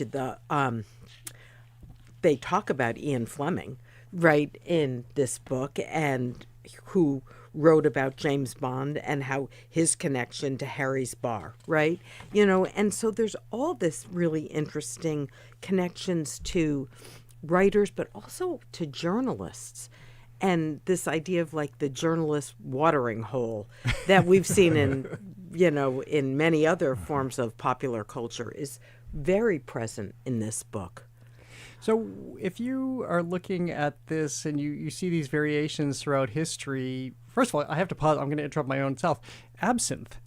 They talk about Ian Fleming, right, in this book, and who wrote about James Bond and how his connection to Harry's bar, right? And so there's all this really interesting connections to writers, but also to journalists. And this idea of the journalist watering hole that we've seen in many other forms of popular culture is very present in this book. So if you are looking at this and you see these variations throughout history, First of all, I have to pause. I'm going to interrupt my own self. Absinthe.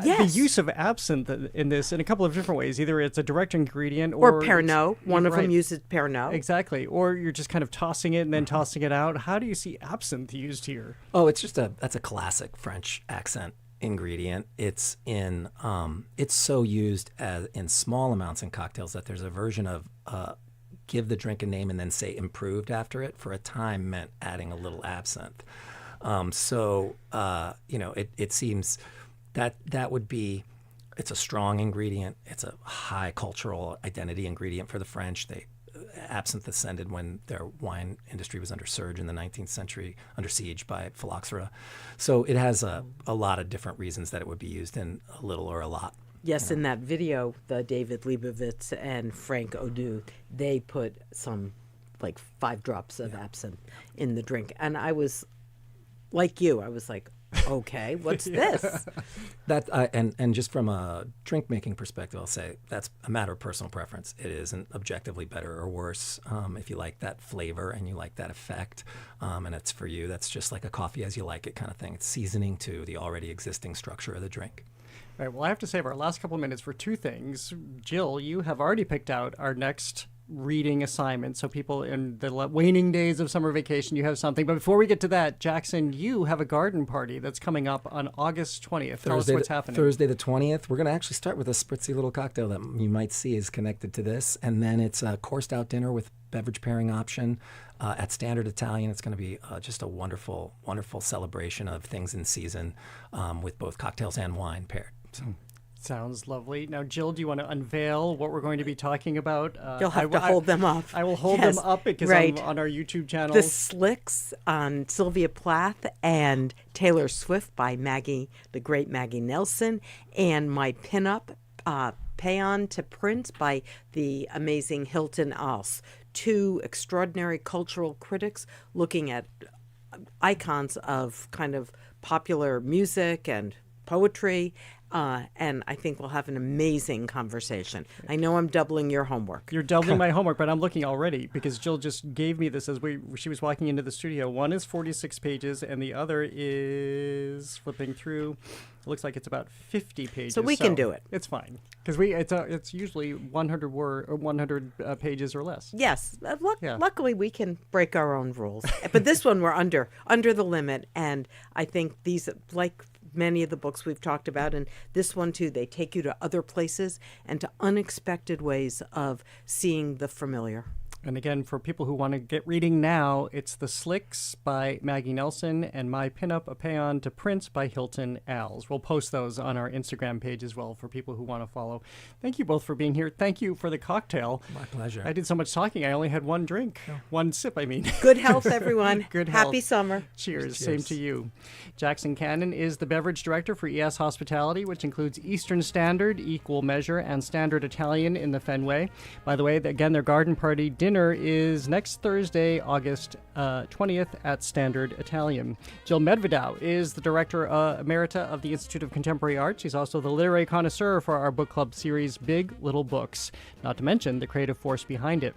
Yes. The use of absinthe in this in a couple of different ways. Either it's a direct ingredient or Pernod. One of them uses Pernod. Exactly. Or you're just kind of tossing it and then tossing it out. How do you see absinthe used here? Oh, that's a classic French accent ingredient. It's so used in small amounts in cocktails that there's a version of give the drink a name and then say improved after it. For a time meant adding a little absinthe. It seems that would be, it's a strong ingredient. It's a high cultural identity ingredient for the French. Absinthe ascended when their wine industry was under siege in the 19th century, under siege by phylloxera. So it has a lot of different reasons that it would be used in a little or a lot. Yes, in that video, the David Leibovitz and Frank Odu, they put some 5 drops of absinthe in the drink. And I was like you, I was like, okay, what's this? And just from a drink making perspective, I'll say that's a matter of personal preference. It isn't objectively better or worse. If you like that flavor and you like that effect, and it's for you, that's just like a coffee as you like it kind of thing. It's seasoning to the already existing structure of the drink. All right, well, I have to save our last couple of minutes for 2 things. Jill, you have already picked out our next reading assignment. So people in the waning days of summer vacation, you have something. But before we get to that, Jackson, you have a garden party that's coming up on August 20th. Tell us what's happening. Thursday the 20th. We're going to actually start with a spritzy little cocktail that you might see is connected to this. And then it's a coursed out dinner with beverage pairing option at Standard Italian. It's going to be just a wonderful, wonderful celebration of things in season with both cocktails and wine paired. So. Sounds lovely. Now, Jill, do you want to unveil what we're going to be talking about? You'll have to hold them up. I will hold them up because I'm on our YouTube channel. The Slicks on Sylvia Plath and Taylor Swift by the great Maggie Nelson, and my pinup, Paean to Print by the amazing Hilton Als. 2 extraordinary cultural critics looking at icons of kind of popular music and poetry. And I think we'll have an amazing conversation. I know I'm doubling your homework. You're doubling my homework, but I'm looking already because Jill just gave me this as she was walking into the studio. One is 46 pages, and the other is flipping through. It looks like it's about 50 pages. So we can do it. It's fine because it's usually 100 pages or less. Yes, luckily we can break our own rules. But this one we're under the limit, and I think these many of the books we've talked about, and this one too, they take you to other places and to unexpected ways of seeing the familiar. And again, for people who want to get reading now, it's The Slicks by Maggie Nelson and My Pinup, A Paean to Print by Hilton Als. We'll post those on our Instagram page as well for people who want to follow. Thank you both for being here. Thank you for the cocktail. My pleasure. I did so much talking, I only had one drink. Oh. One sip, I mean. Good health, everyone. Good health. Happy summer. Cheers. Same to you. Jackson Cannon is the beverage director for ES Hospitality, which includes Eastern Standard, Equal Measure, and Standard Italian in the Fenway. By the way, again, their garden party dinner is next Thursday, August 20th at Standard Italian. Jill Medvedow is the director emerita of the Institute of Contemporary Art. She's also the literary connoisseur for our book club series, Big Little Books, not to mention the creative force behind it.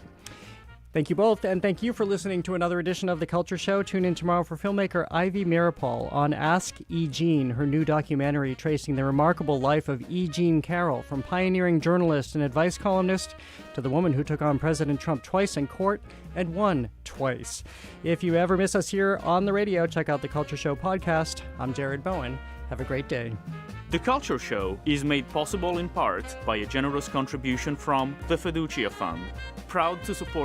Thank you both, and thank you for listening to another edition of The Culture Show. Tune in tomorrow for filmmaker Ivy Mirapol on Ask E. Jean, her new documentary tracing the remarkable life of E. Jean Carroll, from pioneering journalist and advice columnist to the woman who took on President Trump twice in court and won twice. If you ever miss us here on the radio, check out The Culture Show podcast. I'm Jared Bowen. Have a great day. The Culture Show is made possible in part by a generous contribution from the Fiducia Fund, proud to support